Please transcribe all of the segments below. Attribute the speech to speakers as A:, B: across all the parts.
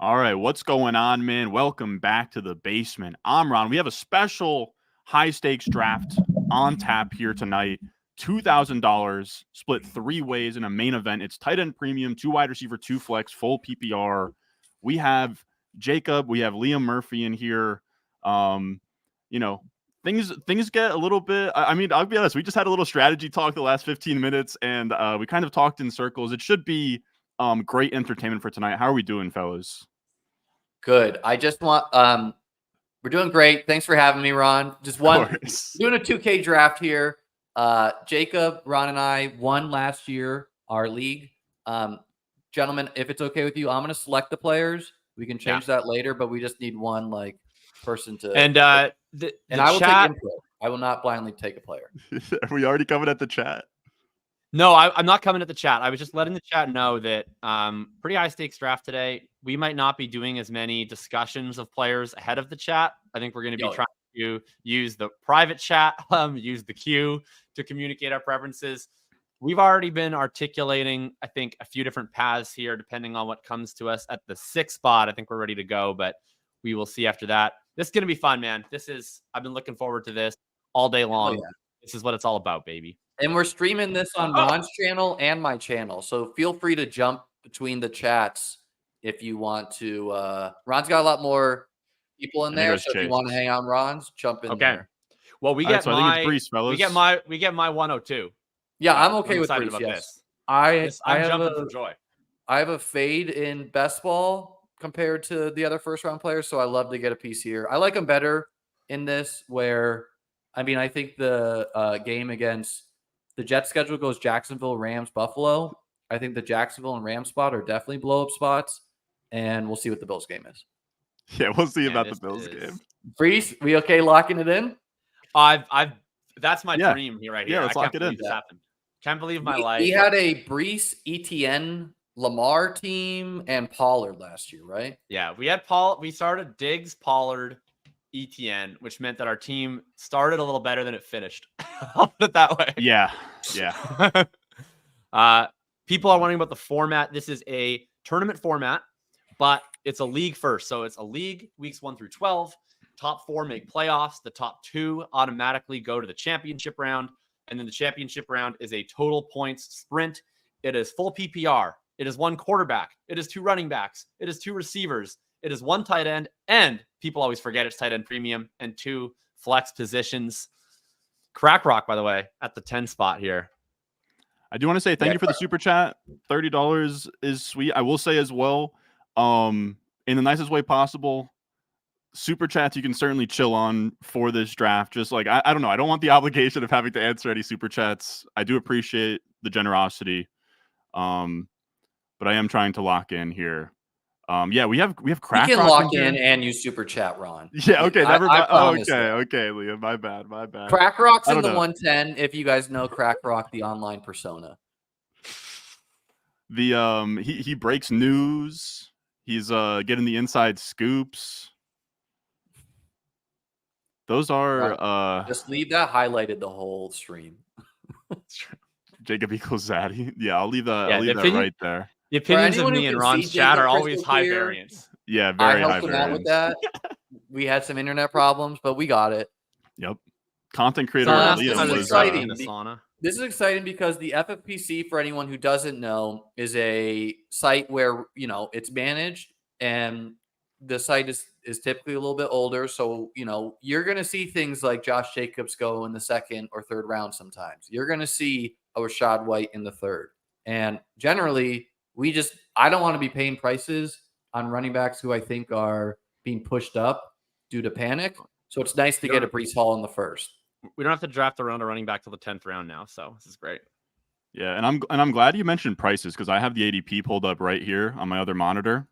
A: All right, what's going on, man? Welcome back to the basement. I'm Ron. We have a special high-stakes draft on tap here tonight. $2,000 split 3 ways in a main event. It's tight end premium, 2 wide receiver, 2 flex, full PPR. We have Jacob, we have Liam Murphy in here. You know, things get a little bit. I mean, I'll be honest. We just had a little strategy talk the last 15 minutes, and we kind of talked in circles. It should be great entertainment for tonight. How are we doing, fellas?
B: Good. I just want we're doing great. Thanks for having me, Ron. Just doing a 2K draft here. Jacob, Ron, and I won last year our league. Gentlemen, if it's okay with you, I'm gonna select the players. We can change that later, but we just need one person to
C: and I will take input.
B: I will not blindly take a player.
A: Are we already coming at the chat?
C: No, I'm not coming at the chat. I was just letting the chat know that pretty high stakes draft today. We might not be doing as many discussions of players ahead of the chat. I think we're going to be trying to use the private chat, use the queue to communicate our preferences. We've already been articulating, I think, a few different paths here, depending on what comes to us at the 6th spot. I think we're ready to go, but we will see after that. This is going to be fun, man. I've been looking forward to this all day long. Oh, yeah. This is what it's all about, baby.
B: And we're streaming this on Ron's channel and my channel. So feel free to jump between the chats if you want to. Ron's got a lot more people in there. So if you want to hang out on Ron's, jump in there.
C: Well, we get we get my 102.
B: Yeah, I'm okay with Brees, yes.
C: I'm jumping for joy.
B: I have a fade in best ball compared to the other first round players. So I love to get a piece here. I like him better in this where, I mean, I think the game against the Jets schedule goes Jacksonville, Rams, Buffalo. I think the Jacksonville and Rams spot are definitely blow-up spots, and we'll see what the Bills game is.
A: Yeah, we'll see about the Bills game.
B: Brees, we okay locking it in?
C: That's my dream here right here.
A: Yeah, let's lock it in.
C: This happened. Can't believe my life.
B: We had a Brees, ETN, Lamar team, and Pollard last year, right?
C: Yeah, we had we started Diggs, Pollard, ETN, which meant that our team started a little better than it finished. I'll put it that way.
A: Yeah.
C: People are wondering about the format. This is a tournament format, but it's a league first. So it's a league, weeks 1 through 12. Top 4 make playoffs. The top 2 automatically go to the championship round. And then the championship round is a total points sprint. It is full PPR. It is 1 quarterback. It is 2 running backs. It is 2 receivers. It is 1 tight end. And people always forget it's tight end premium and 2 flex positions. Crack Rock, by the way, at the 10 spot here.
A: I do want to say thank you for the super chat. $30 is sweet. I will say as well, in the nicest way possible, super chats you can certainly chill on for this draft. Just like, I don't know. I don't want the obligation of having to answer any super chats. I do appreciate the generosity. But I am trying to lock in here. Yeah, we have Crack Rock.
B: You can lock in and use super chat, Ron.
A: Yeah, okay. Okay, Liam. My bad.
B: Crack Rock's in the 110. If you guys know Crack Rock, the online persona.
A: He breaks news. He's getting the inside scoops. Those are
B: just leave that highlighted the whole stream.
A: Jacob equals Zaddy. Yeah, I'll leave that. I'll leave that right there.
C: The opinions of me and Ron's chat are always high variance.
A: Yeah, very high variance.
B: I helped him out with that. We had some internet problems, but we got it.
A: Yep. Content creator.
B: This is exciting. This is exciting because the FFPC, for anyone who doesn't know, is a site where it's managed, and the site is typically a little bit older. So you're going to see things like Josh Jacobs go in the 2nd or 3rd round. Sometimes you're going to see a Rashad White in the 3rd, and generally. I don't want to be paying prices on running backs who I think are being pushed up due to panic. So it's nice to get a Brees Hall in the 1st.
C: We don't have to draft around a running back till the 10th round now. So this is great.
A: Yeah. And I'm glad you mentioned prices because I have the ADP pulled up right here on my other monitor,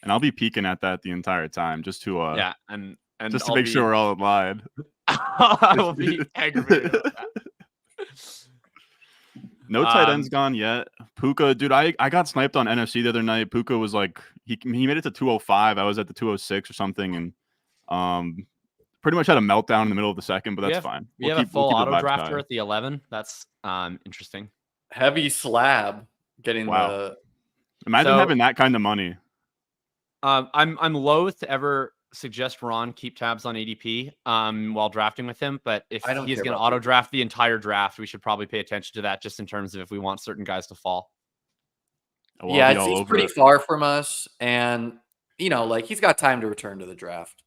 A: and I'll be peeking at that the entire time just to,
C: and
A: just to make sure we're all in line.
C: I will be aggravated about that.
A: No tight ends gone yet. Puka, dude, I got sniped on NFC the other night. Puka was like, he made it to 205. I was at the 206 or something, and pretty much had a meltdown in the middle of the 2nd, but that's fine.
C: We have a full auto drafter at the 11. That's interesting.
B: Heavy slab getting the.
A: Imagine having that kind of money.
C: I'm loath to ever suggest Ron keep tabs on ADP while drafting with him, but if he's going to auto draft the entire draft, we should probably pay attention to that just in terms of if we want certain guys to fall.
A: Well,
B: yeah, it seems pretty far from us, and like he's got time to return to the draft.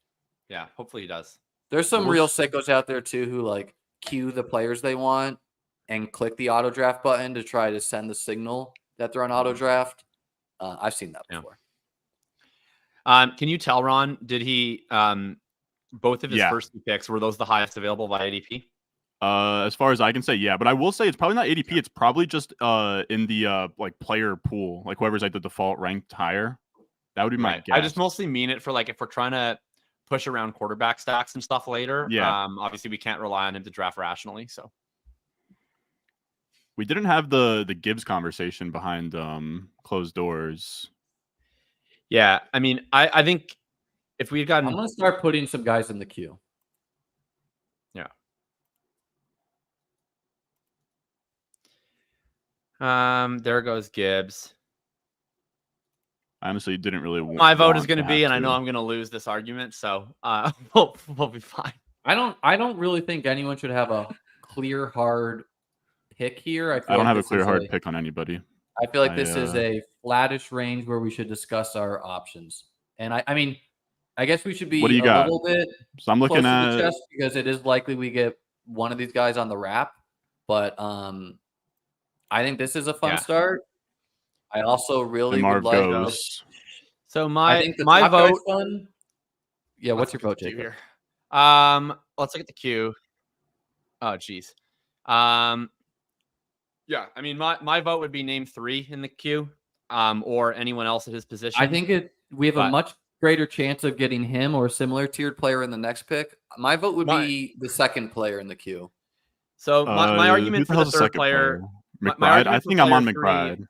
C: Yeah, hopefully he does.
B: There's some real sickos out there too who like queue the players they want and click the auto draft button to try to send the signal that they're on auto draft. I've seen that before.
C: Can you tell, Ron, did he both of his first 2 picks, were those the highest available by ADP?
A: As far as I can say, yeah, but I will say it's probably not ADP. It's probably just in the like player pool, like whoever's like the default ranked higher. That would be my guess.
C: I just mostly mean it for like if we're trying to push around quarterback stacks and stuff later.
A: Yeah.
C: Obviously we can't rely on him to draft rationally. So
A: we didn't have the Gibbs conversation behind closed doors.
C: Yeah, I mean, I think if we had gotten,
B: I'm gonna start putting some guys in the queue.
C: There goes Gibbs.
A: I honestly didn't really want
C: my vote is going to be, and I know I'm going to lose this argument, so we'll be fine.
B: I don't really think anyone should have a clear hard pick here.
A: I don't have a clear hard pick on anybody.
B: I feel like this is a flattish range where we should discuss our options. And I mean, I guess we should be little bit.
A: So I'm looking at
B: the chest because it is likely we get one of these guys on the wrap, but I think this is a fun start. I also really would like
A: goes.
C: So my vote.
B: Fun. Yeah, what's your vote, Jacob?
C: Here? Let's look at the queue. Oh, geez. Yeah, I mean, my vote would be name 3 in the queue, or anyone else at his position.
B: I think we have a much greater chance of getting him or a similar tiered player in the next pick. My vote would be the second player in the queue.
C: So my argument for the third player.
A: McBride. I think I'm on McBride.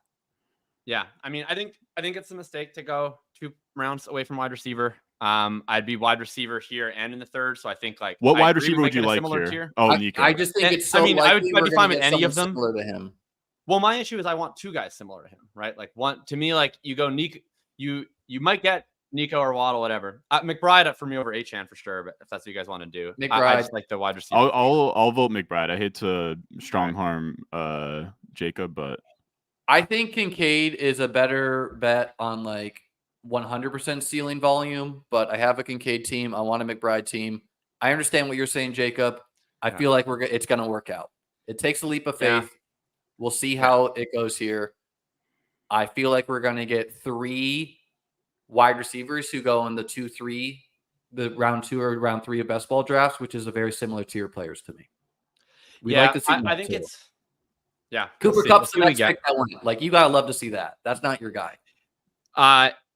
C: Yeah, I mean, I think it's a mistake to go 2 rounds away from wide receiver. I'd be wide receiver here and in the third, so I think like
A: what wide receiver would you like here?
C: Tier.
A: Oh, Nico.
B: I just think it's so.
C: I mean, I'd be fine with any of them.
B: Similar to him.
C: Well, my issue is I want 2 guys similar to him, right? Like one to me, like you go Nico, you might get Nico or Waddle, whatever. McBride for me over Achane for sure, but if that's what you guys want to do,
B: McBride.
C: I just like the wide receiver.
A: I'll vote McBride. I hate to strong harm Jacob, but
B: I think Kincaid is a better bet on like 100% ceiling volume, but I have a Kincaid team. I want a McBride team. I understand what you're saying, Jacob. I feel like it's going to work out. It takes a leap of faith. We'll see how it goes here. I feel like we're going to get 3 wide receivers who go in the 2-3, the round 2 or round 3 of best ball drafts, which is a very similar tier players to me.
C: Like to see I think
B: too.
C: it's
B: Cooper Kupp's the next pick that one. Like you gotta love to see that. That's not your guy.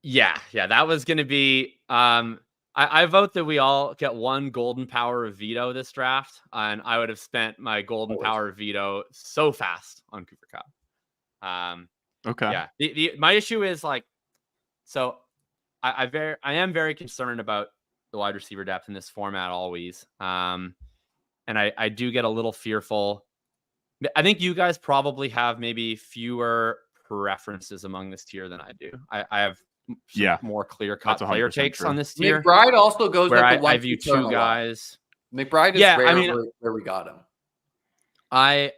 C: Yeah, that was gonna be I vote that we all get 1 golden power of veto this draft, and I would have spent my golden power of veto so fast on Cooper Kupp.
A: Okay.
C: Yeah. My issue is like, so I am very concerned about the wide receiver depth in this format always. And I do get a little fearful. I think you guys probably have maybe fewer preferences among this tier than I do. I have more clear-cut player takes on this tier.
B: McBride also goes
C: where
B: at the
C: I view 2 guys.
B: McBride is where we got him.
C: I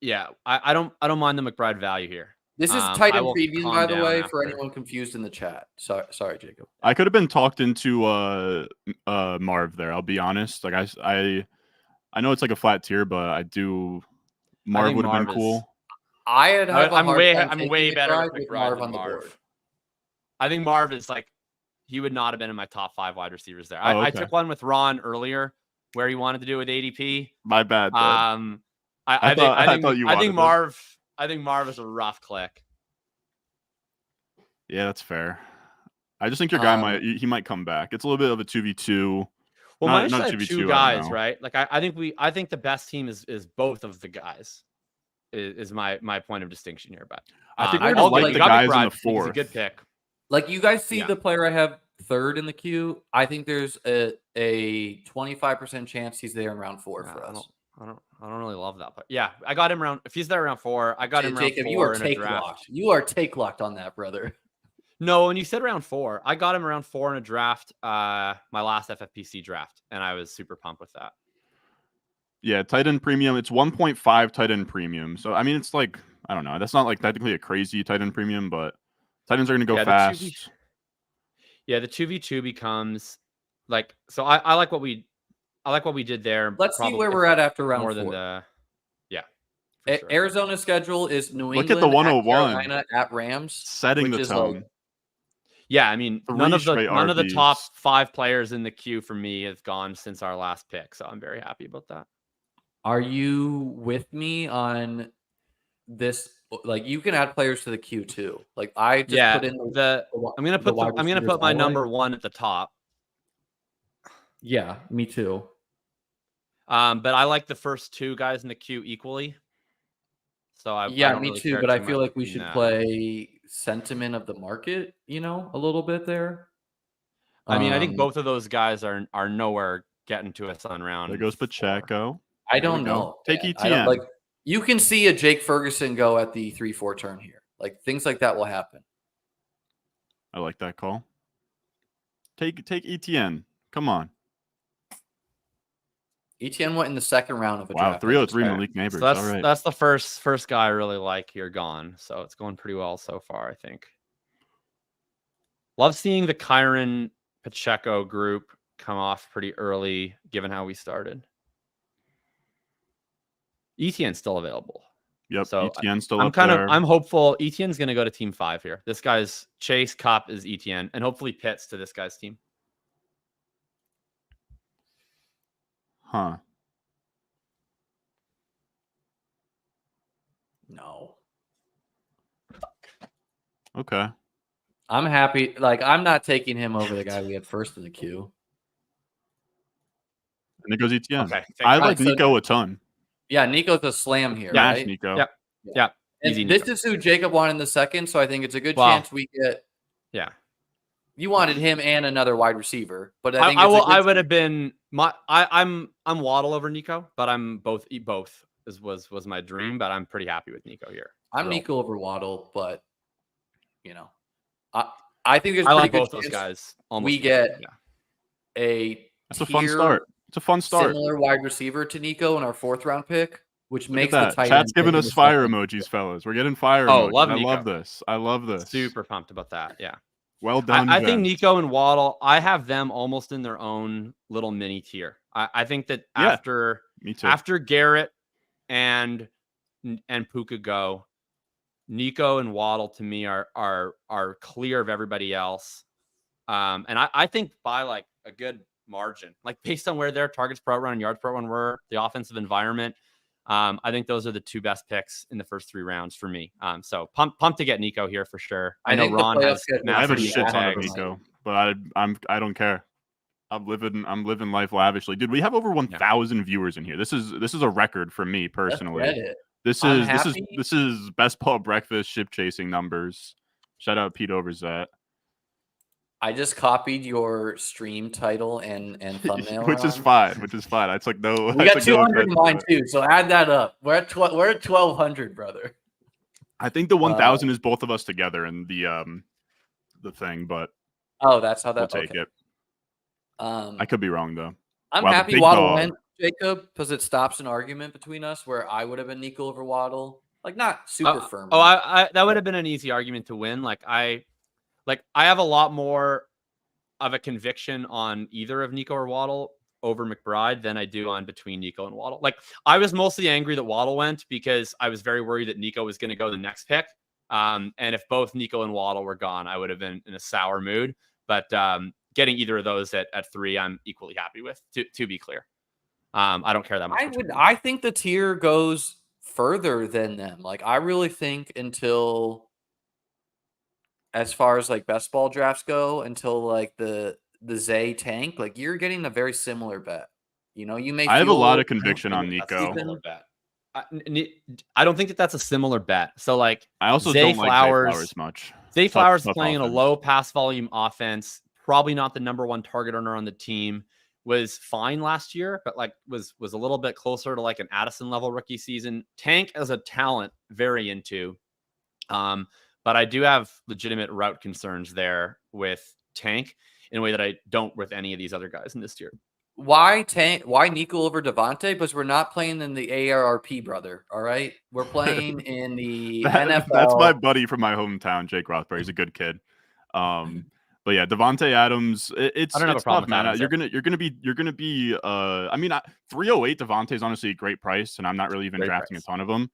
C: don't mind the McBride value here.
B: This is tight end preview, by the way, for anyone confused in the chat. Sorry, Jacob.
A: I could have been talked into Marv there. I'll be honest. Like I know it's like a flat tier, but I do. Marv would have been cool.
C: I'm way better with McBride than Marv. I think Marv is like, he would not have been in my top 5 wide receivers there. I took one with Ron earlier where he wanted to do with ADP.
A: My bad.
C: I think Marv is a rough click.
A: Yeah, that's fair. I just think your guy might come back. It's a little bit of a 2v2.
C: Well, not 2v2, 2 guys, right? Like I think the best team is both of the guys. Is my point of distinction here, but
A: I think we're gonna like the guys in the 4th.
C: He's a good pick.
B: Like you guys see the player I have 3rd in the queue. I think there's a 25% chance he's there in round 4 for us.
C: I don't really love that, but yeah, I got him around. If he's there around 4, I got him around 4.
B: You are take locked. You are take locked on that, brother.
C: No, when you said round 4, I got him around 4 in a draft, my last FFPC draft, and I was super pumped with that.
A: Yeah, tight end premium. It's 1.5 tight end premium. So I mean, it's like, I don't know. That's not like technically a crazy tight end premium, but tight ends are going to go fast.
C: The 2v2 becomes like, so I like what we did there.
B: Let's see where we're at after round 4.
C: Than the
B: sure. Arizona's schedule is New England,
A: look at the 101,
B: at Carolina, at Rams,
A: setting the tone.
C: Like, yeah, I mean, none of the top 5 players in the queue for me have gone since our last pick, so I'm very happy about that.
B: Are you with me on this? Like, you can add players to the queue too. Like, I just put in
C: I'm gonna put my number 1 at the top.
B: Yeah, me too.
C: But I like the first 2 guys in the queue equally. So I don't
B: me
C: really
B: too. But I feel like we should play sentiment of the market, a little bit there.
C: I mean, I think both of those guys are nowhere getting to us on round.
A: There goes Pacheco.
B: I don't know.
A: Take ETN.
B: Like, you can see a Jake Ferguson go at the 3-4 turn here. Like, things like that will happen.
A: I like that call. Take ETN. Come on.
B: ETN went in the second round of a
A: draft. 303
C: okay.
A: Malik Neighbors.
C: So
A: all right.
C: That's the first guy I really like here gone. So it's going pretty well so far, I think. Love seeing the Kyron Pacheco group come off pretty early, given how we started. ETN's still available.
A: Yep,
C: so
A: ETN's still up there.
C: I'm hopeful ETN's going to go to team 5 here. This guy's Chase Cup is ETN, and hopefully Pitts to this guy's team.
A: Huh.
B: No.
A: Okay.
B: I'm happy. Like, I'm not taking him over the guy we had first in the queue.
A: And it goes ETN.
C: Okay.
A: I like Nico a ton.
B: Yeah, Nico's a slam here,
A: yeah,
B: right?
A: Nico.
C: Yep. Yeah.
B: And this is who Jacob wanted in the second, so I think it's a good chance we get.
C: Yeah.
B: You wanted him and another wide receiver, but I think
C: I would have been I'm Waddle over Nico, but I'm both was my dream, but I'm pretty happy with Nico here.
B: I'm Nico over Waddle, but I think there's pretty
C: like
B: good
C: both those guys.
B: We get
A: That's a fun start. It's a fun start.
B: Similar wide receiver to Nico in our 4th round pick, which makes
A: the tight Chat's giving us fire emojis, fellas. We're getting fire emojis. I love this.
C: Super pumped about that. Yeah.
A: Well done.
C: I think Nico and Waddle, I have them almost in their own little mini tier. I think that after Garrett and Puka go, Nico and Waddle to me are clear of everybody else. And I think by like a good margin, like based on where their targets per run and yards per run were, the offensive environment, I think those are the 2 best picks in the first 3 rounds for me. So pumped to get Nico here for sure. I know Ron has.
A: I have a shit ton of Nico, but I don't care. I'm living life lavishly, dude. We have over 1,000 viewers in here. This is a record for me personally. This is best ball breakfast ship chasing numbers. Shout out Pete Overzet.
B: I just copied your stream title and thumbnail,
A: which is fine. I took no.
B: We got 200 in mine too, so add that up. We're at 1,200, brother.
A: I think the 1,000 is both of us together in the thing, but
B: that's how
A: we'll take it. I could be wrong though.
B: I'm happy Waddle went, Jacob, because it stops an argument between us where I would have been Nico over Waddle, like not super firm.
C: I that would have been an easy argument to win. I have a lot more of a conviction on either of Nico or Waddle over McBride than I do on between Nico and Waddle. Like, I was mostly angry that Waddle went because I was very worried that Nico was going to go the next pick. And if both Nico and Waddle were gone, I would have been in a sour mood. But getting either of those at 3, I'm equally happy with, to be clear. I don't care that much.
B: I think the tier goes further than them. Like, I really think until, as far as like best ball drafts go, until like the Zay tank, like you're getting a very similar bet. You may.
A: I have a lot of conviction on Nico.
C: I don't think that's a similar bet. So like,
A: I also don't like Zay Flowers much.
C: Zay Flowers playing in a low pass volume offense, probably not the number 1 target earner on the team. Was fine last year, but like was a little bit closer to like an Addison level rookie season. Tank as a talent, very into. But I do have legitimate route concerns there with Tank in a way that I don't with any of these other guys in this tier.
B: Why Nico over Devontae? Because we're not playing in the AARP, brother. All right, we're playing in the NFL.
A: That's my buddy from my hometown, Jake Rothberry. He's a good kid. But yeah, Devontae Adams. It's
C: I don't have a problem
A: tough,
C: with
A: man.
C: Adams
A: You're gonna be. I mean, 308 Devontae is honestly a great price, and I'm not really even drafting a ton of them.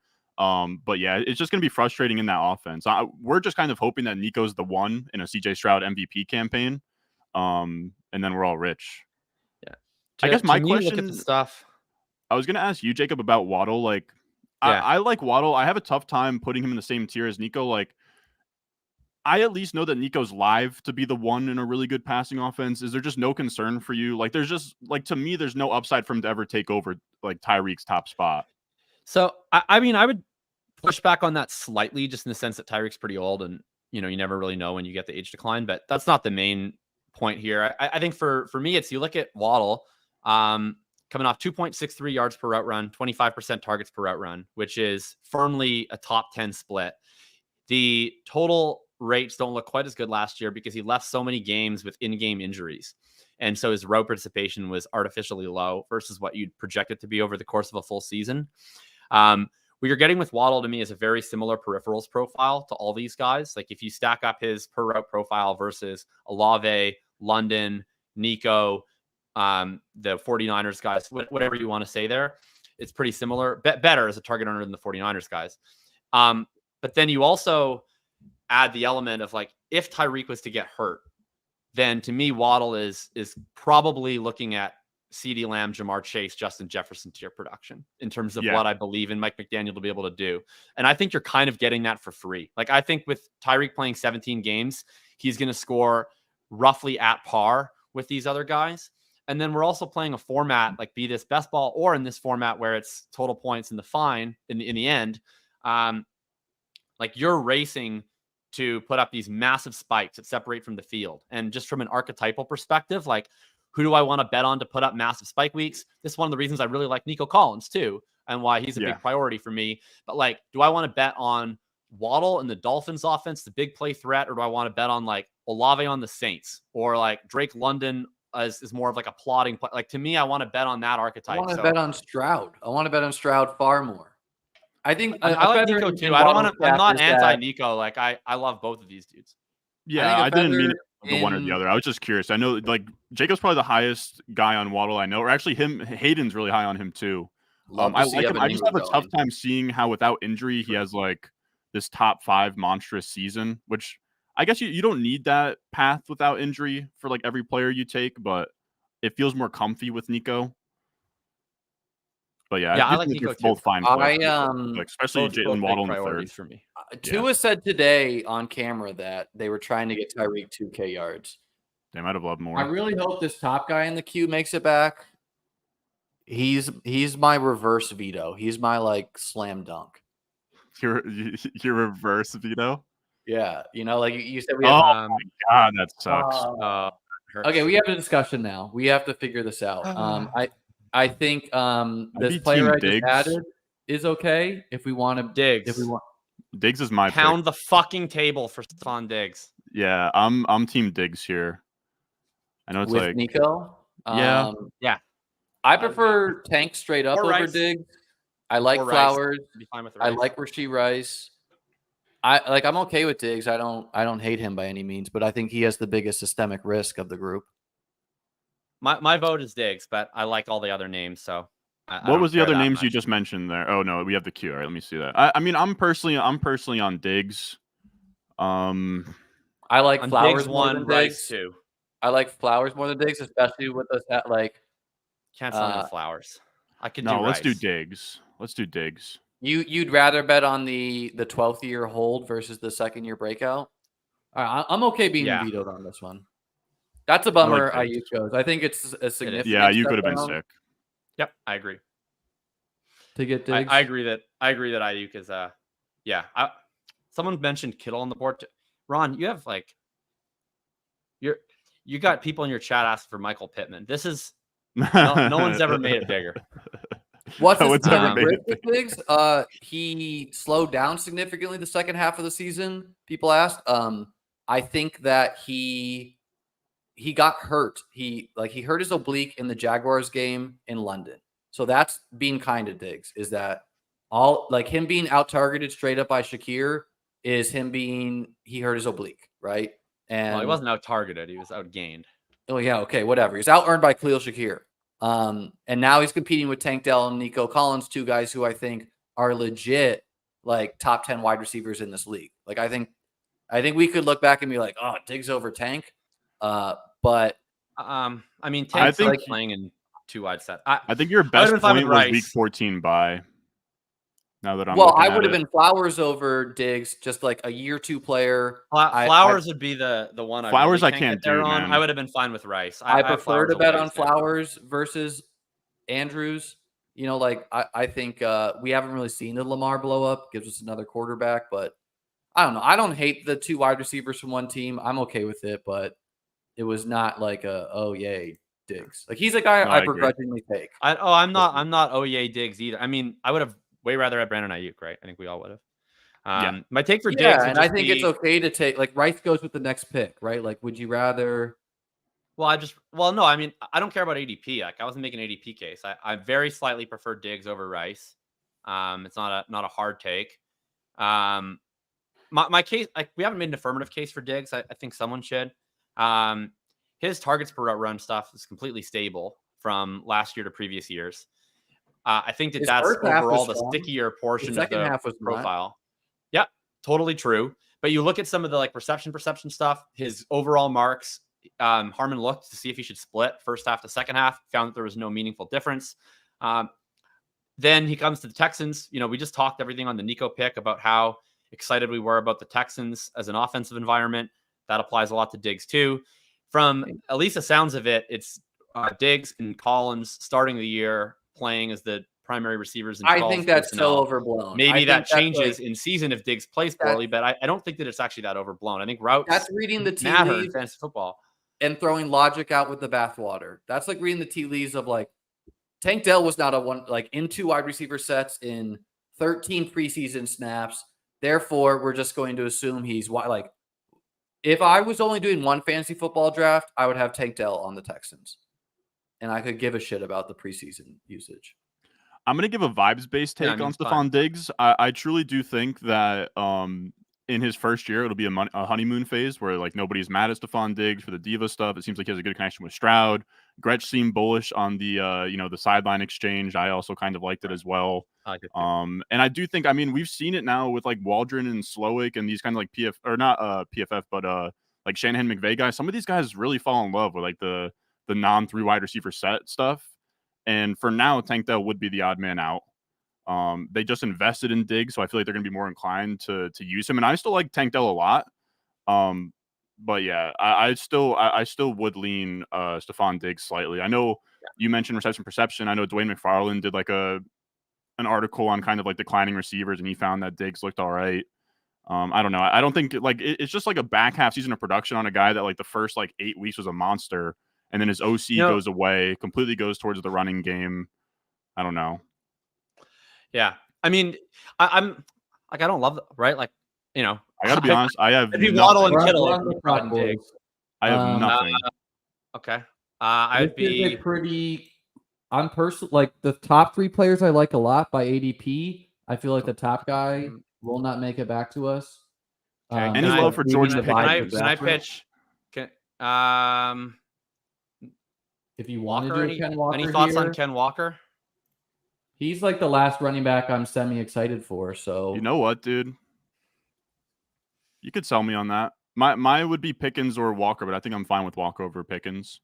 A: But yeah, it's just gonna be frustrating in that offense. We're just kind of hoping that Nico's the one in a CJ Stroud MVP campaign, and then we're all rich.
C: Yeah.
A: I guess my question.
C: Look at the stuff.
A: I was gonna ask you, Jacob, about Waddle. Like, I like Waddle. I have a tough time putting him in the same tier as Nico. Like, I at least know that Nico's live to be the one in a really good passing offense. Is there just no concern for you? Like, there's just like, to me, there's no upside for him to ever take over like Tyreek's top spot.
C: So I mean, I would push back on that slightly, just in the sense that Tyreek's pretty old, and you never really know when you get the age decline. But that's not the main point here. I think for me, it's you look at Waddle, coming off 2.63 yards per route run, 25% targets per route run, which is firmly a top 10 split. The total rates don't look quite as good last year because he left so many games with in-game injuries. And so his route participation was artificially low versus what you'd project it to be over the course of a full season. What you're getting with Waddle to me is a very similar peripherals profile to all these guys. Like if you stack up his per route profile versus Olave, London, Nico, the 49ers guys, whatever you want to say there, it's pretty similar. Better as a target owner than the 49ers guys. But then you also add the element of like, if Tyreek was to get hurt, then to me, Waddle is probably looking at CeeDee Lamb, Jamar Chase, Justin Jefferson tier production in terms of what I believe in Mike McDaniel to be able to do. And I think you're kind of getting that for free. Like I think with Tyreek playing 17 games, he's going to score roughly at par with these other guys. And then we're also playing a format like be this best ball or in this format where it's total points in the fine in the end. Like you're racing to put up these massive spikes that separate from the field. And just from an archetypal perspective, like who do I want to bet on to put up massive spike weeks? This is one of the reasons I really like Nico Collins too, and why he's a big priority for me. But like, do I want to bet on Waddle and the Dolphins offense, the big play threat, or do I want to bet on like Olave on the Saints or like Drake London is more of like a plotting play? Like to me, I want to bet on that archetype.
B: I want to bet on Stroud. I want to bet on Stroud far more. I think
C: I like Nico too. I don't want to. I'm not anti-Nico. Like I love both of these dudes.
A: Yeah, I didn't mean the one or the other. I was just curious. I know like Jacob's probably the highest guy on Waddle I know, or actually Hayden's really high on him too. I like him. I just have a tough time seeing how without injury he has like this top 5 monstrous season, which I guess you don't need that path without injury for like every player you take, but it feels more comfy with Nico. But yeah,
C: I like Nico too.
A: Both fine. Especially Jalen Waddle in the third.
C: For me.
B: Tua said today on camera that they were trying to get Tyreek 2K yards.
A: They might have loved more.
B: I really hope this top guy in the queue makes it back. He's my reverse veto. He's my like slam dunk.
A: Your reverse veto?
B: Yeah, like you said.
A: My God, that sucks.
B: Okay, we have a discussion now. We have to figure this out. I think this player I just added is okay if we want to.
A: Diggs is my
C: pound
A: pick.
C: The fucking table for Stephon Diggs.
A: Yeah, I'm team Diggs here. I know it's
B: with
A: like
B: Nico.
C: Yeah.
B: I prefer Tank straight up over Diggs. I like Flowers. I like Rashee Rice. I'm okay with Diggs. I don't hate him by any means, but I think he has the biggest systemic risk of the group.
C: My vote is Diggs, but I like all the other names. So,
A: what was the other names you just mentioned there? Oh no, we have the queue. All right, let me see that. I mean, I'm personally on Diggs.
B: I like
C: on
B: Flowers
C: Diggs
B: more than Diggs.
C: Rice too.
B: I like Flowers more than Diggs, especially with us at like.
C: Can't sell me Flowers. I could do
A: Rice.
C: Let's
A: do Diggs.
B: You'd rather bet on the 12th year hold versus the 2nd year breakout. All right, I'm okay being vetoed on this one. That's a bummer. Ayuk goes. I think it's a significant.
A: Yeah, you could have been sick.
C: Yep, I agree.
B: To get Diggs,
C: I agree that Ayuk is someone mentioned Kittle on the board. Ron, you have like you got people in your chat asking for Michael Pittman. This is no one's ever made it bigger.
B: What's his great with Diggs? He slowed down significantly the second half of the season. People asked. I think that he got hurt. He hurt his oblique in the Jaguars game in London. So that's being kind to Diggs. Is that all him being out targeted straight up by Shakir is him he hurt his oblique, right? And
C: he wasn't out targeted. He was outgained.
B: Oh yeah, okay, whatever. He's out earned by Khalil Shakir. And now he's competing with Tank Dell and Nico Collins, two guys who I think are legit top 10 wide receivers in this league. I think we could look back and be like, oh, Diggs over Tank. But
C: I mean, Tank's playing in 2 wide set.
A: I think your best point was week 14 bye. Now that I'm
B: I would have been Flowers over Diggs, just a year 2 player.
C: Flowers would be the one.
A: Flowers I can't do, man.
C: I would have been fine with Rice.
B: I prefer to bet on Flowers versus Andrews. I think we haven't really seen the Lamar blow up. Gives us another quarterback, but I don't know. I don't hate the 2 wide receivers from one team. I'm okay with it, but it was not oh yay Diggs. He's a guy I begrudgingly take.
C: I'm not oh yay Diggs either. I mean, I would have way rather had Brandon Ayuk, right? I think we all would have. My take for Diggs,
B: and I think it's okay to take Rice goes with the next pick, right? Would you rather?
C: No. I mean, I don't care about ADP. I wasn't making an ADP case. I very slightly prefer Diggs over Rice. It's not a hard take. My case, we haven't made an affirmative case for Diggs. I think someone should. His targets per route run stuff is completely stable from last year to previous years. I think that's overall the stickier portion of the profile. Yeah, totally true. But you look at some of the reception perception stuff, his overall marks. Harmon looked to see if he should split first half to second half, found that there was no meaningful difference. Then he comes to the Texans. We just talked everything on the Nico pick about how excited we were about the Texans as an offensive environment. That applies a lot to Diggs too. From at least the sounds of it, it's Diggs and Collins starting the year playing as the primary receivers.
B: I think that's so overblown.
C: Maybe that changes in season if Diggs plays poorly, but I don't think that it's actually that overblown. I think routes
B: that's reading the tea
C: matter
B: leaves
C: in fantasy football
B: and throwing logic out with the bathwater. That's reading the tea leaves of Tank Dell was not a one in 2 wide receiver sets in 13 preseason snaps. Therefore, we're just going to assume he's if I was only doing 1 fantasy football draft, I would have Tank Dell on the Texans. And I could give a shit about the preseason usage.
A: I'm going to give a vibes-based take on Stephon Diggs. I truly do think that in his first year, it'll be a honeymoon phase where nobody's mad at Stephon Diggs for the diva stuff. It seems like he has a good connection with Stroud. Gretsch seemed bullish on the the sideline exchange. I also kind of liked it as well. And I do think, we've seen it now with Waldron and Slowick and these kind of PFF, but Shanahan McVay guys. Some of these guys really fall in love with the non-3 wide receiver set stuff. And for now, Tank Dell would be the odd man out. They just invested in Diggs, so I feel like they're going to be more inclined to use him. And I still like Tank Dell a lot. But yeah, I still would lean Stephon Diggs slightly. I know you mentioned reception perception. I know Dwayne McFarland did an article on kind of declining receivers, and he found that Diggs looked all right. I don't know. I don't think it's just a back half season of production on a guy that the first 8 weeks was a monster, and then his OC goes away, completely goes towards the running game. I don't know.
C: Yeah, I mean, I'm I don't love right. I
A: gotta be honest. I have
C: Waddle and Kittle.
A: I have nothing.
C: Okay. I'd be
D: pretty. I'm personally the top 3 players I like a lot by ADP. I feel like the top guy will not make it back to us.
A: Any love for George Pickens?
C: Can I pitch?
D: If you want to do Ken Walker,
C: any thoughts on Ken Walker?
D: He's the last running back I'm semi-excited for. So
A: you know what, dude? You could sell me on that. My would be Pickens or Walker, but I think I'm fine with Walker over Pickens.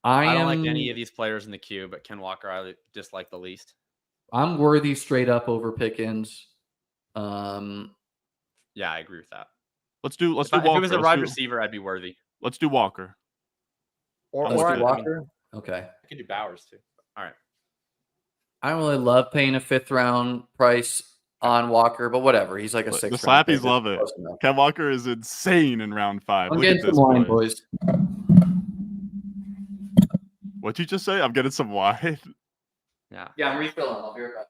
C: I don't like any of these players in the queue, but Ken Walker I dislike the least.
B: I'm Worthy straight up over Pickens.
C: Yeah, I agree with that.
A: Let's do Walker.
C: If it was a wide receiver, I'd be Worthy.
A: Let's do Walker.
B: Or Walker. Okay.
C: I could do Bowers too. All right.
B: I don't really love paying a 5th round price on Walker, but whatever. He's a 6th.
A: The Slappies love it. Ken Walker is insane in round 5.
B: I'm getting some wine, boys.
A: What'd you just say? I'm getting some wine.
B: Yeah, I'm refilling. I'll be right back.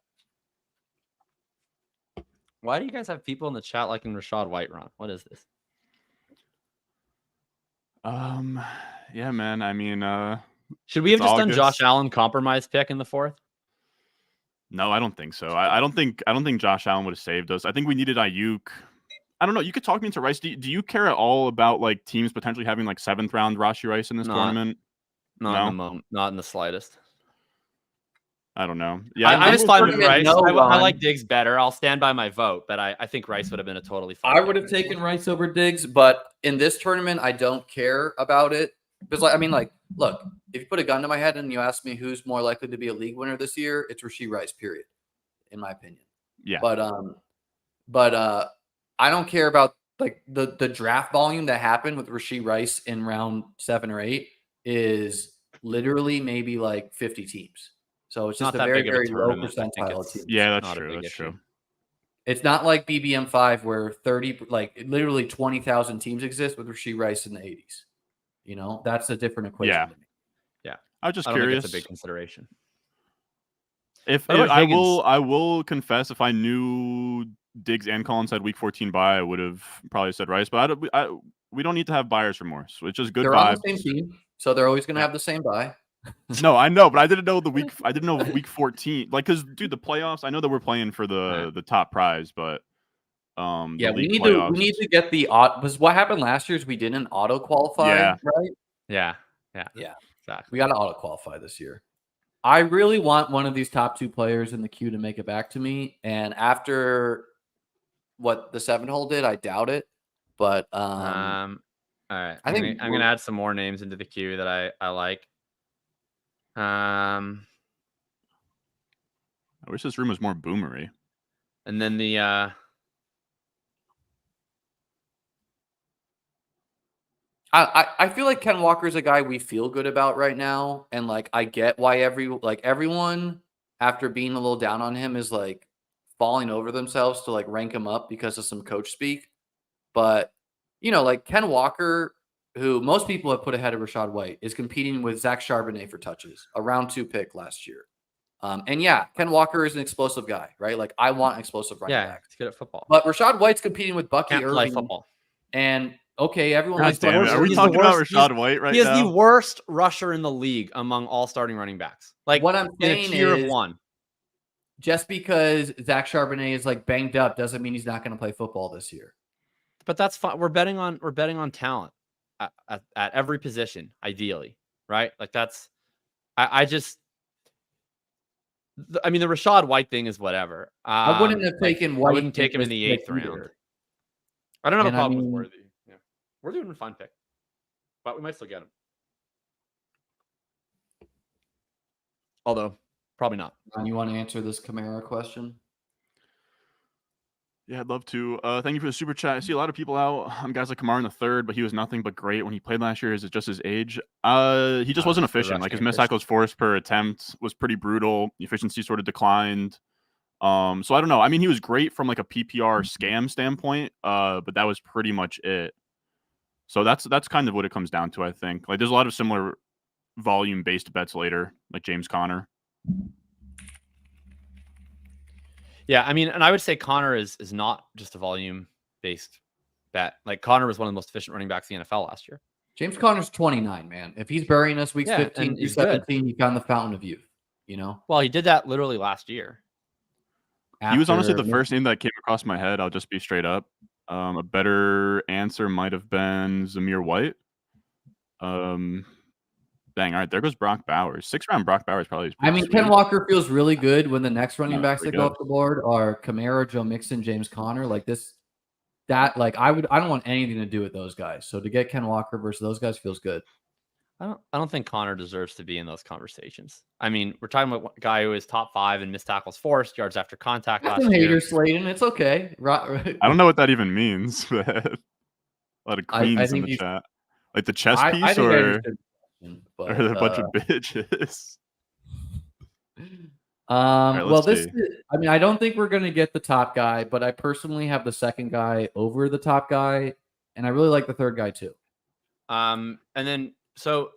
C: Why do you guys have people in the chat liking Rachaad White, Ron? What is this?
A: Yeah, man. I mean,
C: should we have just
A: August.
C: done Josh Allen compromise pick in the 4th?
A: No, I don't think so. I don't think Josh Allen would have saved us. I think we needed Ayuk. I don't know. You could talk me into Rice. Do you care at all about like teams potentially having like 7th round Rashee Rice in this tournament?
C: Not in the slightest.
A: I don't know.
C: Yeah, I'm just fine with Rice. I like Diggs better. I'll stand by my vote, but I think Rice would have been a totally fine.
B: I would have taken Rice over Diggs, but in this tournament, I don't care about it. Because, look, if you put a gun to my head and you ask me who's more likely to be a league winner this year, it's Rashee Rice, period, in my opinion.
A: Yeah.
B: But I don't care about like the draft volume that happened with Rashee Rice in round 7 or 8 is literally maybe like 50 teams. So it's just a very, very low percentile team.
A: Yeah, that's true. That's true.
B: It's not like BBM5 where 30, like literally 20,000 teams exist with Rashee Rice in the 80s. You know, that's a different equation.
A: Yeah.
B: To me.
A: Yeah. I was just curious.
C: It's a big consideration.
A: If I will confess, if I knew Diggs and Collins had week 14 bye, I would have probably said Rice. But we don't need to have buyer's remorse. It's just good vibes.
B: They're on the same team, so they're always going to have the same bye.
A: No, I know, but I didn't know week 14. Like, because dude, the playoffs. I know that we're playing for the top prize, but
B: we need to get the because what happened last year is we didn't auto qualify, right?
C: Yeah.
B: Exactly. We got to auto qualify this year. I really want one of these top 2 players in the queue to make it back to me, and after what the 7 hole did, I doubt it. But
C: all right, I'm gonna add some more names into the queue that I like. I
A: wish this room was more boomery.
C: And then the
B: I feel like Ken Walker's a guy we feel good about right now, and like I get why everyone after being a little down on him is like falling over themselves to like rank him up because of some coach speak. But like Ken Walker, who most people have put ahead of Rachaad White, is competing with Zach Charbonnet for touches, a round 2 pick last year. And yeah, Ken Walker is an explosive guy, right? Like I want an explosive running back.
C: He's good at football.
B: But Rachaad White's competing with Bucky
C: Can't
B: Irving.
C: play football.
B: And okay, everyone likes
A: damn it. Are we talking about Rachaad White right now?
C: He is the worst rusher in the league among all starting running backs. Like
B: what I'm saying
C: in a tier
B: is,
C: of 1.
B: Just because Zach Charbonnet is like banged up doesn't mean he's not going to play football this year.
C: But that's fine. We're betting on talent at every position, ideally, right? Like that's. I mean, the Rachaad White thing is whatever.
B: I wouldn't have taken White.
C: I wouldn't take him in the 8th round. I don't have a problem with Worthy. Yeah. We're doing a fun pick, but we might still get him. Although, probably not.
B: You want to answer this Kamara question?
A: Yeah, I'd love to. Thank you for the super chat. I see a lot of people out. Guys like Kamara in the 3rd, but he was nothing but great when he played last year. Is it just his age? He just wasn't efficient. Like his missed tackles forced per attempt was pretty brutal. The efficiency sort of declined. So I don't know. I mean, he was great from like a PPR scam standpoint, but that was pretty much it. So that's kind of what it comes down to, I think. Like there's a lot of similar volume-based bets later, like James Conner.
C: Yeah, I mean, and I would say Connor is not just a volume-based bet. Like Connor was one of the most efficient running backs in the NFL last year.
B: James Conner's 29, man. If he's burying us weeks 15 through 17, he found the fountain of youth,
C: Well, he did that literally last year.
A: He was honestly the first name that came across my head. I'll just be straight up. A better answer might have been Zamir White. Dang, all right, there goes Brock Bowers. 6th round Brock Bowers probably.
B: I mean, Ken Walker feels really good when the next running backs that go up the board are Kamara, Joe Mixon, James Conner. Like I don't want anything to do with those guys. So to get Ken Walker versus those guys feels good.
C: I don't think Connor deserves to be in those conversations. I mean, we're talking about a guy who is top 5 in missed tackles forced, yards after contact last year.
B: Haters, Slayton. It's okay.
A: I don't know what that even means. But a lot of queens in the chat. Like the chess piece or a bunch of bitches.
B: I don't think we're going to get the top guy, but I personally have the second guy over the top guy, and I really like the third guy too.
C: And then, so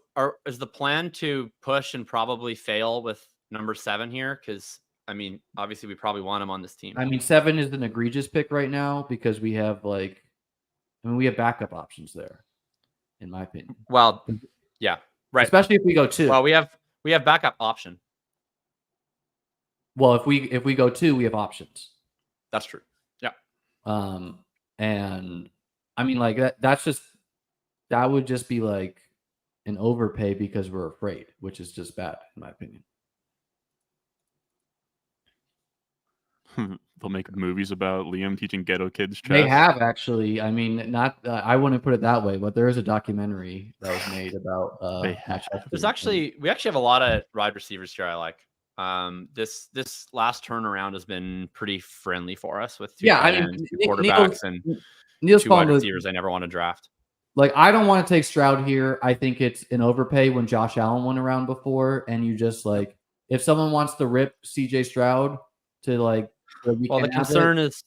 C: is the plan to push and probably fail with number 7 here because I mean, obviously we probably want him on this team.
D: I mean, 7 is an egregious pick right now because we have we have backup options there, in my opinion.
C: Well, yeah, right.
D: Especially if we go 2.
C: Well, we have backup option.
D: Well, if we go 2, we have options.
C: That's true. Yeah.
D: And I mean, like that would just be like an overpay because we're afraid, which is just bad, in my opinion.
A: They'll make movies about Liam teaching ghetto kids chess.
D: They have actually. I mean, not. I wouldn't put it that way, but there is a documentary that was made about.
C: We actually have a lot of wide receivers here. I like. This last turnaround has been pretty friendly for us with 2 quarterbacks and
D: Neil's
C: 2 wide receivers. I never want to draft.
D: Like, I don't want to take Stroud here. I think it's an overpay when Josh Allen went around before, and you just like if someone wants to rip CJ Stroud to like.
C: Well, the concern is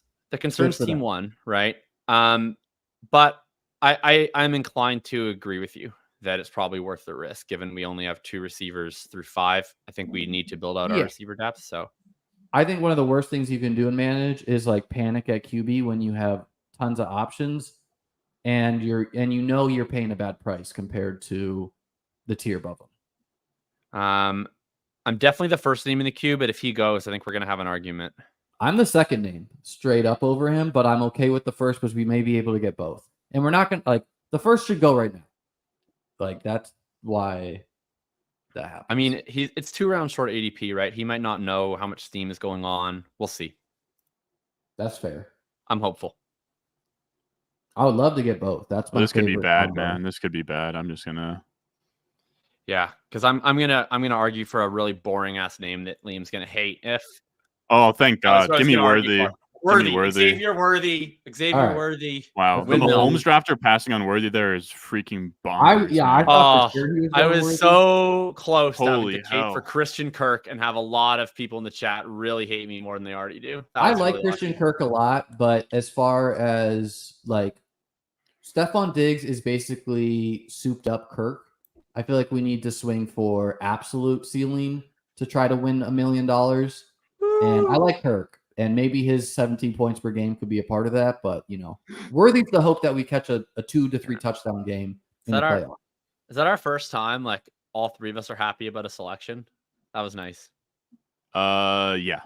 C: team 1, right? But I'm inclined to agree with you that it's probably worth the risk, given we only have 2 receivers through 5. I think we need to build out our receiver depth. So,
D: I think one of the worst things you can do in manage is like panic at QB when you have tons of options, and you're paying a bad price compared to the tier above them.
C: I'm definitely the first name in the queue, but if he goes, I think we're gonna have an argument.
D: I'm the second name straight up over him, but I'm okay with the first because we may be able to get both. And we're not going to the first should go right now. Like, that's why that happens.
C: I mean, it's 2 rounds short ADP, right? He might not know how much steam is going on. We'll see.
D: That's fair.
C: I'm hopeful.
D: I would love to get both. That's my
A: This could be bad,
D: combo.
A: man. This could be bad. I'm just gonna.
C: Yeah, because I'm gonna argue for a really boring ass name that Liam's gonna hate.
A: Oh, thank God! Give me Worthy.
C: Xavier Worthy.
A: Wow, the Mahomes drafter passing on Worthy there is freaking bonkers.
D: I thought for sure he was
C: I was
D: Worthy.
C: So close
A: Holy
C: to take for Christian Kirk and have a lot of people in the chat really hate me more than they already do.
D: I like really Christian Kirk a lot, but as far as like Stephon Diggs is basically souped up Kirk. I feel like we need to swing for absolute ceiling to try to win $1 million. And I like Kirk, and maybe his 17 points per game could be a part of that. But Worthy's the hope that we catch a 2 to 3 touchdown game in the playoff.
C: Is that our first time? Like all 3 of us are happy about a selection. That was nice.
A: Yeah,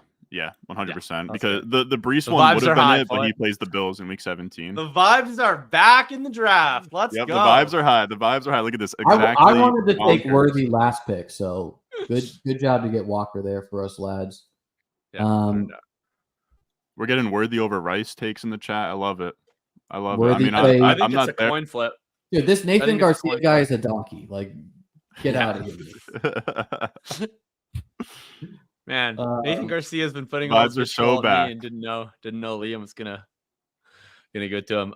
A: 100%. Because the Brees one would have been it, but he plays the Bills in week 17.
C: The vibes are back in the draft. Let's go.
A: The vibes are high. Look at this. Exactly.
D: I wanted to take Worthy last pick, so good job to get Walker there for us lads.
C: Yeah,
A: we're getting Worthy over Rice takes in the chat. I love it.
D: Worthy
A: it. I mean,
C: I think
A: I'm
C: it's
A: not
C: a coin flip.
D: Dude, this Nathan Garcia guy is a donkey. Like, get out of here.
C: Man, Nathan Garcia has been putting
A: vibes are so bad
C: and didn't know Liam was gonna go to him.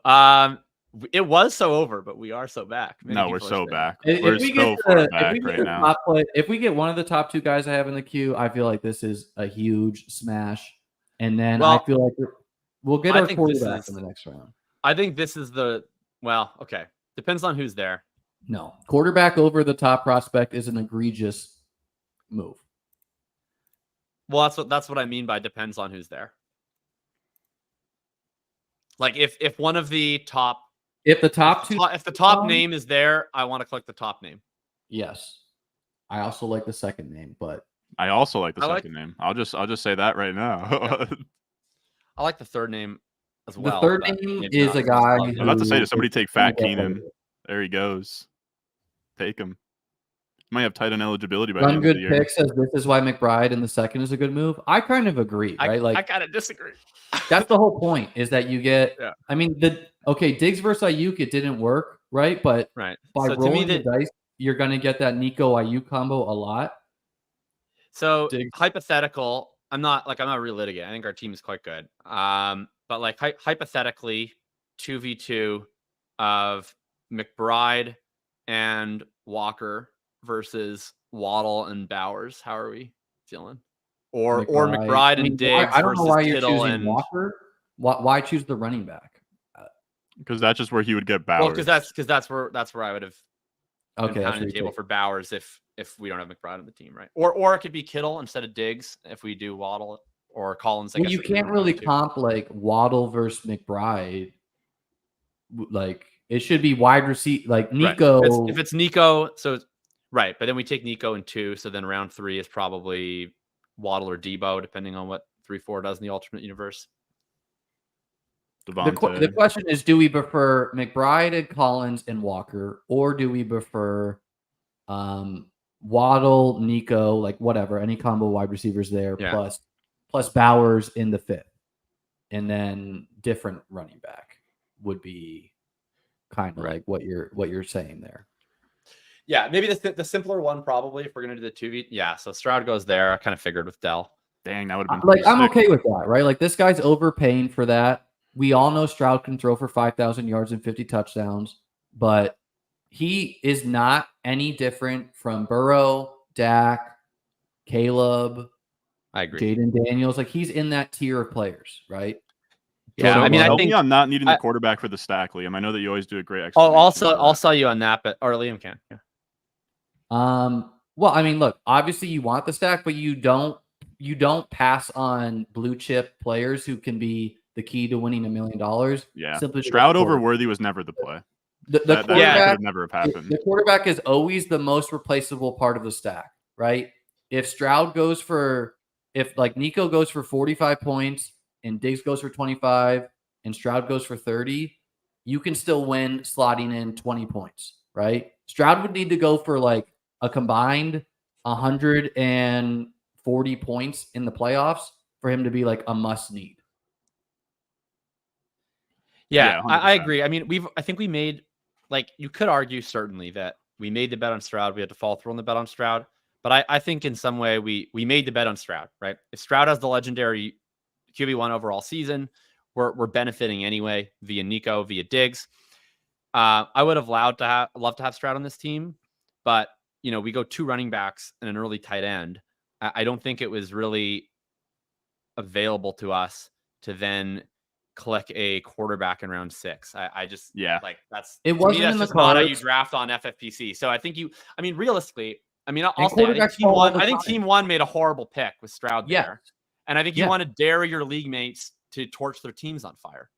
C: It was so over, but we are so back.
A: No, we're so back.
D: We're so far back right now. If we get one of the top 2 guys I have in the queue, I feel like this is a huge smash. And then I feel like we'll get our quarterback in the next round.
C: I think this is okay. Depends on who's there.
D: No, quarterback over the top prospect is an egregious move.
C: Well, that's what I mean by depends on who's there. Like if one of the top.
D: If the top
C: if the top name is there, I want to click the top name.
D: Yes. I also like the second name, but
A: I also like the second name. I'll just say that right now.
C: Yeah. I like the third name as well.
D: The third name is a guy.
A: I'm about to say to somebody take Fat Keenan. There he goes. Take him. Might have tight end eligibility by the end of the year.
D: Pick says this is why McBride in the second is a good move. I kind of agree, right?
C: I kind of disagree.
D: That's the whole point, is that you get.
C: Yeah.
D: I mean, Diggs versus Ayuk, it didn't work, right? But by rolling the dice, you're going to get that Nico Ayuk combo a lot.
C: So hypothetical, I'm not relitigating. I think our team is quite good. But like hypothetically, 2v2 of McBride and Walker versus Waddle and Bowers. How are we feeling? Or McBride and Diggs.
D: I don't know why you're
C: Kittle
D: choosing
C: and
D: Walker. Why choose the running back?
A: Because that's just where he would get Bowers.
C: Well, because that's where I would have. and pounding the table for Bowers if we don't have McBride on the team, right? Or it could be Kittle instead of Diggs if we do Waddle or Collins.
D: Well, you can't really comp like Waddle versus McBride. Like it should be wide receiver, like Nico.
C: Right. If it's Nico, so it's, right. But then we take Nico in 2, so then round 3 is probably Waddle or Debo, depending on what 3-4 does in the alternate universe.
D: The question is, do we prefer McBride and Collins and Walker, or do we prefer Waddle, Nico, like whatever, any combo wide receivers there, plus Bowers in the 5th, and then different running back would be kind of like what you're saying there.
C: Yeah, maybe the simpler one probably if we're gonna do the 2v. Yeah, so Stroud goes there. I kind of figured with Dell.
A: Dang, that would have been
D: like I'm okay with that, right? Like this guy's overpaying for that. We all know Stroud can throw for 5,000 yards and 50 touchdowns, but he is not any different from Burrow, Dak, Caleb.
C: I agree.
D: Jaden Daniels, like he's in that tier of players, right?
C: Yeah,
A: so,
C: I mean, I think
A: I'm not needing the quarterback for the stack, Liam. I know that you always do a great.
C: I'll sell you on that, but or Liam can. Yeah.
D: Well, I mean, look, obviously you want the stack, but you don't pass on blue chip players who can be the key to winning $1 million.
A: Yeah, Stroud over Worthy was never the play.
D: The quarterback
A: could never have happened.
D: The quarterback is always the most replaceable part of the stack, right? If Stroud goes for, if like Nico goes for 45 points and Diggs goes for 25 and Stroud goes for 30, you can still win slotting in 20 points, right? Stroud would need to go for like a combined 140 points in the playoffs for him to be like a must need.
C: Yeah, I agree. I mean, I think we made, like, you could argue certainly that we made the bet on Stroud. We had to follow through on the bet on Stroud. But I think in some way we made the bet on Stroud, right? If Stroud has the legendary QB1 overall season, we're benefiting anyway via Nico, via Diggs. I would have loved to have Stroud on this team, but you know, we go 2 running backs and an early tight end. I don't think it was really available to us to then click a quarterback in round 6. I just like that's
D: it wasn't
C: that's
D: in the
C: just not how you
D: cards.
C: draft on FFPC. So I think realistically, I mean, I'll say I think team one made a horrible pick with Stroud there. And I think you want to dare your league mates to torch their teams on fire.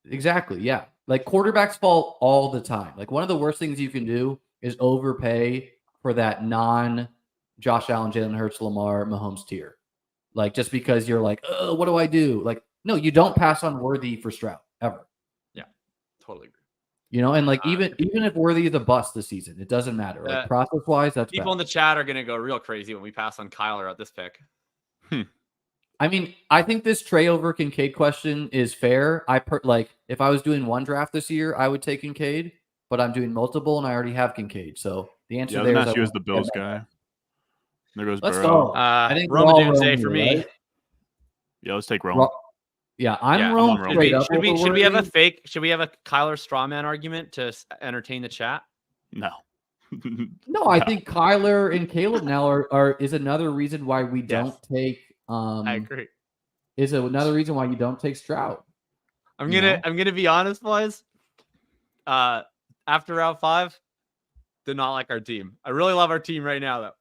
D: Exactly. Yeah. Like quarterbacks fall all the time. Like one of the worst things you can do is overpay for that non-Josh Allen, Jalen Hurts, Lamar, Mahomes tier. Like just because you're like, oh, what do I do? Like, no, you don't pass on Worthy for Stroud ever.
C: Yeah, totally agree.
D: You know, and like even if Worthy is a bust this season, it doesn't matter. Like process-wise, that's
C: people in the chat are going to go real crazy when we pass on Kyler at this pick.
D: I mean, I think this Trey over Kincaid question is fair. Like if I was doing one draft this year, I would take Kincaid, but I'm doing multiple and I already have Kincaid. So the answer there is
A: you as the Bills guy. There goes
D: let's
A: Burrow.
D: go. I think
C: Roma Doomsday for me.
D: Right?
A: Yeah, let's take Rome.
D: I'm Rome.
C: Should we have a fake? Should we have a Kyler strawman argument to entertain the chat?
A: No.
D: No, I think Kyler and Caleb now is another reason why we don't take.
C: I agree.
D: Is another reason why you don't take Stroud.
C: I'm gonna be honest, boys. After round 5, did not like our team. I really love our team right now, though.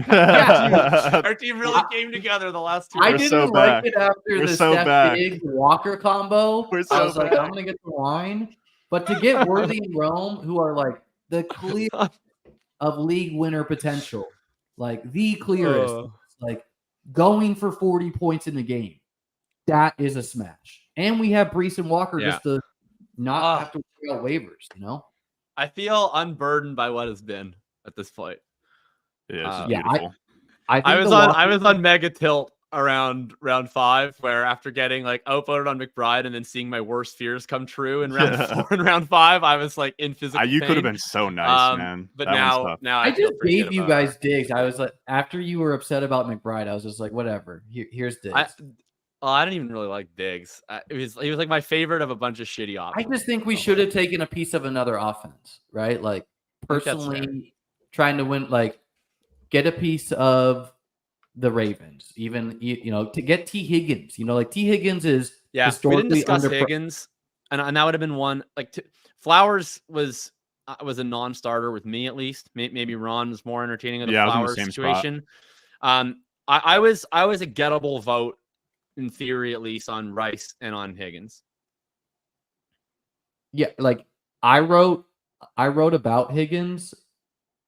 C: Our team really came together the last 2
D: I
C: years.
D: didn't like it after the Steph Diggs Walker combo. I was like, I'm gonna get the line, but to get Worthy and Rome, who are like the clear of league winner potential, like the clearest, like going for 40 points in the game, that is a smash. And we have Brees and Walker just to not have to worry about waivers, you know.
C: I feel unburdened by what has been at this point.
A: Yeah, beautiful.
C: I was on mega tilt around round 5, where after getting like outvoted on McBride and then seeing my worst fears come true in round 4 and round 5, I was like in physical
A: you
C: pain.
A: could have been so nice, man.
C: But now
D: I just gave you guys Diggs. I was like, after you were upset about McBride, I was just like, whatever. Here's Diggs.
C: I didn't even really like Diggs. He was like my favorite of a bunch of shitty options.
D: I just think we should have taken a piece of another offense, right? Like personally trying to win, like get a piece of the Ravens, even, you know, to get T. Higgins, you know, like T. Higgins is
C: historically we didn't discuss Higgins, and that would have been one. Like Flowers was was a non-starter with me at least. Maybe Ron was more entertaining of the
A: Yeah, I was in the
C: Flowers
A: same
C: situation. I was a gettable vote in theory, at least, on Rice and on Higgins.
D: Yeah, like I wrote about Higgins,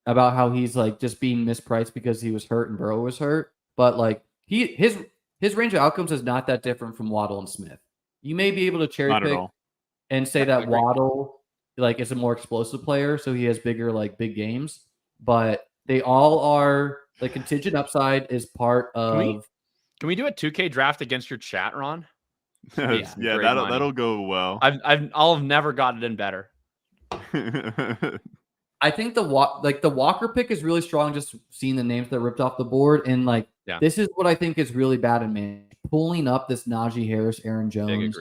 D: about how he's like just being mispriced because he was hurt and Burrow was hurt. But like his range of outcomes is not that different from Waddle and Smith. You may be able to cherry
A: Not at
D: pick
A: all.
D: and say that Waddle like is a more explosive player, so he has big games. But they all are like contingent upside is part of.
C: Can we do a 2K draft against your chat, Ron?
A: Yeah, that'll go well.
C: I'll have never got it in better.
D: I think the Walker pick is really strong. Just seeing the names that ripped off the board, and like this is what I think is really bad in man pulling up this Najee Harris, Aaron Jones,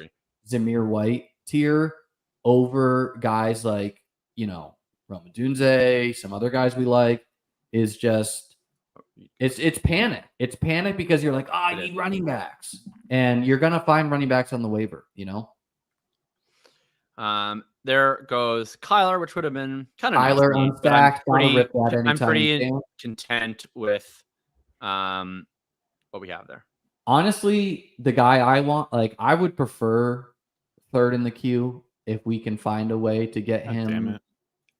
D: Zamir White tier over guys like Rome Odunze, some other guys we like is just it's panic. It's panic because you're like, I need running backs, and you're gonna find running backs on the waiver.
C: There goes Kyler, which would have been kind of
D: Kyler unstacked.
C: I'm pretty content with what we have there.
D: Honestly, the guy I want, like, I would prefer third in the queue if we can find a way to get him.
A: Damn it.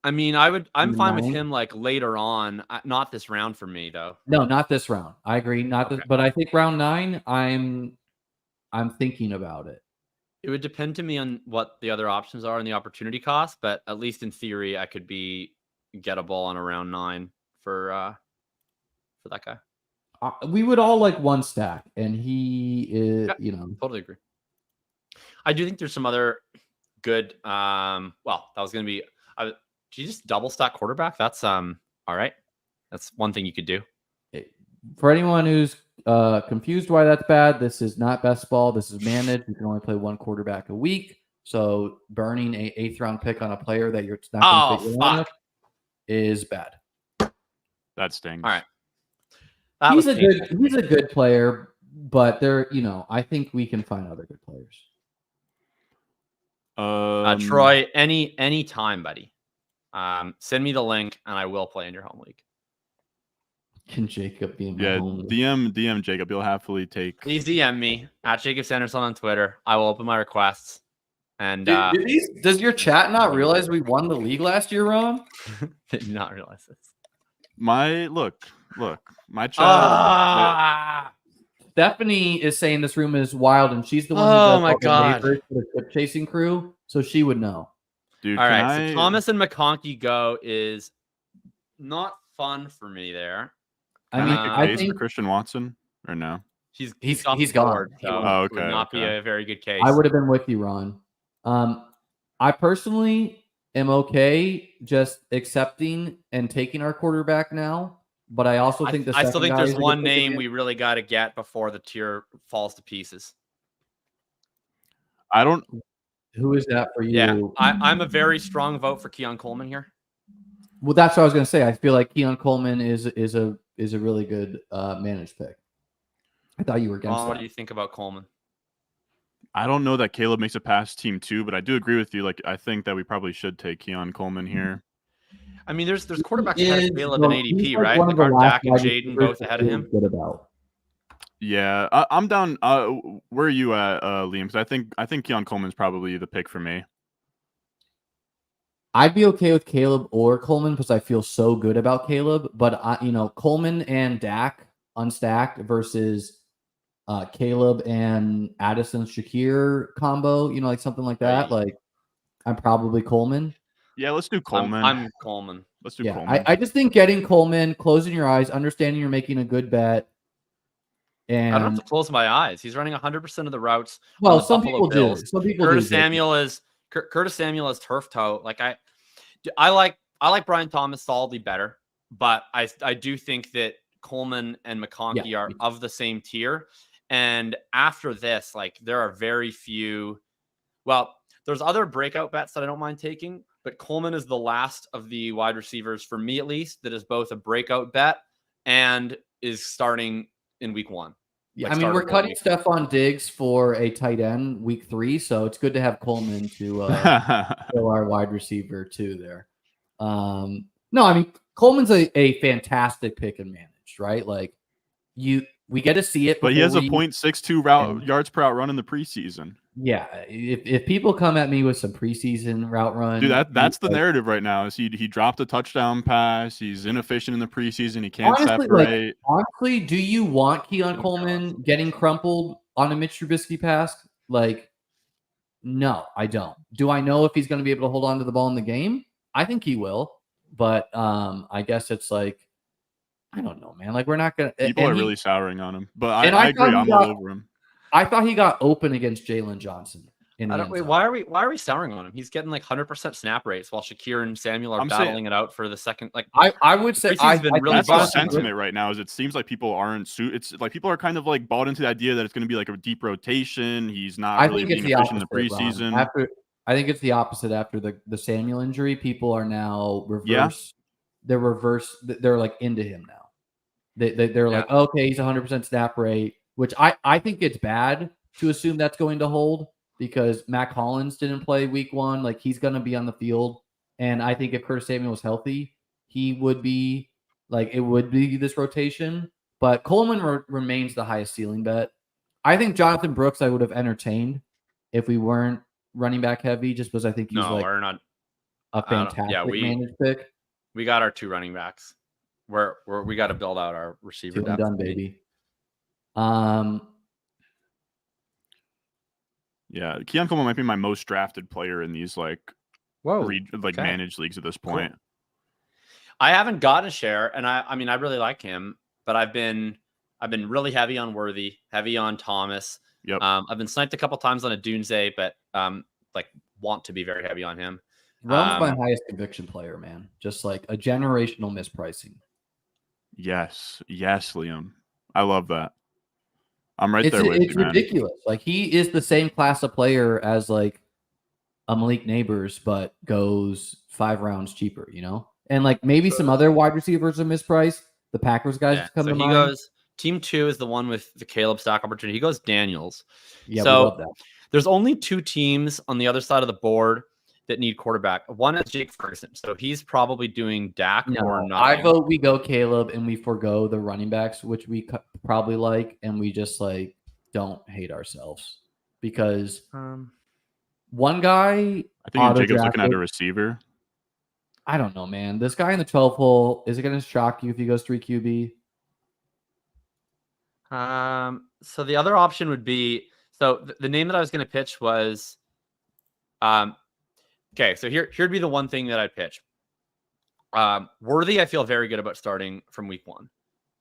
C: I mean, I'm fine with him like later on, not this round for me though.
D: No, not this round. I agree, not this, but I think round 9. I'm thinking about it.
C: It would depend to me on what the other options are and the opportunity cost, but at least in theory, I could get a ball on a round 9 for that guy.
D: We would all like one stack, and he is,
C: totally agree. I do think there's some other good. That was going to be. Do you just double stack quarterback? That's all right. That's one thing you could do.
D: For anyone who's confused why that's bad, this is not best ball. This is managed. You can only play one quarterback a week. So burning a 8th round pick on a player that you're not going to fit is bad.
A: That stings.
C: All right.
D: He's a good player, but I think we can find other good players.
C: Troy, any time, buddy. Send me the link and I will play in your home league.
D: Can Jacob be in my home league?
A: DM Jacob. You'll happily take.
C: Please DM me at Jacob Sanderson on Twitter. I will open my requests. And
B: does your chat not realize we won the league last year, Ron?
C: They did not realize this.
A: My chat.
D: Stephanie is saying this room is wild, and she's the one who does for the chip chasing crew, so she would know.
A: Dude,
C: all right, so Thomas and McConkey go is not fun for me there.
A: I think for Christian Watson or no?
C: He's
D: gone.
C: So okay. Would not be a very good case.
D: I would have been with you, Ron. I personally am okay just accepting and taking our quarterback now, but I also think
C: I still think there's one name we really got to get before the tier falls to pieces.
D: Who is that for you?
C: Yeah, I'm a very strong vote for Keon Coleman here.
D: Well, that's what I was going to say. I feel like Keon Coleman is a really good managed pick. I thought you were against that.
C: What do you think about Coleman?
A: I don't know that Caleb makes it past team 2, but I do agree with you. Like, I think that we probably should take Keon Coleman here.
C: I mean, there's quarterbacks ahead of Caleb and ADP, right? Like aren't Dak and Jaden both ahead of him?
A: Yeah, I'm down. Where are you at, Liam? Because I think Keon Coleman's probably the pick for me.
D: I'd be okay with Caleb or Coleman because I feel so good about Caleb. But Coleman and Dak unstacked versus Caleb and Addison Shakir combo, like something like that. Like, I'm probably Coleman.
A: Yeah, let's do Coleman.
C: I'm Coleman.
A: Let's do Coleman.
D: I just think getting Coleman, closing your eyes, understanding you're making a good bet. And
C: I don't have to close my eyes. He's running 100% of the routes.
D: Well, some people do. Some people
C: Curtis Samuel is turf toe. Like I like Brian Thomas solidly better, but I do think that Coleman and McConkey are of the same tier. And after this, like there are very few. Well, there's other breakout bets that I don't mind taking, but Coleman is the last of the wide receivers for me, at least, that is both a breakout bet and is starting in week 1.
D: Yeah, I mean, we're cutting Stephon Diggs for a tight end week 3, so it's good to have Coleman to fill our wide receiver too there. No, I mean Coleman's a fantastic pick and managed, right? Like we get to see it,
A: but he has a 0.62 yards per out run in the preseason.
D: Yeah, if people come at me with some preseason route run,
A: dude, that's the narrative right now. Is he dropped a touchdown pass? He's inefficient in the preseason. He can't separate.
D: Honestly, do you want Keon Coleman getting crumpled on a Mitch Trubisky pass? Like, no, I don't. Do I know if he's going to be able to hold on to the ball in the game? I think he will, but I guess it's like, I don't know, man. Like, we're not going to.
A: People are really souring on him, but I agree. I'm all over him.
D: I thought he got open against Jalen Johnson.
C: Why are we souring on him? He's getting like 100% snap rates while Shakir and Samuel are battling it out for the second. Like
D: I would say,
C: that's
A: the sentiment right now. Is it seems like people aren't. It's like people are kind of like bought into the idea that it's going to be like a deep rotation. He's not really being efficient in the preseason.
D: I think it's the opposite after the Samuel injury. People are now reverse.
A: Yeah.
D: They're reverse. They're like into him now. They're like, okay, he's 100% snap rate, which I think it's bad to assume that's going to hold. Because Mac Hollins didn't play week 1. Like, he's going to be on the field. And I think if Curtis Samuel was healthy, he would be, like, it would be this rotation. But Coleman remains the highest ceiling bet. I think Jonathan Brooks I would have entertained if we weren't running back heavy, just because I think he's a fantastic managed pick.
C: We got our 2 running backs. We got to build out our receiver depth.
D: Done, baby.
A: Yeah, Keon Coleman might be my most drafted player in these managed leagues at this point.
C: Cool. I haven't gotten a share, and I mean I really like him, but I've been really heavy on Worthy, heavy on Thomas.
A: Yep.
C: I've been sniped a couple times on a Dunze, but want to be very heavy on him.
D: Rum's my highest conviction player, man. Just like a generational mispricing.
A: Yes, Liam. I love that. I'm right there with you, man.
D: It's ridiculous. Like, he is the same class of player as like a Malik Neighbors, but goes 5 rounds cheaper, you know? And like maybe some other wide receivers are mispriced. The Packers guys come to mind.
C: He goes, team 2 is the one with the Caleb stock opportunity. He goes Daniels.
D: Yeah, so we love that.
C: There's only 2 teams on the other side of the board that need quarterback. One is Jake Ferguson. So he's probably doing Dak or not.
D: I vote we go Caleb and we forego the running backs, which we probably like, and we just like don't hate ourselves because one guy.
A: I think Jacob's looking at a receiver.
D: I don't know, man. This guy in the 12 hole, is it going to shock you if he goes 3 QB?
C: So the other option would be, the name that I was going to pitch was, okay, so here'd be the one thing that I'd pitch. Worthy, I feel very good about starting from week 1.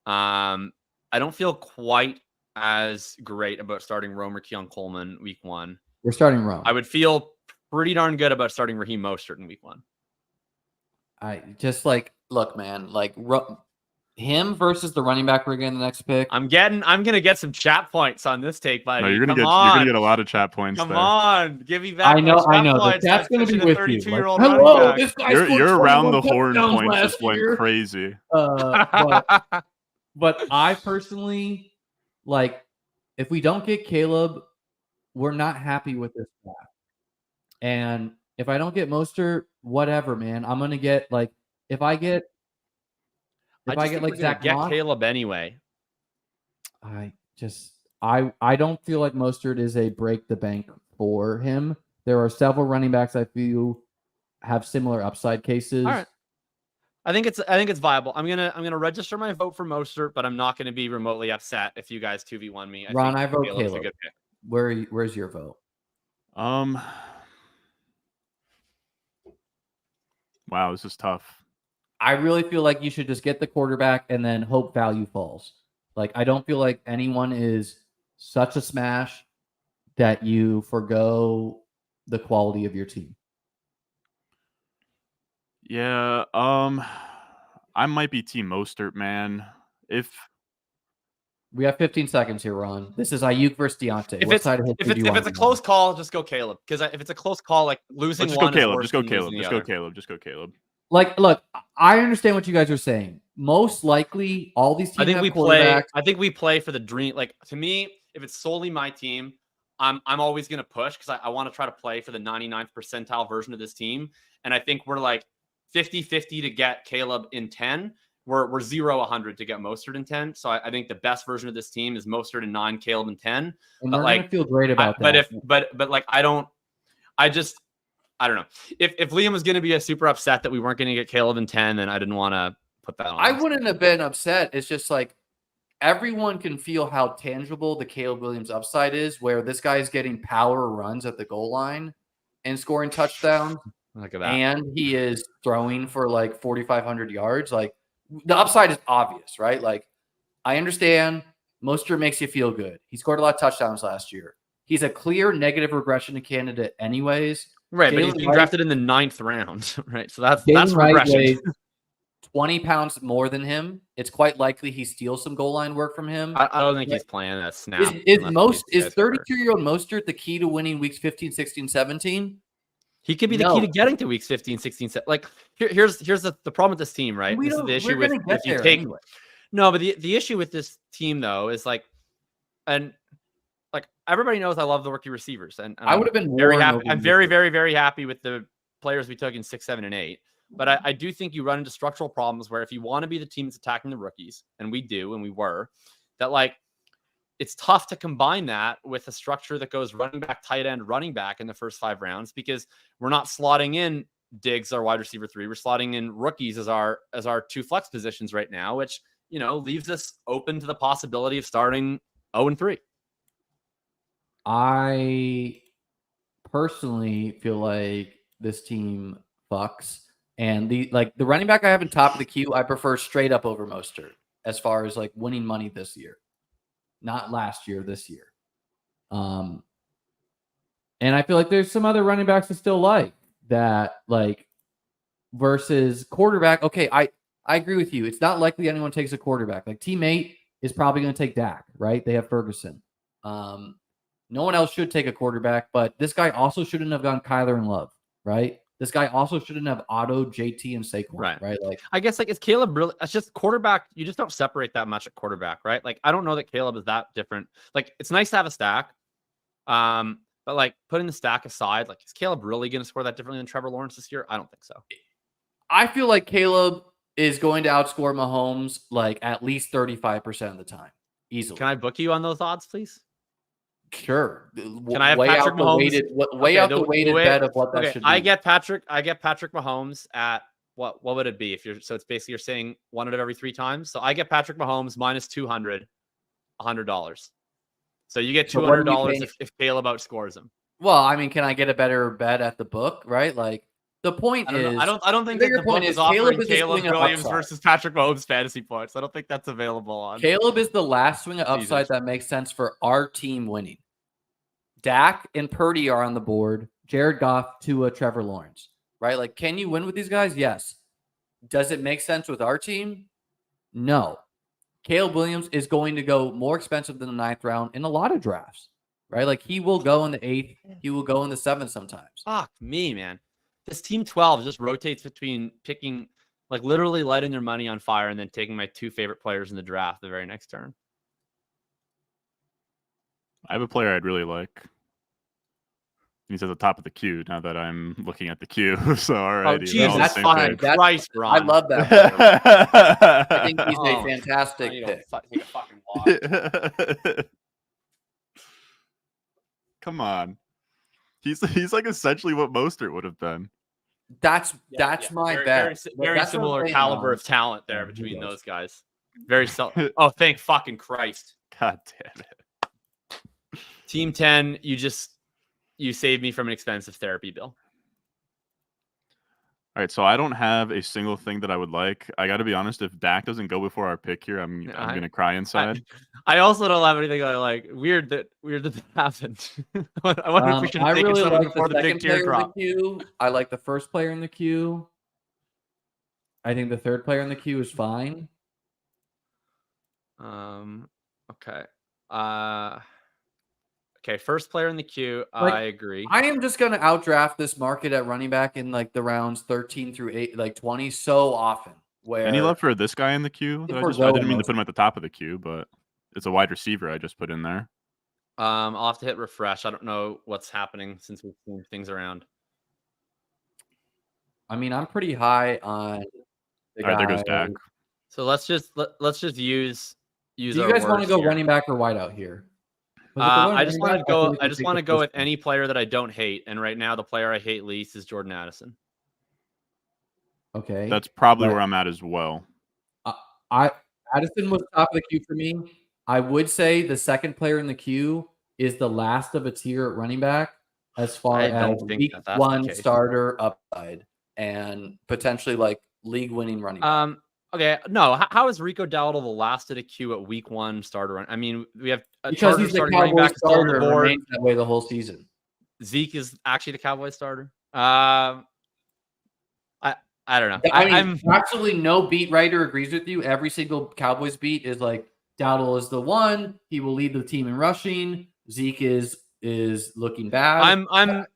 C: I don't feel quite as great about starting Rome or Keon Coleman week 1.
D: We're starting Rome.
C: I would feel pretty darn good about starting Raheem Mostert in week 1.
D: I just look, man, him versus the running back we're getting the next pick.
C: I'm gonna get some chat points on this take, buddy.
A: No, you're gonna get a lot of chat points.
C: Come on, give me back.
D: I know. The chat's gonna be with you. Hello, this guy's
A: you're around the horn points just went crazy.
D: But I personally if we don't get Caleb, we're not happy with this draft. And if I don't get Mostert, whatever, man. I'm gonna get if I get Zach
C: Moss, Caleb anyway.
D: I don't feel like Mostert is a break the bank for him. There are several running backs I feel have similar upside cases.
C: All right. I think it's viable. I'm gonna register my vote for Mostert, but I'm not gonna be remotely upset if you guys 2v1 me.
D: I vote Caleb. A good pick. Where's your vote?
A: Wow, this is tough.
D: I really feel like you should just get the quarterback and then hope value falls. I don't feel like anyone is such a smash that you forgo the quality of your team.
A: Yeah, I might be Team Mostert, man. If
D: we have 15 seconds here, Ron. This is Ayuk versus Deontay.
C: If it's a close call, just go Caleb. Because if it's a close call, losing one,
A: just go Caleb.
D: Look, I understand what you guys are saying. Most likely, all these teams have quarterbacks.
C: I think we play for the dream. To me, if it's solely my team, I'm always going to push because I want to try to play for the 99th percentile version of this team. And I think we're 50-50 to get Caleb in 10. We're 0-100 to get Mostert in 10. So I think the best version of this team is Mostert in 9, Caleb in 10.
D: And
C: but
D: we're
C: like,
D: gonna feel great about that.
C: But like, I don't know. If Liam was going to be super upset that we weren't going to get Caleb in 10, then I didn't want to put that on.
B: I wouldn't have been upset. It's just like everyone can feel how tangible the Caleb Williams upside is, where this guy is getting power runs at the goal line and scoring touchdowns.
C: Look at that.
B: And he is throwing for like 4,500 yards. Like, the upside is obvious, right? Like, I understand Mostert makes you feel good. He scored a lot of touchdowns last year. He's a clear negative regression candidate anyways.
C: Right, but he's being drafted in the 9th round, right? So that's regression.
B: 20 pounds more than him. It's quite likely he steals some goal line work from him.
C: I don't think he's playing that snap.
B: Is 32-year-old Mostert the key to winning weeks 15, 16, 17?
C: He could be the key to getting to weeks 15, 16, 17. Like, here's the problem with this team, right? This is the issue with if you take anyway. No, but the issue with this team though is like, and like everybody knows I love the rookie receivers, and
B: I would have been
C: very happy. I'm very, very, very happy with the players we took in 6, 7, and 8. But I do think you run into structural problems where if you want to be the team that's attacking the rookies, and we do, and we were, that like it's tough to combine that with a structure that goes running back, tight end, running back in the first 5 rounds, because we're not slotting in Diggs, our wide receiver 3. We're slotting in rookies as our 2 flex positions right now, which, you know, leaves us open to the possibility of starting 0-3.
D: I personally feel like this team fucks. And the running back I have in top of the queue, I prefer straight up over Mostert as far as like winning money this year. Not last year, this year. And I feel like there's some other running backs I still like that, like, versus quarterback. Okay, I agree with you. It's not likely anyone takes a quarterback. Like, team 8 is probably going to take Dak, right? They have Ferguson. No one else should take a quarterback, but this guy also shouldn't have gone Kyler and Love, right? This guy also shouldn't have Otto, JT, and Saquon, right? Like,
C: I guess like, is Caleb really? It's just quarterback. You just don't separate that much at quarterback, right? Like, I don't know that Caleb is that different. Like, it's nice to have a stack, but like putting the stack aside, like, is Caleb really going to score that differently than Trevor Lawrence this year? I don't think so.
B: I feel like Caleb is going to outscore Mahomes like at least 35% of the time, easily.
C: Can I book you on those odds, please?
B: Sure.
C: Can I have Patrick Mahomes?
B: The weighted bet of what that should be.
C: I get Patrick Mahomes at what would it be if you're so it's basically you're saying 1 out of every 3 times. So I get Patrick Mahomes minus 200, $100. So you get $200 if Caleb outscores him.
B: Well, I mean, can I get a better bet at the book, right? Like, the point is,
C: I don't think that the book is offering Caleb Williams versus Patrick Mahomes fantasy points. I don't think that's available on.
B: Caleb is the last swing of upside that makes sense for our team winning. Dak and Purdy are on the board. Jared Goff, Tua, Trevor Lawrence, right? Like, can you win with these guys? Yes. Does it make sense with our team? No. Caleb Williams is going to go more expensive than the 9th round in a lot of drafts, right? Like, he will go in the 8th. He will go in the 7th sometimes.
C: Fuck me, man. This team 12 just rotates between picking, like, literally lighting their money on fire and then taking my 2 favorite players in the draft the very next turn.
A: I have a player I'd really like. He's at the top of the queue now that I'm looking at the queue. So, all right.
B: Oh, geez, that's fine.
C: Christ, Ron.
B: I love that. I think he's a fantastic pick.
C: Take a fucking walk.
A: Come on. He's like essentially what Mostert would have been.
B: That's my bet.
C: Very similar caliber of talent there between those guys. Very Oh, thank fucking Christ.
A: God damn it.
C: Team 10, you saved me from an expensive therapy bill.
A: All right, so I don't have a single thing that I would like. I got to be honest, if Dak doesn't go before our pick here, I'm going to cry inside.
C: I also don't have anything I like. Weird that happened. I wonder if we should have taken something before the big tier drop.
B: I like the first player in the queue. I think the third player in the queue is fine.
C: Okay. Okay, first player in the queue, I agree.
B: I am just going to outdraft this market at running back in like the rounds 13 through 20 so often. Where
A: any love for this guy in the queue? I didn't mean to put him at the top of the queue, but it's a wide receiver I just put in there.
C: I'll have to hit refresh. I don't know what's happening since we've moved things around.
B: I mean, I'm pretty high on the
A: All right, there goes Dak.
C: So let's just use.
B: Do you guys want to go running back or wide out here?
C: I just want to go with any player that I don't hate, and right now the player I hate least is Jordan Addison.
D: Okay,
A: that's probably where I'm at as well.
B: Addison was top of the queue for me. I would say the second player in the queue is the last of a tier at running back as far as week one starter upside and potentially like league winning running back.
C: Okay, no. How is Rico Dowdle the last of the queue at week one starter? I mean, we have
B: because he's the Cowboys starter and remains that way the whole season.
C: Zeke is actually the Cowboys starter. I don't know.
B: I'm absolutely no beat writer agrees with you. Every single Cowboys beat is like Dowdle is the one. He will lead the team in rushing. Zeke is looking bad.
C: I'm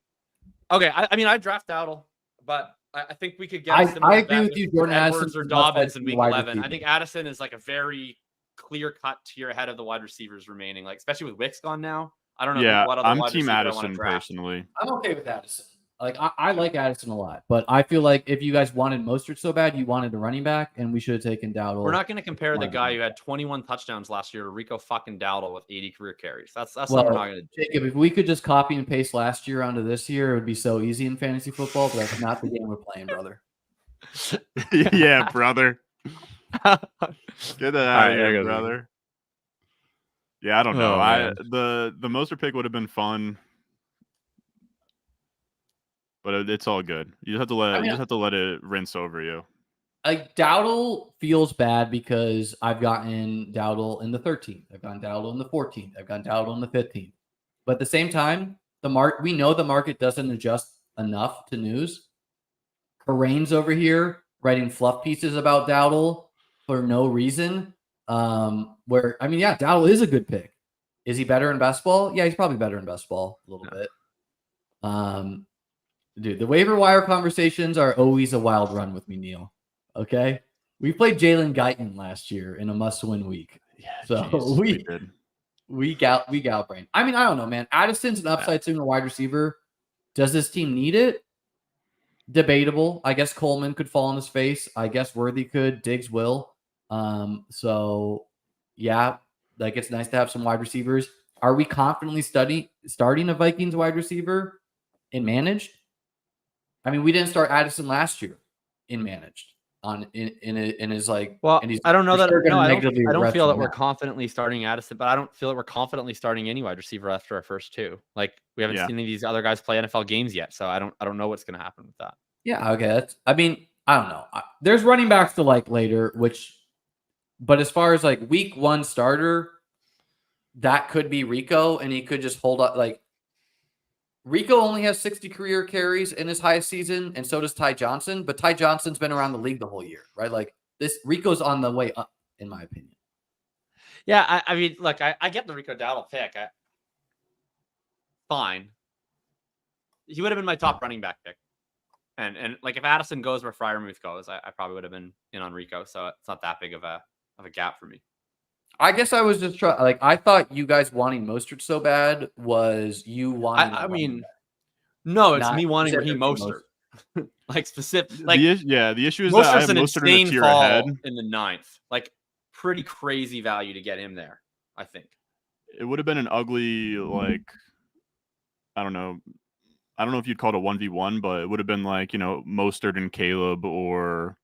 C: okay. I mean, I draft Dowdle, but I think we could get.
B: I agree with you, Jordan
C: Edwards or Dobbins in week 11. I think Addison is like a very clear cut tier ahead of the wide receivers remaining. Like especially with Wicks gone now. I don't know.
A: Yeah,
C: what other
A: I'm
C: wide
A: team
C: receiver
A: Addison personally.
B: I'm okay with Addison. Like I like Addison a lot, but I feel like if you guys wanted Mostert so bad, you wanted a running back, and we should have taken Dowdle.
C: We're not going to compare the guy who had 21 touchdowns last year to Rico fucking Dowdle with 80 career carries. That's what we're not going to do.
B: Jacob, if we could just copy and paste last year onto this year, it would be so easy in fantasy football. But that's not the game we're playing, brother.
A: Yeah, brother. Get that out of here, brother. Yeah, I don't know. The Mostert pick would have been fun. But it's all good. You just have to let it rinse over you.
B: Like Dowdle feels bad because I've gotten Dowdle in the 13th. I've gotten Dowdle in the 14th. I've gotten Dowdle in the 15th. But at the same time, we know the market doesn't adjust enough to news. Karane's over here writing fluff pieces about Dowdle for no reason. Dowdle is a good pick. Is he better in best ball? Yeah, he's probably better in best ball a little bit. Dude, the waiver wire conversations are always a wild run with me, Neil. Okay? We played Jalen Guyton last year in a must-win week.
A: Yeah,
B: so we outbrain. I mean, I don't know, man. Addison's an upside signal wide receiver. Does this team need it? Debatable. I guess Coleman could fall on his face. I guess Worthy could. Diggs will. So, yeah, like it's nice to have some wide receivers. Are we confidently starting a Vikings wide receiver in managed? I mean, we didn't start Addison last year in managed in his like.
C: Well,
B: and he's
C: I don't know that. No, I don't feel that
B: we're
C: we're confidently starting Addison, but I don't feel that we're confidently starting any wide receiver after our first two. Like we haven't seen any of these other guys play NFL games yet, so I don't know what's going to happen with that.
B: Yeah, okay. I don't know. There's running backs to like later, but as far as like week one starter, that could be Rico, and he could just hold up like. Rico only has 60 career carries in his highest season, and so does Ty Johnson. But Ty Johnson's been around the league the whole year, right? Like this, Rico's on the way up, in my opinion.
C: Yeah, I mean, look, I get the Rico Dowdle pick. Fine. He would have been my top running back pick, and like if Addison goes where Freiermuth goes, I probably would have been in on Rico. So it's not that big of a gap for me.
B: I guess I was just trying. Like I thought you guys wanting Mostert so bad was you wanting.
C: I mean, no, it's me wanting Raheem Mostert. Like specific. Like
A: the issue is
C: Mostert's
A: that I have
C: an
A: Mostert
C: insane
A: in the tier
C: fall
A: ahead
C: in the 9th. Like pretty crazy value to get him there. I think
A: it would have been an ugly like. I don't know if you'd call it a 1v1, but it would have been like Mostert and Caleb or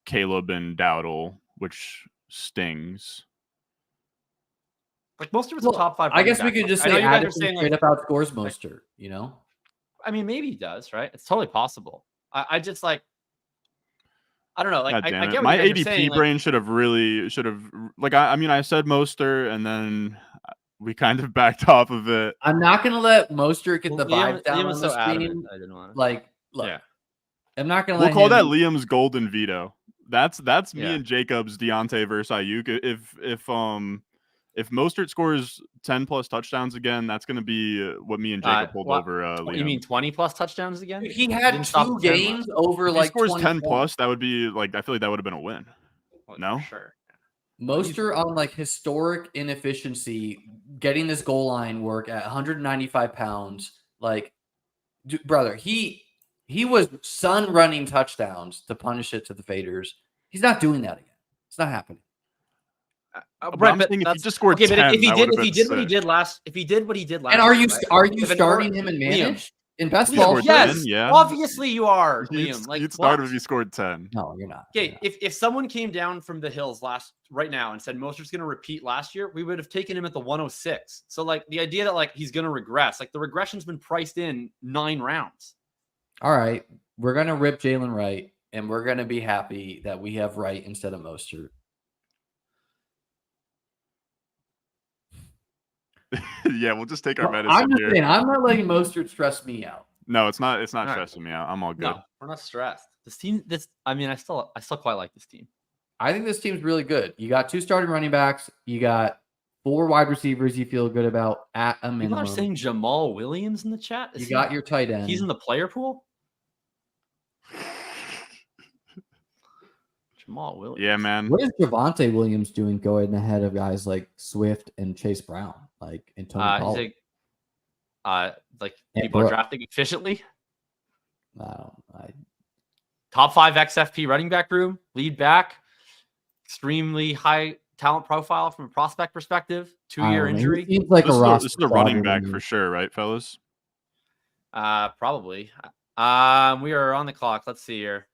A: Caleb and Dowdle, which stings.
C: Like Mostert was a top 5.
B: I guess we could just say Addison straight up outscores Mostert.
C: I mean, maybe he does, right? It's totally possible. I just like, I don't know. Like, I get what
A: my
C: you guys
A: ADP
C: are saying,
A: brain should have like. I mean, I said Mostert, and then we kind of backed off of it.
B: I'm not gonna let Mostert get the vibe down on
C: so
B: the screen.
C: I didn't want to.
B: Like, look,
C: yeah.
B: I'm not gonna.
A: We'll call that Liam's golden veto. That's me and Jacob's Deontay versus Ayuk. If Mostert scores 10 plus touchdowns again, that's going to be what me and Jacob hold over Liam.
C: You mean 20 plus touchdowns again?
B: He had 2 games over
A: if
B: like.
A: He scores
B: 20
A: 10 plus. That would be like. I feel like that would have been a win. No,
C: sure.
B: Mostert on like historic inefficiency, getting this goal line work at 195 pounds. Like, brother, he he was sun running touchdowns to punish it to the faders. He's not doing that again. It's not happening.
A: Right, but if he just scored 10,
C: if he did what he did last,
B: and are you starting him in managed in best ball?
C: Yes, obviously you are, Liam. Like
A: you'd start him if he scored 10.
B: No, you're not.
C: Okay, if someone came down from the hills right now and said Mostert's going to repeat last year, we would have taken him at the 106. So like the idea that like he's going to regress, like the regression's been priced in 9 rounds.
B: All right, we're going to rip Jalen Wright, and we're going to be happy that we have Wright instead of Mostert.
A: Yeah, we'll just take our medicine.
B: I'm just saying, I'm not letting Mostert stress me out.
A: No, it's not stressing me out. I'm all good.
C: No, we're not stressed. This team, I still quite like this team.
B: I think this team's really good. You got 2 starting running backs. You got 4 wide receivers you feel good about at a minimum.
C: People are saying Jamal Williams in the chat.
B: You got your tight end.
C: He's in the player pool. Jamal Williams.
A: Yeah, man.
D: What is Javonte Williams doing going ahead of guys like Swift and Chase Brown, like and Tony Pollard?
C: People are drafting efficiently.
D: I
C: Top 5 XFP running back room, lead back, extremely high talent profile from a prospect perspective. 2-year injury.
D: Seems like
A: this is a running back for sure, right, fellas?
C: Probably. We are on the clock. Let's see here.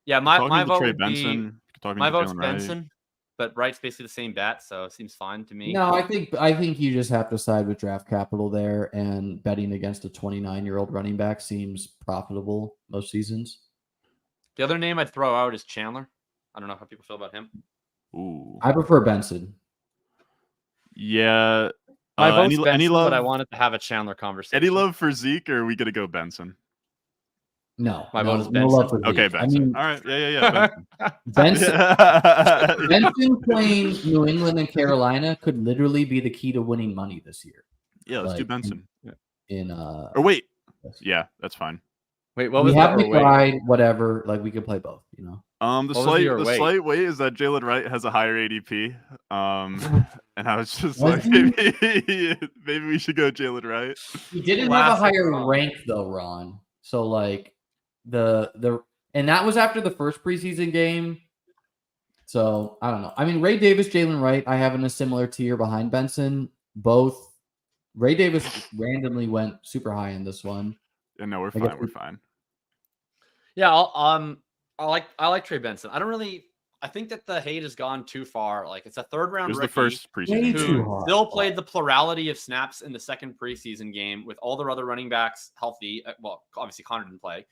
C: Yeah, my vote would be my vote's Benson, but Wright's basically the same bet, so it seems fine to me.
D: No, I think you just have to side with draft capital there, and betting against a 29-year-old running back seems profitable most seasons.
C: The other name I'd throw out is Chandler. I don't know how people feel about him.
A: Ooh,
D: I prefer Benson.
A: Yeah.
C: My vote's Benson, but I wanted to have a Chandler conversation.
A: Any love for Zeke, or are we gonna go Benson?
D: No,
C: my vote is
D: no
C: Benson.
D: love for Zeke.
A: Okay, Benson.
D: I mean,
A: all right, yeah.
D: Benson playing New England and Carolina could literally be the key to winning money this year.
A: Yeah, let's do Benson.
D: Or
A: wait, yeah, that's fine.
C: Wait, what
D: we
C: was
D: have
C: the
D: McBride, whatever. Like we could play both, you know.
A: The slight weight is that Jalen Wright has a higher ADP. And I was just like, maybe we should go Jalen Wright.
B: He didn't have a higher rank though, Ron. So like and that was after the first preseason game. So I don't know. I mean, Ray Davis, Jalen Wright, I have in a similar tier behind Benson. Both. Ray Davis randomly went super high in this one.
A: Yeah, no, we're fine. We're fine.
C: Yeah, I like Trey Benson. I think that the hate has gone too far. Like it's a 3rd round.
A: It was the first preseason.
C: Who still played the plurality of snaps in the second preseason game with all their other running backs healthy. Well, obviously Connor didn't play,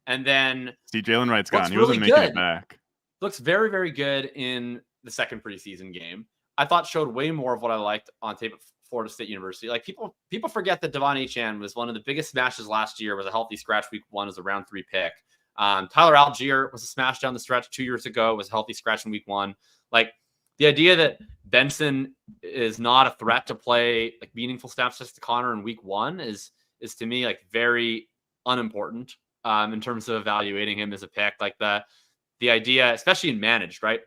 C: and then
A: Jalen Wright's gone. He wasn't making it back.
C: Looks very, very good in the second preseason game. I thought showed way more of what I liked on tape at Florida State University. Like people forget that Devon Achane was one of the biggest smashes last year. Was a healthy scratch week 1 as a round 3 pick. Tyler Algier was a smash down the stretch 2 years ago, was a healthy scratch in week 1. Like the idea that Benson is not a threat to play like meaningful snaps just to Connor in week 1 is to me like very unimportant in terms of evaluating him as a pick. Like the idea, especially in managed, right?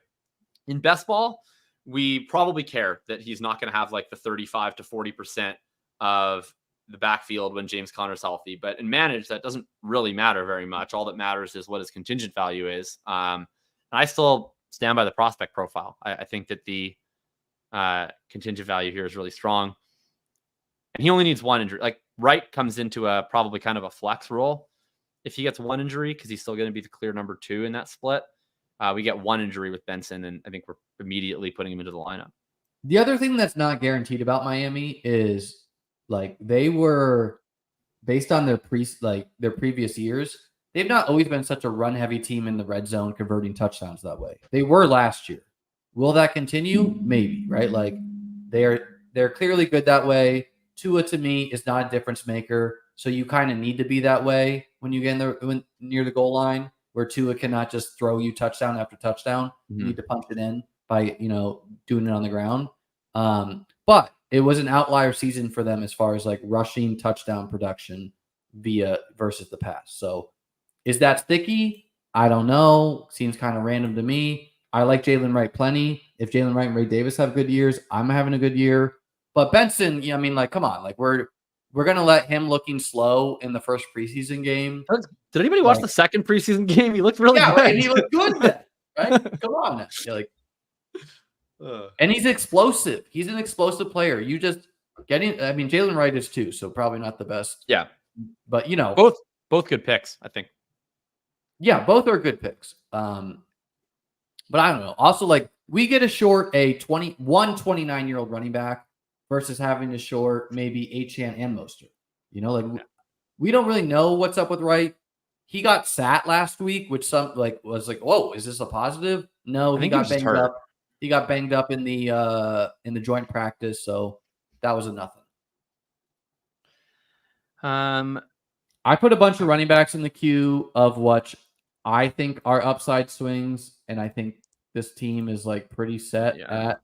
C: In best ball, we probably care that he's not going to have like the 35 to 40% of the backfield when James Conner's healthy. But in managed, that doesn't really matter very much. All that matters is what his contingent value is. And I still stand by the prospect profile. I think that the contingent value here is really strong. And he only needs 1 injury. Like Wright comes into a probably kind of a flex role if he gets 1 injury, because he's still going to be the clear number 2 in that split. We get 1 injury with Benson, and I think we're immediately putting him into the lineup.
D: The other thing that's not guaranteed about Miami is like they were based on their previous years. They've not always been such a run-heavy team in the red zone, converting touchdowns that way. They were last year. Will that continue? Maybe, right? Like they're clearly good that way. Tua to me is not a difference maker, so you kind of need to be that way when you get near the goal line, where Tua cannot just throw you touchdown after touchdown. Mm-hmm. You need to punch it in by doing it on the ground. But it was an outlier season for them as far as like rushing touchdown production versus the pass. So is that sticky? I don't know. Seems kind of random to me. I like Jalen Wright plenty. If Jalen Wright and Ray Davis have good years, I'm having a good year. But Benson, I mean, like, come on, like
B: we're gonna let him looking slow in the first preseason game.
C: Did anybody watch the second preseason game? He looked really good.
B: Right, and he looked good then, right? Come on now. You're like, and he's explosive. He's an explosive player. You just getting. I mean, Jalen Wright is too, so probably not the best.
C: Yeah,
B: but
C: both good picks, I think.
B: Yeah, both are good picks. But I don't know. Also, like we get a short a 29-year-old running back versus having to short maybe Achane and Mostert. We don't really know what's up with Wright. He got sat last week, which was like, whoa, is this a positive? No, he got banged up. He got banged up in the joint practice, so that was a nothing.
D: I put a bunch of running backs in the queue of what I think are upside swings, and I think this team is like pretty set at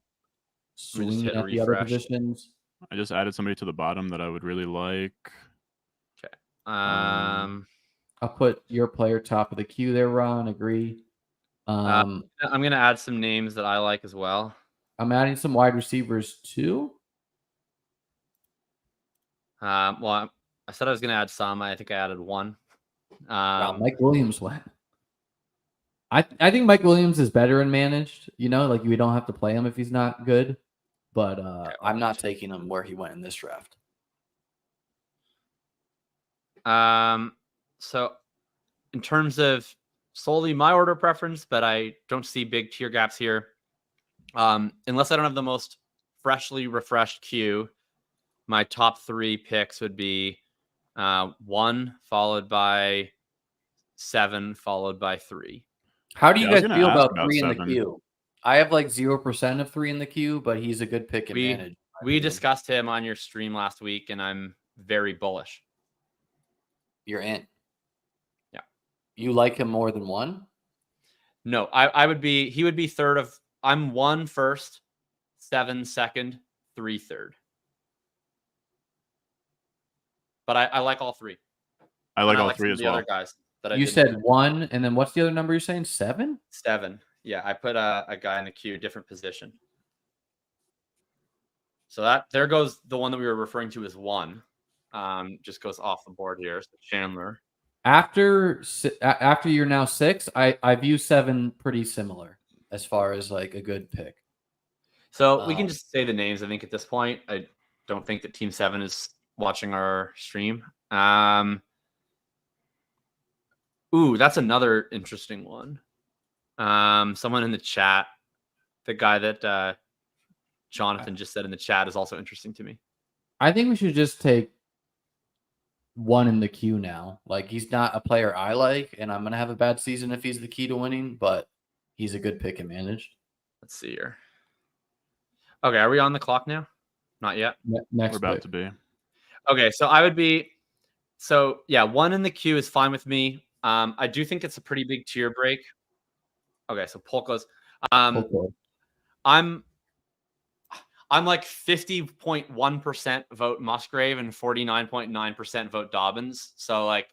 D: swinging at the other positions.
A: I just added somebody to the bottom that I would really like.
C: Okay.
D: I'll put your player top of the queue there, Ron. Agree.
C: I'm going to add some names that I like as well.
D: I'm adding some wide receivers too.
C: Well, I said I was going to add some. I think I added one.
D: Mike Williams went. I think Mike Williams is better and managed. Like we don't have to play him if he's not good. But
B: I'm not taking him where he went in this draft.
C: So in terms of solely my order preference, but I don't see big tier gaps here. Unless I don't have the most freshly refreshed queue, my top 3 picks would be 1 followed by 7 followed by 3.
B: How do you guys feel about 3 in the queue? I have like 0% of 3 in the queue, but he's a good pick and manage.
C: We discussed him on your stream last week, and I'm very bullish.
B: You're in.
C: Yeah.
B: You like him more than 1?
C: No, he would be third of. I'm 1 first, 7 second, 3 third. But I like all 3.
A: I like all 3 as well.
C: Other guys that
D: you said 1, and then what's the other number you're saying? 7?
C: 7. Yeah, I put a guy in the queue, different position. So there goes the one that we were referring to as 1. Just goes off the board here. So Chandler.
D: After you're now 6, I view 7 pretty similar
B: as far as like a good pick.
C: So we can just say the names. I think at this point, I don't think that Team 7 is watching our stream. Ooh, that's another interesting one. Someone in the chat, the guy that Jonathan just said in the chat is also interesting to me.
D: I think we should just take 1 in the queue now.
B: Like he's not a player I like, and I'm gonna have a bad season if he's the key to winning, but he's a good pick and managed.
C: Let's see here. Okay, are we on the clock now? Not yet.
D: Next
A: we're about to be.
C: Okay, so I would be. So yeah, 1 in the queue is fine with me. I do think it's a pretty big tier break. Okay, so Polka's. I'm like 50.1% vote Musgrave and 49.9% vote Dobbins. So like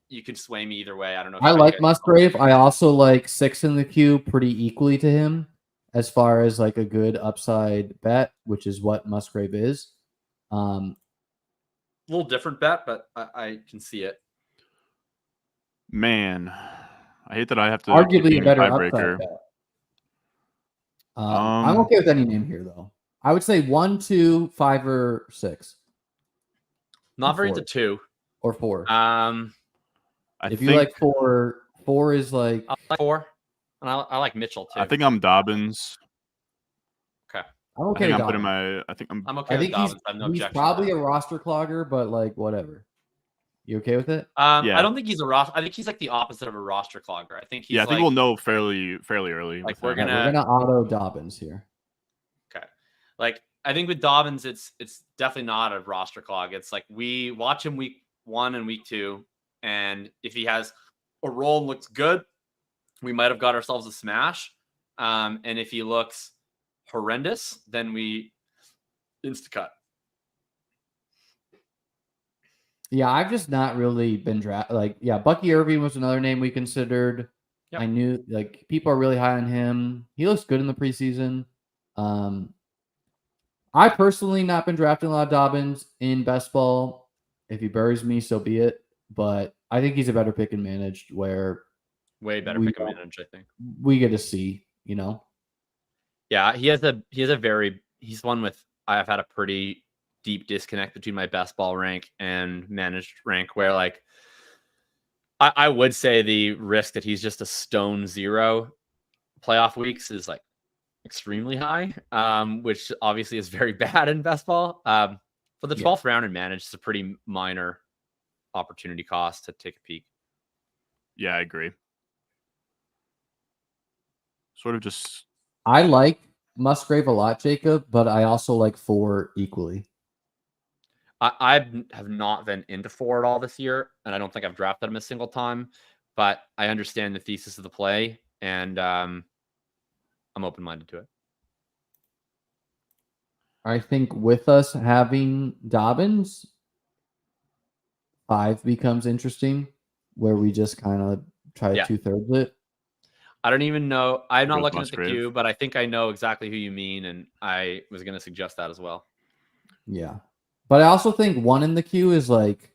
C: you could sway me either way. I don't know.
D: I like Musgrave. I also like 6 in the queue pretty equally to him as far as like a good upside bet, which is what Musgrave is.
C: A little different bet, but I can see it.
A: Man, I hate that I have to
D: arguably a better upside bet. I'm okay with any name here though. I would say 1, 2, 5, or 6.
C: Not very into 2
D: or 4.
A: If
D: you like 4 is like
C: I like 4, and I like Mitchell too.
A: I think I'm Dobbins.
C: Okay,
D: I'm okay.
A: I'm putting my. I think
C: with Dobbins. I have no objection.
D: He's probably a roster clogger, but like whatever. You okay with it?
C: Yeah. I don't think he's a roster. I think he's like the opposite of a roster clogger. I think he's.
A: I think we'll know fairly early.
C: Like
D: we're gonna auto Dobbins here.
C: Okay, like I think with Dobbins, it's definitely not a roster clog. It's like we watch him week 1 and week 2, and if he has a role and looks good, we might have got ourselves a smash. And if he looks horrendous, then we insta-cut.
D: Yeah, I've just not really been Bucky Irving was another name we considered. Yep. I knew people are really high on him. He looks good in the preseason. I'm I personally not been drafting a lot of Dobbins in best ball. If he buries me, so be it. But I think he's a better pick and managed where
C: way better pick and manage, I think.
D: We get to see, you know.
C: Yeah, he's one with I've had a pretty deep disconnect between my best ball rank and managed rank where like I would say the risk that he's just a stone zero playoff weeks is like extremely high, which obviously is very bad in best ball. For the 12th round in managed, it's a pretty minor opportunity cost to take a peek.
A: Yeah, I agree. Sort of just.
D: I like Musgrave a lot, Jacob, but I also like 4 equally.
C: I have not been into 4 at all this year, and I don't think I've drafted him a single time, but I understand the thesis of the play, and I'm open-minded to it.
D: I think with us having Dobbins, 5 becomes interesting, where we just kind of try 2/3 it.
C: I don't even know. I'm not looking at the queue, but I think I know exactly who you mean, and I was going to suggest that as well.
D: Yeah. But I also think 1 in the queue is like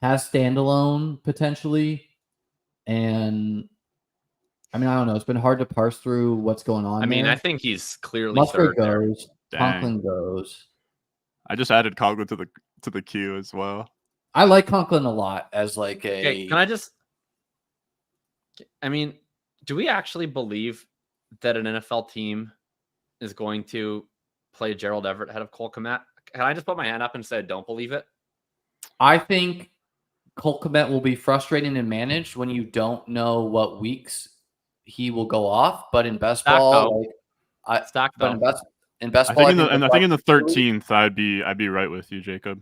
D: has standalone potentially. And I mean, I don't know. It's been hard to parse through what's going on.
C: I mean,
D: there.
C: I think he's clearly
D: Musgrave
C: third
D: goes. Conklin goes.
A: I just added Conklin to the queue as well.
B: I like Conklin a lot as like a.
C: Okay, can I just? I mean, do we actually believe that an NFL team is going to play Gerald Everett ahead of Cole Kmet? Can I just put my hand up and say I don't believe it?
B: I think Cole Kmet will be frustrating and managed when you don't know what weeks he will go off. But in best ball,
C: in best
B: ball,
A: I think in the 13th, I'd be right with you, Jacob.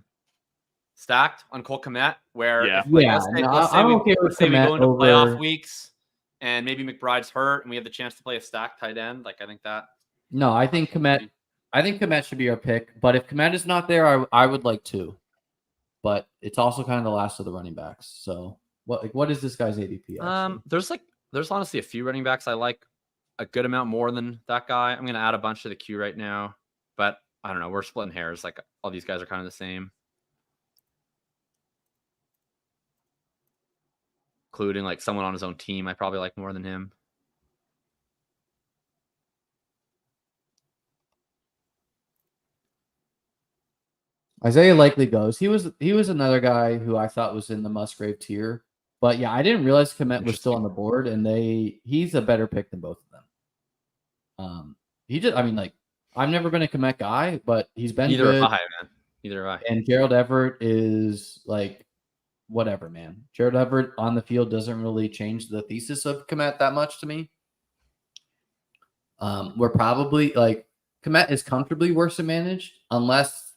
C: Stacked on Cole Kmet, where
D: let's say
C: we go into playoff weeks and maybe McBride's hurt and we have the chance to play a stacked tight end. Like I think that.
D: No, I think Kmet should be our pick. But if Kmet is not there, I would like 2. But it's also kind of the last of the running backs. So what is this guy's ADP?
C: Actually? There's honestly a few running backs I like a good amount more than that guy. I'm gonna add a bunch to the queue right now, but I don't know. We're splitting hairs. Like all these guys are kind of the same, including like someone on his own team I probably like more than him.
D: Isaiah likely goes. He was another guy who I thought was in the Musgrave tier. But yeah, I didn't realize Kmet was still on the board, and he's a better pick than both of them. I've never been a Kmet guy, but he's been
C: Neither
D: good.
C: have I, man. Neither have I.
D: And Gerald Everett is like whatever, man. Gerald Everett on the field doesn't really change the thesis of Kmet that much to me. We're probably like Kmet is comfortably worse than managed unless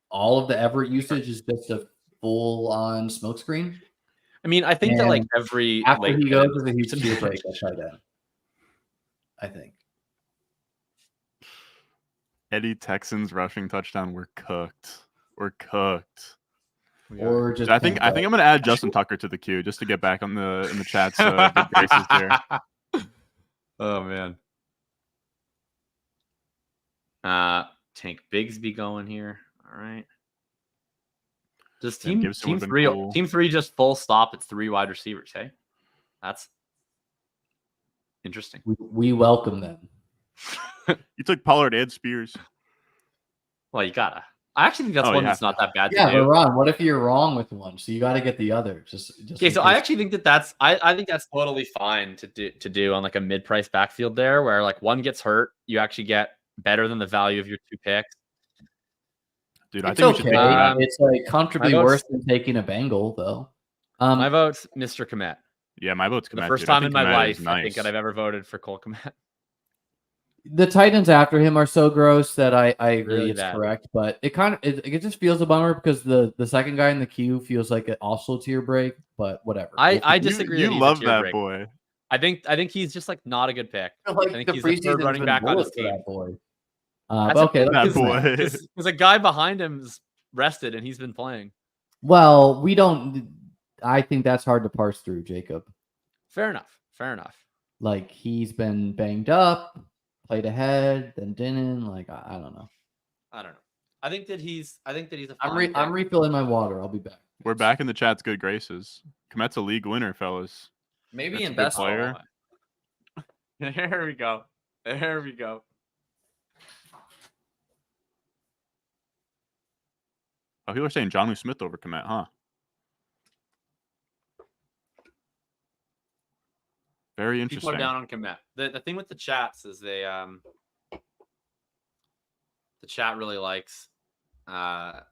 D: all of the Everett usage is just a full-on smokescreen.
C: I mean, I think that like every
D: after he goes is a huge tier break at tight end. I think.
A: Eddie Texans rushing touchdown. We're cooked. We're cooked.
D: Or just
A: I think I'm gonna add Justin Tucker to the queue just to get back in the chat's good graces here.
C: Oh man. Tank Bigsby going here. All right. Does team 3 cool. Team 3 just full stop at 3 wide receivers? Hey, that's interesting.
D: We welcome them.
A: You took Pollard and Spears.
C: Well, you gotta. I actually think that's one that's not that bad.
D: Yeah, but Ron, what if you're wrong with one? So you got to get the other. Just
C: okay. So I actually think that's I think that's totally fine to do on like a mid-price backfield there, where like one gets hurt, you actually get better than the value of your 2 picks.
A: Dude, I think we should take
D: it's like comfortably worse than taking a Bengal, though.
C: My vote's Mr. Kmet.
A: Yeah, my vote's Kmet.
C: The first time in my life, I think that I've ever voted for Cole Kmet.
D: The Titans after him are so gross that I agree really it's correct, but it kind of it just feels a bummer because the second guy in the queue feels like it also tier break, but whatever.
C: I disagree.
A: You love that boy.
C: I think he's just like not a good pick.
B: Like
C: I think he's the third running back on his team.
D: That boy.
A: That boy.
C: There's a guy behind him is rested and he's been playing.
D: Well, I think that's hard to parse through, Jacob.
C: Fair enough.
D: Like he's been banged up, played ahead, then didn't. Like I don't know.
C: I don't know. I think that he's a
D: I'm refilling my water. I'll be back.
A: We're back in the chat's good graces. Komet's a league winner, fellas.
B: Maybe
A: That's
B: in
A: a good
B: best
A: player.
C: There we go. There we go.
A: Oh, people are saying Jonnu Smith over Komet, huh? Very interesting.
C: People are down on Komet. The thing with the chats is the chat really likes the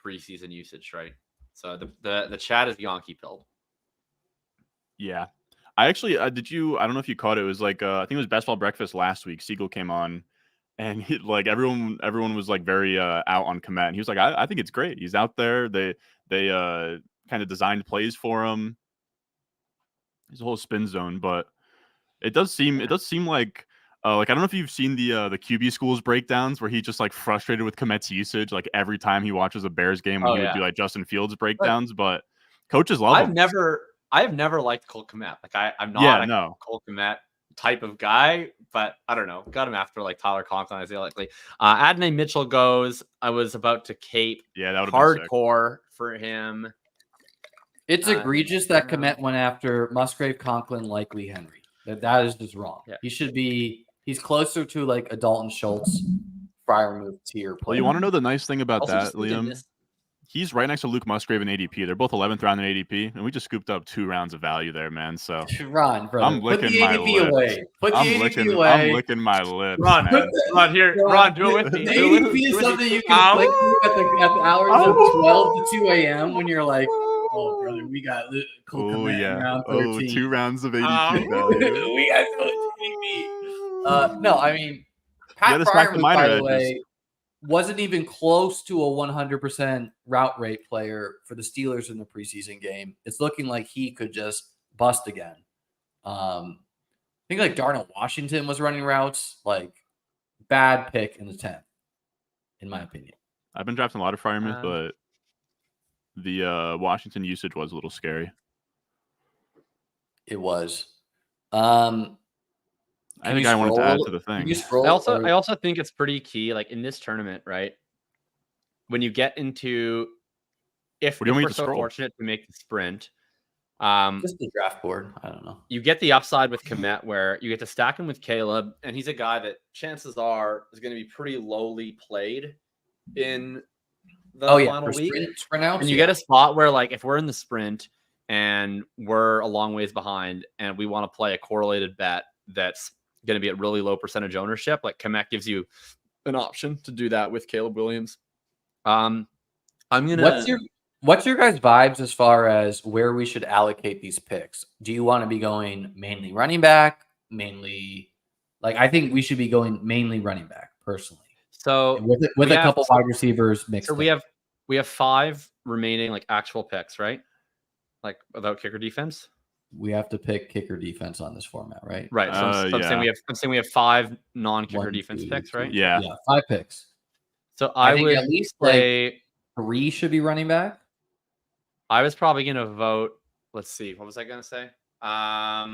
C: preseason usage, right? So the chat is Yankee pilled.
A: Yeah. I actually I don't know if you caught it. It was like I think it was Best Ball Breakfast last week. Siegel came on and everyone was like very out on Komet. And he was like, I think it's great. He's out there. They kind of designed plays for him. He's a whole spin zone, but it does seem like I don't know if you've seen the QB schools breakdowns where he just like frustrated with Komet's usage like every time he watches a Bears game when he would do like Justin Fields breakdowns, but coaches love him.
C: I have never liked Cole Kmet. Like I'm not a Cole Kmet type of guy, but I don't know. Got him after like Tyler Conklin, Isaiah Likely. Adonai Mitchell goes. I was about to cape.
A: Yeah, that would
C: hardcore for him.
B: It's egregious that Kmet went after Musgrave, Conklin, Likely, Henry. That is just wrong. Yeah. He's closer to like a Dalton Schultz, Freiermuth tier player.
A: Well, you want to know the nice thing about
C: also
A: that, Liam? He's right next to Luke Musgrave in ADP. They're both 11th round in ADP, and we just scooped up 2 rounds of value there, man. So
B: Ron, brother,
A: I'm licking my lips.
B: Away.
A: I'm licking my lips.
C: Ron, do it with me.
B: The ADP is something you can click through at the hours of 12 to 2 a.m. when you're like, oh, brother, we got Cole Kmet in round 13.
A: 2 rounds of ADP value.
B: We got ADP. No, I mean, Pat Freiermuth, by the way, wasn't even close to a 100% route rate player for the Steelers in the preseason game. It's looking like he could just bust again. I think like Darnell Washington was running routes. Like, bad pick in the 10th, in my opinion.
A: I've been drafting a lot of Freiermuth, but the Washington usage was a little scary.
B: It was.
A: I think I wanted to add to the thing.
C: I also think it's pretty key, like in this tournament, right? When you get into, if we're so fortunate to make the sprint,
B: just the draft board, I don't know.
C: You get the upside with Komet where you get to stack him with Caleb, and he's a guy that chances are is going to be pretty lowly played in the final week. And you get a spot where, like, if we're in the sprint and we're a long ways behind, and we want to play a correlated bet that's going to be at really low percentage ownership, like Komet gives you an option to do that with Caleb Williams. I'm gonna.
B: What's your guys' vibes as far as where we should allocate these picks? Do you want to be going mainly running back, mainly? Like, I think we should be going mainly running back personally.
C: So
B: with a couple wide receivers mixed.
C: So we have 5 remaining like actual picks, right? Like without kicker defense.
B: We have to pick kicker defense on this format, right?
C: Right. So I'm saying we have 5 non-kicker defense picks, right?
A: Yeah.
B: 5 picks.
C: So I would
B: at least like 3 should be running back.
C: I was probably going to vote. Let's see. What was I going to say? I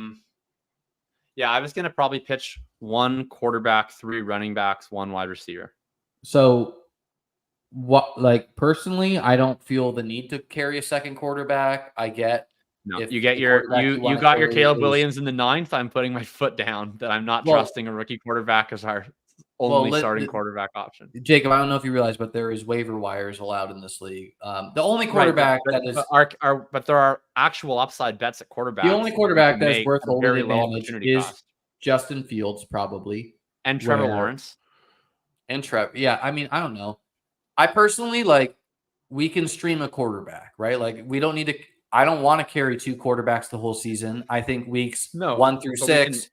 C: was going to probably pitch 1 quarterback, 3 running backs, 1 wide receiver.
B: So personally, I don't feel the need to carry a second quarterback. I get.
C: No, you got your Caleb Williams in the 9th. I'm putting my foot down that I'm not trusting a rookie quarterback as our only starting quarterback option.
B: Jacob, I don't know if you realize, but there is waiver wires allowed in this league. The only quarterback
C: but there are actual upside bets at quarterback.
B: The only quarterback that's worth holding advantage is Justin Fields, probably,
C: and Trevor Lawrence.
B: And Trevor, yeah. I mean, I don't know. I personally we can stream a quarterback, right? Like, we don't need to. I don't want to carry 2 quarterbacks the whole season. I think weeks 1 through 6,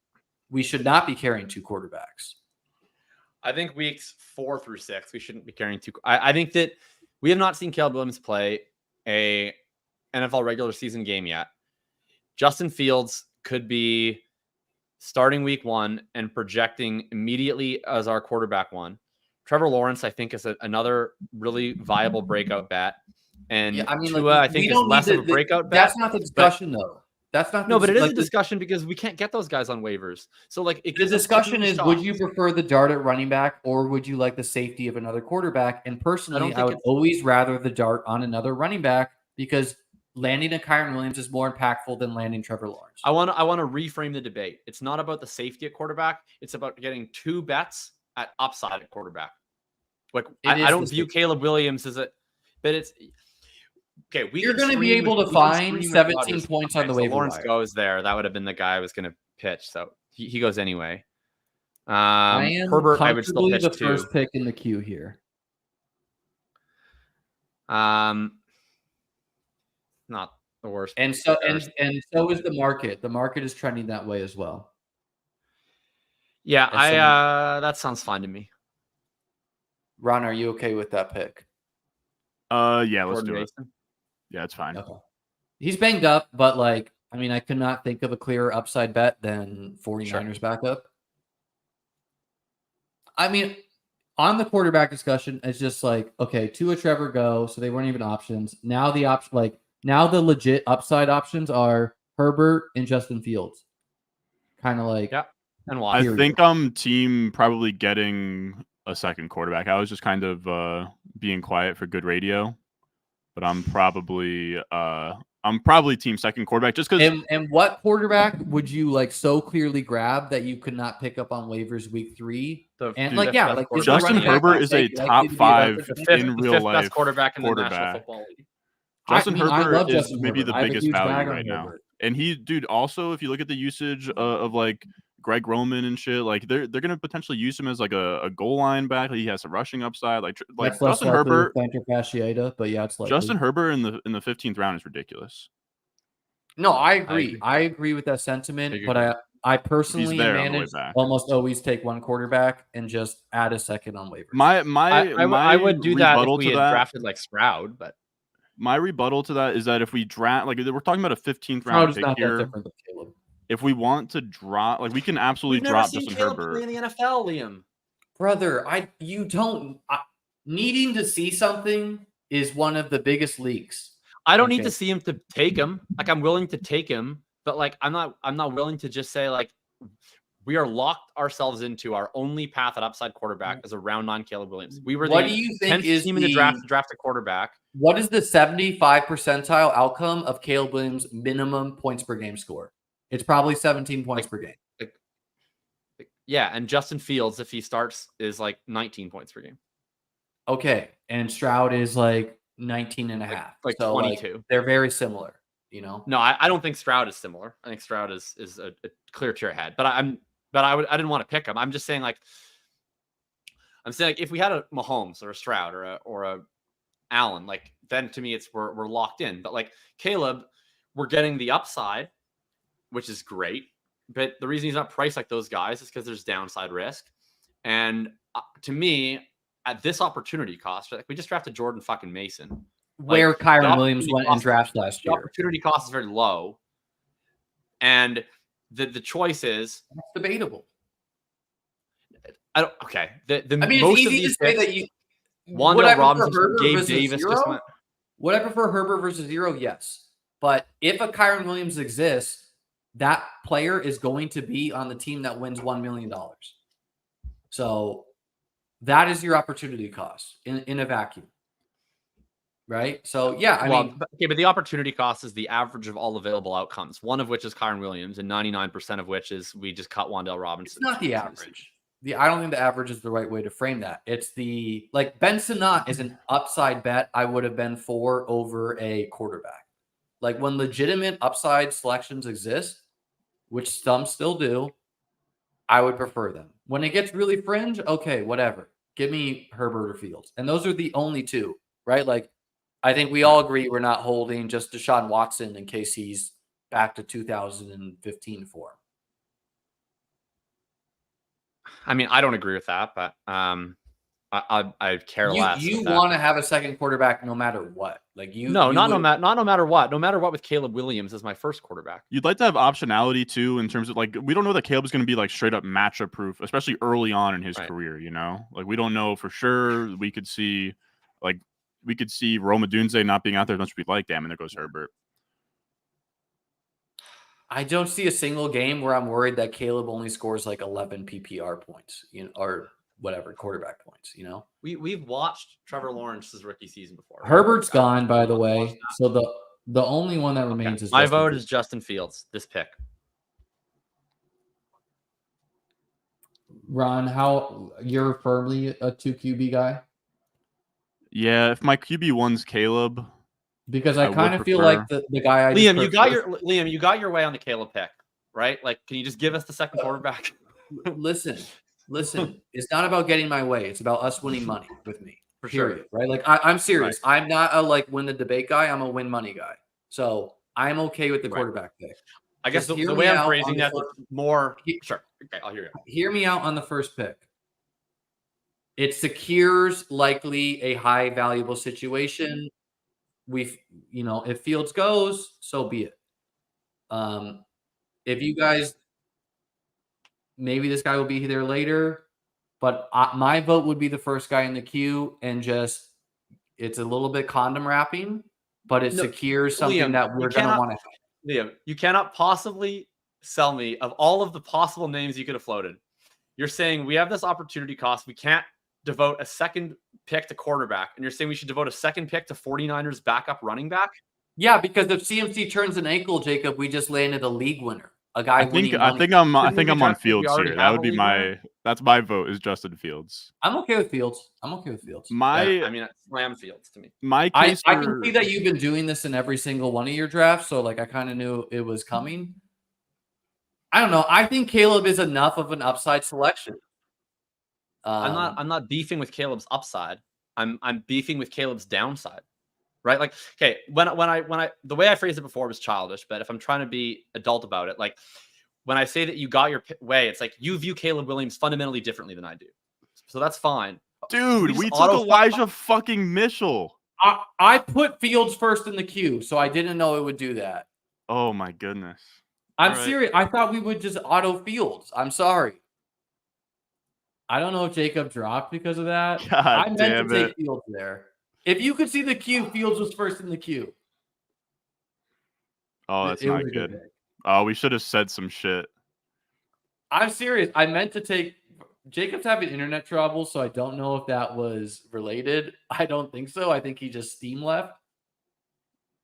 B: we should not be carrying 2 quarterbacks.
C: I think weeks 4 through 6, we shouldn't be carrying 2. I think that we have not seen Caleb Williams play a NFL regular season game yet. Justin Fields could be starting week 1 and projecting immediately as our quarterback 1. Trevor Lawrence, I think, is another really viable breakout bet. And Tua, I think, is less of a breakout bet.
B: That's not the discussion, though. That's not
C: no, but it is a discussion because we can't get those guys on waivers. So like
B: the discussion is, would you prefer the dart at running back or would you like the safety of another quarterback? And personally, I would always rather the dart on another running back because landing a Kyren Williams is more impactful than landing Trevor Lawrence.
C: I want to reframe the debate. It's not about the safety at quarterback. It's about getting 2 bets at upside at quarterback. Like I don't view Caleb Williams as a, but it's okay.
B: You're going to be able to find 17 points on the waiver
C: Lawrence
B: wire.
C: Goes there. That would have been the guy I was going to pitch. So he goes anyway.
D: I am
C: Herbert, I would still pitch
D: the first pick in the queue here.
C: Not the worst.
B: And so is the market. The market is trending that way as well.
C: Yeah, that sounds fine to me.
B: Ron, are you okay with that pick?
A: Yeah, let's do it. Yeah, it's fine.
B: Okay. He's banged up, but like, I mean, I could not think of a clearer upside bet than 49ers backup. I mean, on the quarterback discussion, it's just like, okay, Tua, Trevor go, so they weren't even options. Now the legit upside options are Herbert and Justin Fields. Kind of like,
C: and why?
A: I think I'm team probably getting a second quarterback. I was just kind of being quiet for good radio, but I'm probably team second quarterback just because.
B: And what quarterback would you like so clearly grab that you could not pick up on waivers week 3?
A: Justin Herbert is a top 5 in real life
C: best quarterback in the National Football League.
A: Justin Herbert is maybe the biggest value right now. And also, if you look at the usage of like Greg Roman and shit, like they're gonna potentially use him as like a goal line back. He has a rushing upside. Like Justin Herbert,
B: but yeah, it's like
A: Justin Herbert in the 15th round is ridiculous.
B: No, I agree. I agree with that sentiment, but I personally manage almost always take one quarterback and just add a second on waivers.
C: I would do that if we had drafted like Stroud, but
A: my rebuttal to that is that if we draft, like we're talking about a 15th round pick here. If we want to drop, like we can absolutely drop Justin Herbert
C: in the NFL, Liam.
B: Brother, needing to see something is one of the biggest leaks.
C: I don't need to see him to take him. Like I'm willing to take him, but like I'm not willing to just say like we are locked ourselves into our only path at upside quarterback as a round 9 Caleb Williams. We were
B: what do you think is
C: team in the draft to draft a quarterback.
B: What is the 75 percentile outcome of Caleb Williams' minimum points per game score? It's probably 17 points per game.
C: Yeah, and Justin Fields, if he starts, is like 19 points per game.
B: Okay, and Stroud is like 19 and a half.
C: Like so 22.
B: Like, they're very similar, you know?
C: No, I don't think Stroud is similar. I think Stroud is a clear tier ahead. But I didn't want to pick him. I'm just saying like if we had a Mahomes or a Stroud or a Allen, like then to me we're locked in. But like Caleb, we're getting the upside, which is great. But the reason he's not priced like those guys is because there's downside risk. And to me, at this opportunity cost, like we just drafted Jordan fucking Mason.
B: Where Kyren Williams went in draft last year.
C: The opportunity cost is very low. And the choice is
B: debatable.
C: Okay. The
B: I mean,
C: most
B: it's
C: of
B: easy
C: these
B: to say
C: picks,
B: that you
C: Wandale Robinson, Gabe Davis just went.
B: Would I prefer Herbert versus 0? Yes. But if a Kyren Williams exists, that player is going to be on the team that wins $1 million. So that is your opportunity cost in a vacuum. Right? So, yeah, I mean.
C: But the opportunity cost is the average of all available outcomes, one of which is Kyren Williams, and 99% of which is we just cut Wandale Robinson.
B: It's not the average. I don't think the average is the right way to frame that. It's like Ben Sinnott is an upside bet I would have been for over a quarterback. Like when legitimate upside selections exist, which some still do, I would prefer them. When it gets really fringe, okay, whatever. Give me Herbert or Fields. And those are the only two, right? Like, I think we all agree we're not holding just Deshaun Watson in case he's back to 2015 form.
C: I mean, I don't agree with that, but I care less.
B: You want to have a second quarterback no matter what. Like
C: no matter what. No matter what with Caleb Williams as my first quarterback.
A: You'd like to have optionality too in terms of like we don't know that Caleb's going to be like straight up matchup proof, especially early on in his career, you know? Like we don't know for sure. We could see Rome Odunze not being out there as much as we'd like. Damn, and there goes Herbert.
B: I don't see a single game where I'm worried that Caleb only scores like 11 PPR points, or whatever quarterback points.
C: We've watched Trevor Lawrence's rookie season before. Right?
D: Herbert's gone, by the way. So the only one that remains is
C: my vote is Justin Fields. This pick.
D: Ron, how you're firmly a 2 QB guy?
A: Yeah, if my QB1's Caleb,
D: because I kind of feel like the guy
C: Liam, you got your way on the Caleb pick, right? Like, can you just give us the second quarterback?
B: Listen, it's not about getting my way. It's about us winning money with me.
C: For
B: period,
C: sure.
B: right? Like I'm serious. Right. I'm not a win the debate guy. I'm a win money guy. So I'm okay with the quarterback pick.
C: I guess the way I'm phrasing that more. Sure. Okay, I'll hear you.
B: Hear me out on the first pick. It secures likely a high valuable situation. If Fields goes, so be it. If you guys, maybe this guy will be there later, but my vote would be the first guy in the queue, and it's a little bit condom wrapping, but it secures something Liam, that we're going to want to have.
C: Liam, you cannot possibly sell me of all of the possible names you could have floated. You're saying we have this opportunity cost. We can't devote a second pick to quarterback, and you're saying we should devote a second pick to 49ers backup running back?
B: Yeah, because if CMC turns an ankle, Jacob, we just landed a league winner. A guy
A: I think I'm on Fields here. That would be that's my vote is Justin Fields.
B: I'm okay with Fields.
C: It's slam Fields to me.
A: My case
B: I can see that you've been doing this in every single one of your drafts, so I kind of knew it was coming. I don't know. I think Caleb is enough of an upside selection.
C: I'm not beefing with Caleb's upside. I'm beefing with Caleb's downside. Right? Like, okay, when I the way I phrased it before was childish, but if I'm trying to be adult about it, like when I say that you got your way, it's like you view Caleb Williams fundamentally differently than I do. So that's fine.
A: Dude, we took Elijah fucking Mitchell.
B: I put Fields first in the queue, so I didn't know it would do that.
A: Oh my goodness.
B: I'm serious. I thought we would just auto Fields. I'm sorry. I don't know if Jacob dropped because of that. I meant to take Fields there. If you could see the queue, Fields was first in the queue.
A: Oh, that's not good. Oh, we should have said some shit.
B: I'm serious. I meant to take Jacob's having internet trouble, so I don't know if that was related. I don't think so. I think he just Steam left.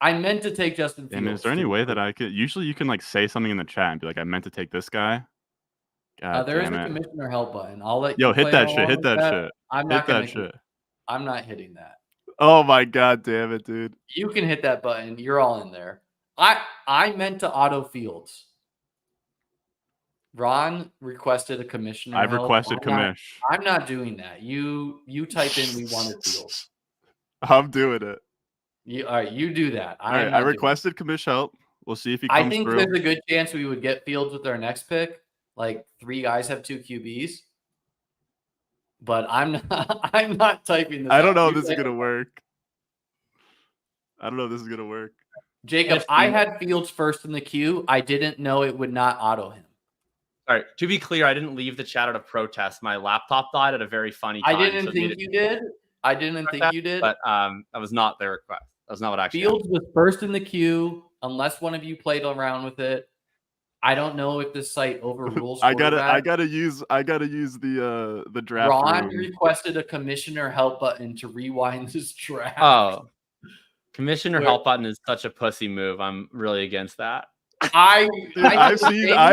B: I meant to take Justin Fields.
A: And is there any way that I could? Usually, you can say something in the chat and be like, "I meant to take this guy."
B: There is a commissioner help button. I'll let
A: you. Yo, hit that shit. Hit that shit.
B: I'm not gonna hit that shit. I'm not hitting that.
A: Oh my god, damn it, dude!
B: You can hit that button. You're all in there. I meant to auto Fields. Ron requested a commissioner.
A: I've requested commish.
B: I'm not doing that. You type in we wanted Fields.
A: I'm doing it.
B: All right, you do that.
A: All right, I requested commish help. We'll see if he comes through.
B: There's a good chance we would get Fields with our next pick. Like 3 guys have 2 QBs. But I'm not typing this.
A: I don't know if this is gonna work.
B: Jacob, I had Fields first in the queue. I didn't know it would not auto him.
C: All right. To be clear, I didn't leave the chat out of protest. My laptop died at a very funny time.
B: I didn't think you did.
C: But that was not their request. That was not what actually
B: Fields was first in the queue, unless one of you played around with it. I don't know if this site overrules.
A: I gotta use the draft.
B: Ron requested a commissioner help button to rewind this draft.
C: Oh, commissioner help button is such a pussy move. I'm really against that.
A: I've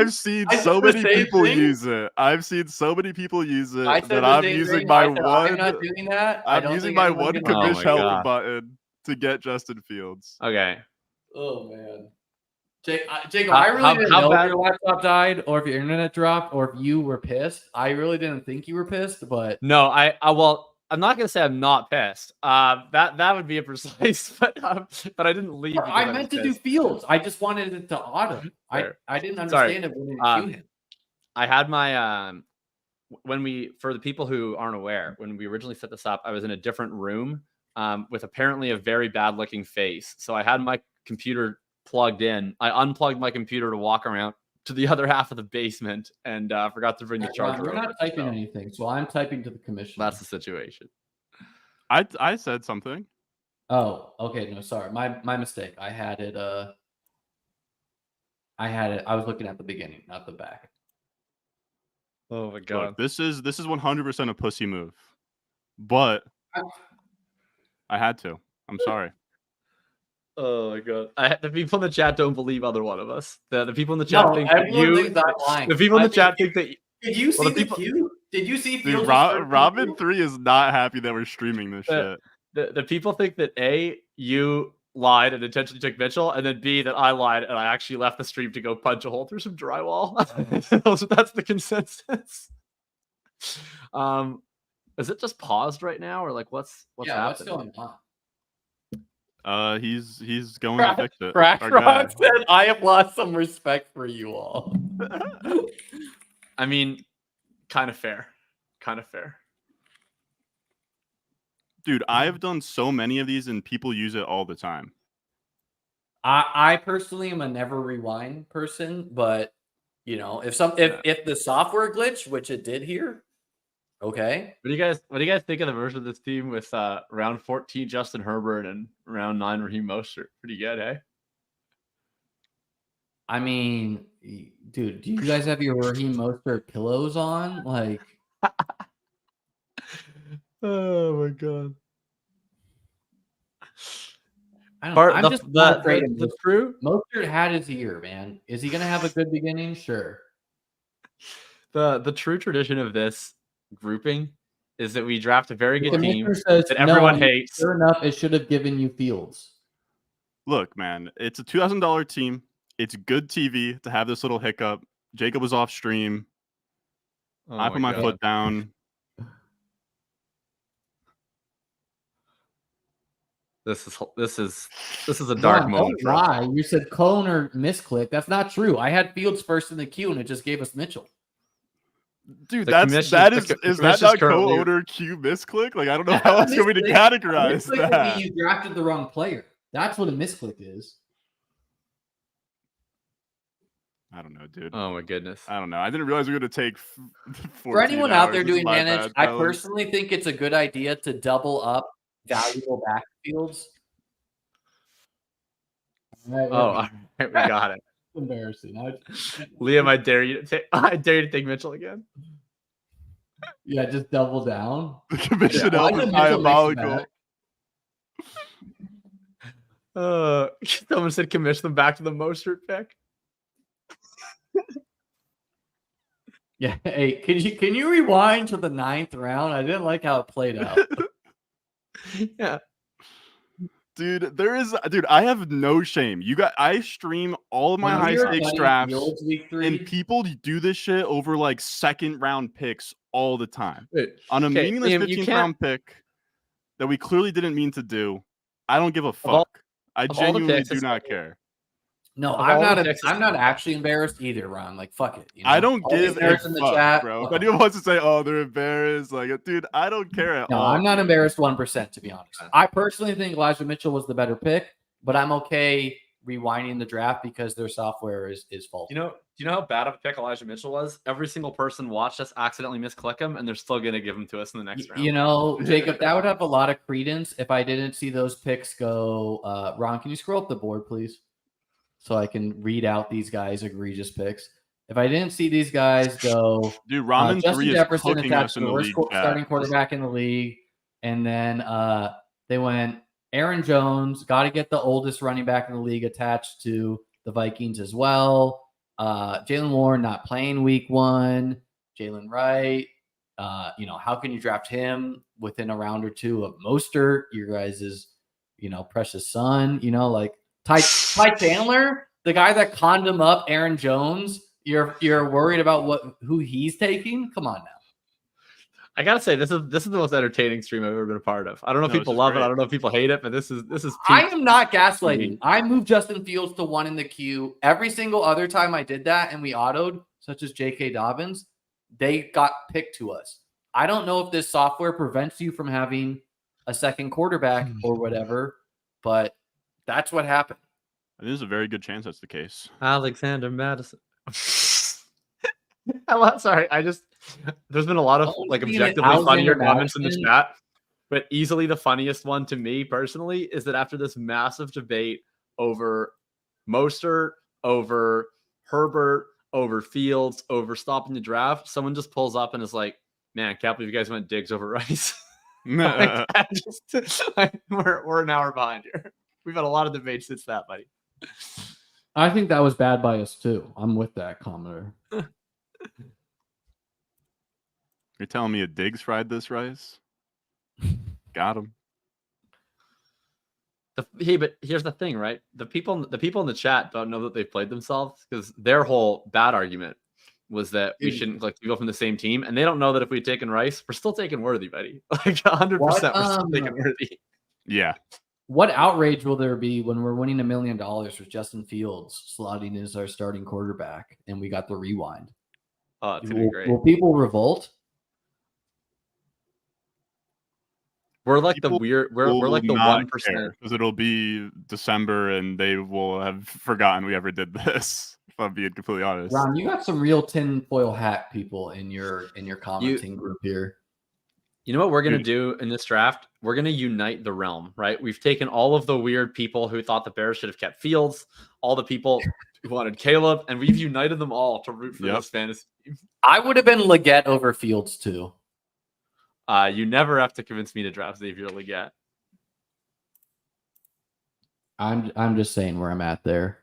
A: seen so many people use it. I've seen so many people use it that I'm using my one.
B: I'm not doing that.
A: I'm using my one commish help button to get Justin Fields.
C: Okay.
B: Oh man. Jacob, I really didn't know if your laptop died or if your internet dropped or if you were pissed. I really didn't think you were pissed, but
C: no, well, I'm not gonna say I'm not pissed. That would be a precise, but I didn't leave.
B: I meant to do Fields. I just wanted it to auto. I didn't understand it when we queued him.
C: I had my for the people who aren't aware, when we originally set this up, I was in a different room with apparently a very bad looking face. So I had my computer plugged in. I unplugged my computer to walk around to the other half of the basement and forgot to bring the charger.
D: You're not typing anything, so I'm typing to the commissioner.
C: That's the situation.
A: I said something.
D: Oh, okay. No, sorry. My mistake. I had it
B: I had it. I was looking at the beginning, not the back.
C: Oh my god.
A: Look, this is 100% a pussy move, but I had to. I'm sorry.
C: Oh my god! The people in the chat don't believe either one of us. The people in the chat think that
B: thinks I'm lying.
C: The people in the chat think that.
B: Did you see the queue? Did you see
A: Dude, Robin 3 is not happy that we're streaming this shit.
C: The people think that A, you lied and intentionally took Mitchell, and then B, that I lied and I actually left the stream to go punch a hole through some drywall. That's the consensus. Is it just paused right now, or like what's happening?
B: What's going on?
A: He's going to fix it.
B: Crack Rock said, "I have lost some respect for you all."
C: I mean, kind of fair. Kind of fair.
A: Dude, I've done so many of these and people use it all the time.
B: I personally am a never rewind person, but you know, if the software glitched, which it did here, okay.
C: What do you guys think of the version of this team with round 14 Justin Herbert and round 9 Raheem Mostert? Pretty good, eh?
D: I mean, dude, do you guys have your Raheem Mostert pillows on? Like,
C: oh my god!
D: I'm just afraid of
C: the true
D: Mostert had his year, man. Is he gonna have a good beginning? Sure.
C: The true tradition of this grouping is that we draft a very good team
D: that
C: everyone hates.
D: Sure enough, it should have given you Fields.
A: Look, man, it's a $2,000 team. It's good TV to have this little hiccup. Jacob was off stream. I put my foot down.
C: This is a dark moment.
D: Why? You said clone or misclick. That's not true. I had Fields first in the queue, and it just gave us Mitchell.
A: Dude, is that not co-owner Q misclick? Like, I don't know how else you want me to categorize that.
D: You drafted the wrong player. That's what a misclick is.
A: I don't know, dude.
C: Oh my goodness.
A: I don't know. I didn't realize we were going to take 14
B: For anyone out there
A: hours.
B: doing manage, I personally think it's a good idea to double up valuable backfields.
C: All right, we got it.
D: Embarrassing.
C: Liam, I dare you to take Mitchell again.
D: Yeah, just double down.
A: The commission is diabolical.
C: Someone said commission them back to the Mostert pick.
B: Yeah. Hey, can you rewind to the 9th round? I didn't like how it played out.
C: Yeah.
A: Dude, I have no shame. I stream all of my high stakes drafts, and people do this shit over like second round picks all the time. On a meaningless 15th round pick that we clearly didn't mean to do. I don't give a fuck. I genuinely do not care.
B: No, I'm not actually embarrassed either, Ron. Like, fuck it. You know?
A: I don't give a fuck, bro. If anyone wants to say, "Oh, they're embarrassed," like, dude, I don't care at all.
B: No, I'm not embarrassed 1%, to be honest. I personally think Elijah Mitchell was the better pick, but I'm okay rewinding the draft because their software is faulty.
C: Do you know how bad of a pick Elijah Mitchell was? Every single person watched us accidentally misclick him, and they're still going to give him to us in the next round.
B: You know, Jacob, that would have a lot of credence if I didn't see those picks go. Ron, can you scroll up the board, please? So I can read out these guys' egregious picks. If I didn't see these guys go,
A: dude, Ramen
B: Justin
A: 3
B: Jefferson
A: is cooking us in the league.
B: Starting quarterback in the league, and then they went Aaron Jones. Got to get the oldest running back in the league attached to the Vikings as well. Jalen Warren not playing week 1. Jalen Wright. How can you draft him within a round or two of Mostert, your guys' precious son? Like. Ty Chandler, the guy that conned him up, Aaron Jones. You're worried about who he's taking? Come on now.
C: I gotta say, this is the most entertaining stream I've ever been a part of. I don't know if people love it. I don't know if people hate it, but this is.
B: I am not gaslighting. I moved Justin Fields to 1 in the queue. Every single other time I did that and we autoed, such as J.K. Dobbins, they got picked to us. I don't know if this software prevents you from having a second quarterback or whatever, but that's what happened.
A: There's a very good chance that's the case.
C: Alexander Madison. Sorry, there's been a lot of like objectively funnier comments in the chat, but easily the funniest one to me personally is that after this massive debate over Mostert, over Herbert over Fields over stopping the draft. Someone just pulls up and is like, man, can't believe you guys went Diggs over Rice. We're an hour behind here. We've had a lot of debates since that, buddy.
D: I think that was bad by us too. I'm with that commenter.
A: You're telling me a Diggs fried this Rice? Got him.
C: Hey, but here's the thing, right? The people in the chat don't know that they've played themselves because their whole bad argument was that we shouldn't go from the same team, and they don't know that if we'd taken Rice, we're still taking Worthy, buddy. Like 100%, we're still taking Worthy.
A: Yeah.
D: What outrage will there be when we're winning $1 million with Justin Fields slotting as our starting quarterback, and we got the rewind?
C: Oh, it's gonna be great.
D: Will people revolt?
C: We're like the weird. We're like the 1%,
A: because it'll be December and they will have forgotten we ever did this. If I'm being completely honest.
D: Ron, you got some real tinfoil hat people in your commenting group here.
C: You know what we're gonna do in this draft? We're gonna unite the realm, right? We've taken all of the weird people who thought the Bears should have kept Fields, all the people who wanted Caleb, and we've united them all to root for this fantasy team.
B: I would have been Leggett over Fields too.
C: You never have to convince me to draft Xavier Leggett.
D: I'm just saying where I'm at there.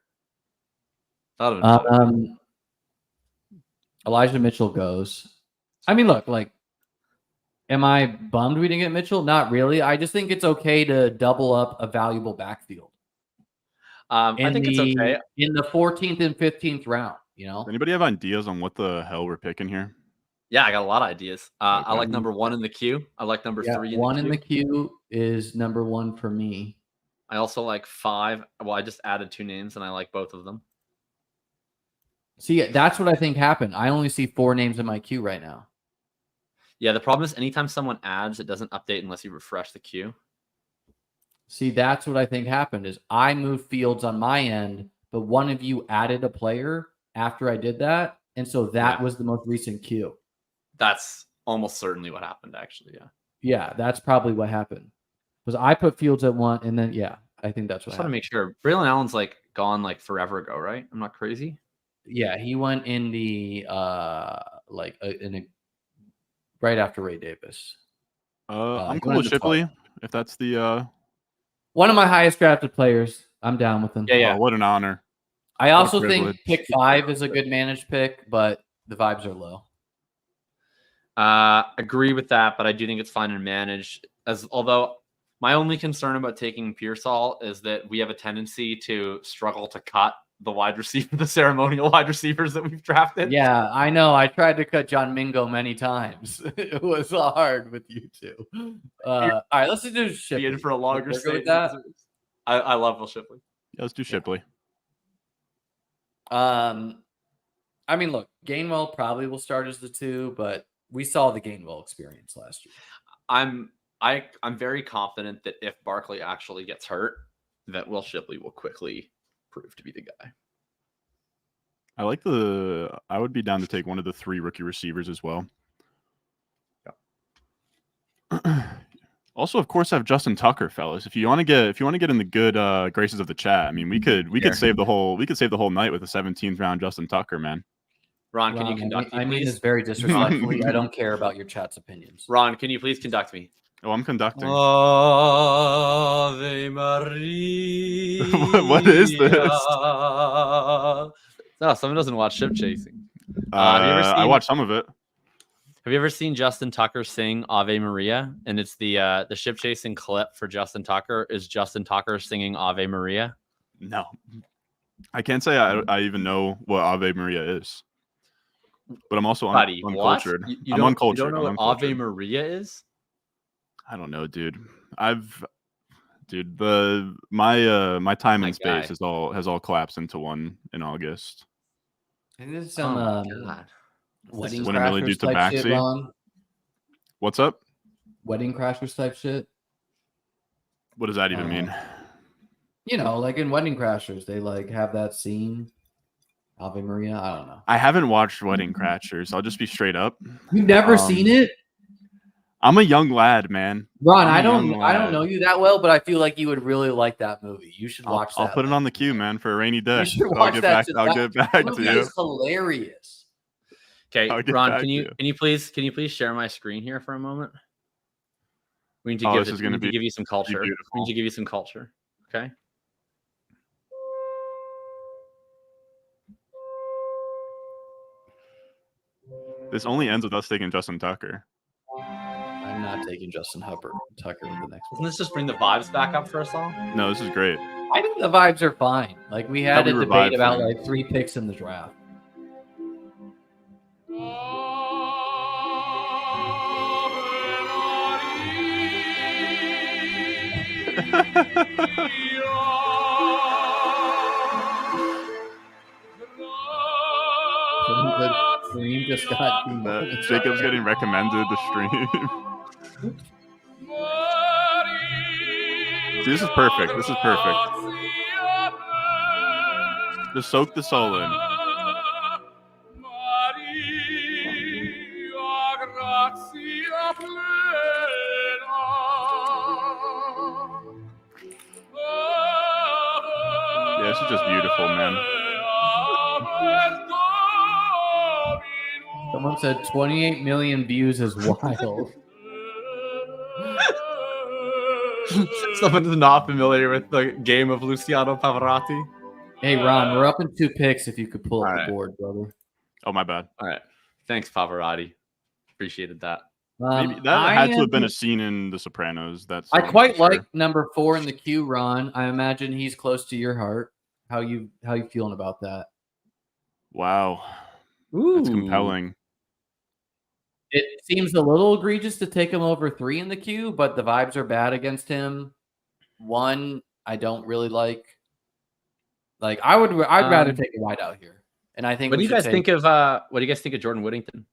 D: Elijah Mitchell goes. I mean, look, like, am I bummed we didn't get Mitchell? Not really. I just think it's okay to double up a valuable backfield.
C: I think it's okay
D: in the 14th and 15th round. You know,
A: anybody have ideas on what the hell we're picking here?
C: Yeah, I got a lot of ideas. I like number 1 in the queue. I like number 3
D: in the queue is number 1 for me.
C: I also like 5. Well, I just added 2 names, and I like both of them.
D: See, that's what I think happened. I only see 4 names in my queue right now.
C: Yeah, the problem is anytime someone adds, it doesn't update unless you refresh the queue.
D: See, that's what I think happened is I moved Fields on my end, but one of you added a player after I did that, and so that was the most recent queue.
C: That's almost certainly what happened, actually. Yeah.
D: Yeah, that's probably what happened. Because I put Fields at 1, and then I think that's what happened.
C: I want to make sure. Braylon Allen's like gone like forever ago, right? I'm not crazy.
D: Yeah, he went in the right after Ray Davis.
A: I'm cool with Shipley if that's the
D: one of my highest drafted players. I'm down with him.
C: Yeah.
A: Oh, what an honor.
D: I also think pick 5 is a good managed pick, but the vibes are low.
C: Agree with that, but I do think it's fine and managed. Although my only concern about taking Pearsall is that we have a tendency to struggle to cut the ceremonial wide receivers that we've drafted.
D: Yeah, I know. I tried to cut John Mingo many times. It was hard with you two. All right, let's do Shipley.
C: In for a longer stay. I love Will Shipley.
A: Yeah, let's do Shipley.
D: I mean, look, Gainwell probably will start as the 2, but we saw the Gainwell experience last year.
C: I'm very confident that if Barkley actually gets hurt, that Will Shipley will quickly prove to be the guy.
A: I would be down to take one of the 3 rookie receivers as well. Yeah. Also, of course, have Justin Tucker, fellas. If you want to get in the good graces of the chat, I mean, we could save the whole night with a 17th round Justin Tucker, man.
C: Ron, can you conduct me, please?
D: I mean this very disrespectfully. I don't care about your chat's opinions.
C: Ron, can you please conduct me?
A: Oh, I'm conducting.
C: Ave Maria.
A: What is this?
C: No, someone doesn't watch Ship Chasing.
A: I watched some of it.
C: Have you ever seen Justin Tucker sing Ave Maria? And it's the Ship Chasing clip for Justin Tucker is Justin Tucker singing Ave Maria.
A: No, I can't say I even know what Ave Maria is. But I'm also uncultured. I'm uncultured.
C: You don't know what Ave Maria is?
A: I don't know, dude. My time and space has all collapsed into one in August.
D: And this is some Wedding
A: Crashers
D: type shit, Ron.
A: What's up?
D: Wedding Crashers type shit.
A: What does that even mean?
D: You know, like in Wedding Crashers, they like have that scene. Ave Maria. I don't know.
A: I haven't watched Wedding Crashers. I'll just be straight up.
D: You've never seen it?
A: I'm a young lad, man.
B: Ron, I don't know you that well, but I feel like you would really like that movie. You should watch that.
A: I'll put it on the queue, man, for a rainy day.
B: You should watch that.
A: I'll get back to you.
B: It's hilarious.
C: Okay, Ron, can you please share my screen here for a moment? We need to give you some culture. We need to give you some culture. Okay.
A: This only ends with us taking Justin Tucker.
B: I'm not taking Justin Tucker with the next one.
C: Doesn't this just bring the vibes back up for us all?
A: No, this is great.
B: I think the vibes are fine. Like we had a debate about like 3 picks in the draft.
D: The stream just got
A: Jacob's getting recommended the stream. See, this is perfect. This is perfect. Just soak the soul in. Yeah, this is just beautiful, man.
D: Someone said 28 million views is wild.
C: Someone's not familiar with the game of Luciano Pavarotti.
D: Hey, Ron, we're up in 2 picks if you could pull up the board, brother.
A: Oh, my bad.
C: All right. Thanks, Pavarotti. Appreciated that.
A: Maybe that had to have been a scene in The Sopranos.
B: I quite like number 4 in the queue, Ron. I imagine he's close to your heart. How you feeling about that?
A: Wow. That's compelling.
B: It seems a little egregious to take him over 3 in the queue, but the vibes are bad against him. 1, I don't really like. Like I'd rather take a wide out here. And I think
C: what do you guys think of Jordan Whittington?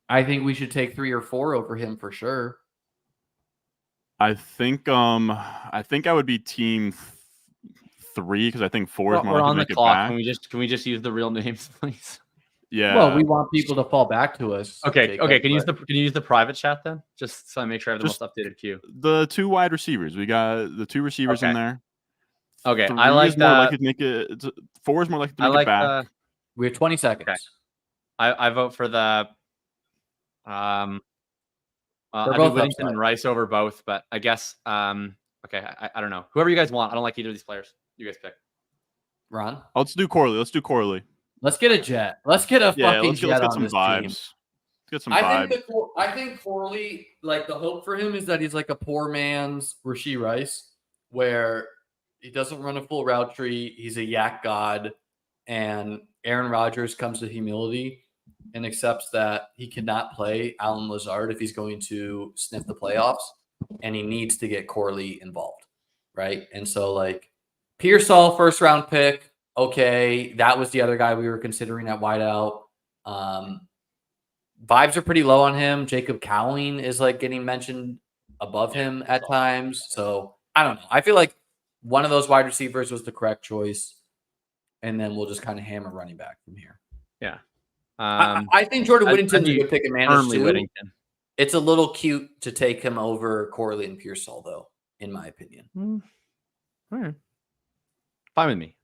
B: I think we should take 3 or 4 over him for sure.
A: I think I would be team 3 because I think 4 is more likely to make it back.
C: Can we just use the real names, please?
A: Yeah.
B: Well, we want people to fall back to us.
C: Okay. Jacob, okay. Can you use the private chat then? Just so I make sure I have the most updated queue.
A: The 2 wide receivers. We got the 2 receivers in there.
C: Okay.
A: 3
C: I like
A: is more likely to make it. 4 is more likely to make it back.
B: We have 20 seconds.
C: Okay. I vote for the I mean Whittington and Rice over both, but I guess okay. I don't know. Whoever you guys want. I don't like either of these players. You guys pick.
B: Ron?
A: Let's do Corley.
B: Let's get a jet. Let's get a fucking jet
A: let's get
B: on
A: some
B: this
A: vibes.
B: team.
A: Let's get some vibes.
B: I think Corley, like the hope for him is that he's like a poor man's Rashee Rice, where he doesn't run a full route tree. He's a yak god, and Aaron Rodgers comes to humility and accepts that he cannot play Allen Lazard if he's going to sniff the playoffs, and he needs to get Corley involved, right? And so like Pearsall, 1st round pick. Okay, that was the other guy we were considering at wideout. Vibes are pretty low on him. Jacob Cowling is like getting mentioned above him at times. So I don't know. I feel like one of those wide receivers was the correct choice, and then we'll just kind of hammer running back from here.
C: Yeah,
B: I think Jordan Whittington is a good pick and manage too.
C: Whittington.
B: It's a little cute to take him over Corley and Pearsall, though, in my opinion.
C: All right. Fine with me.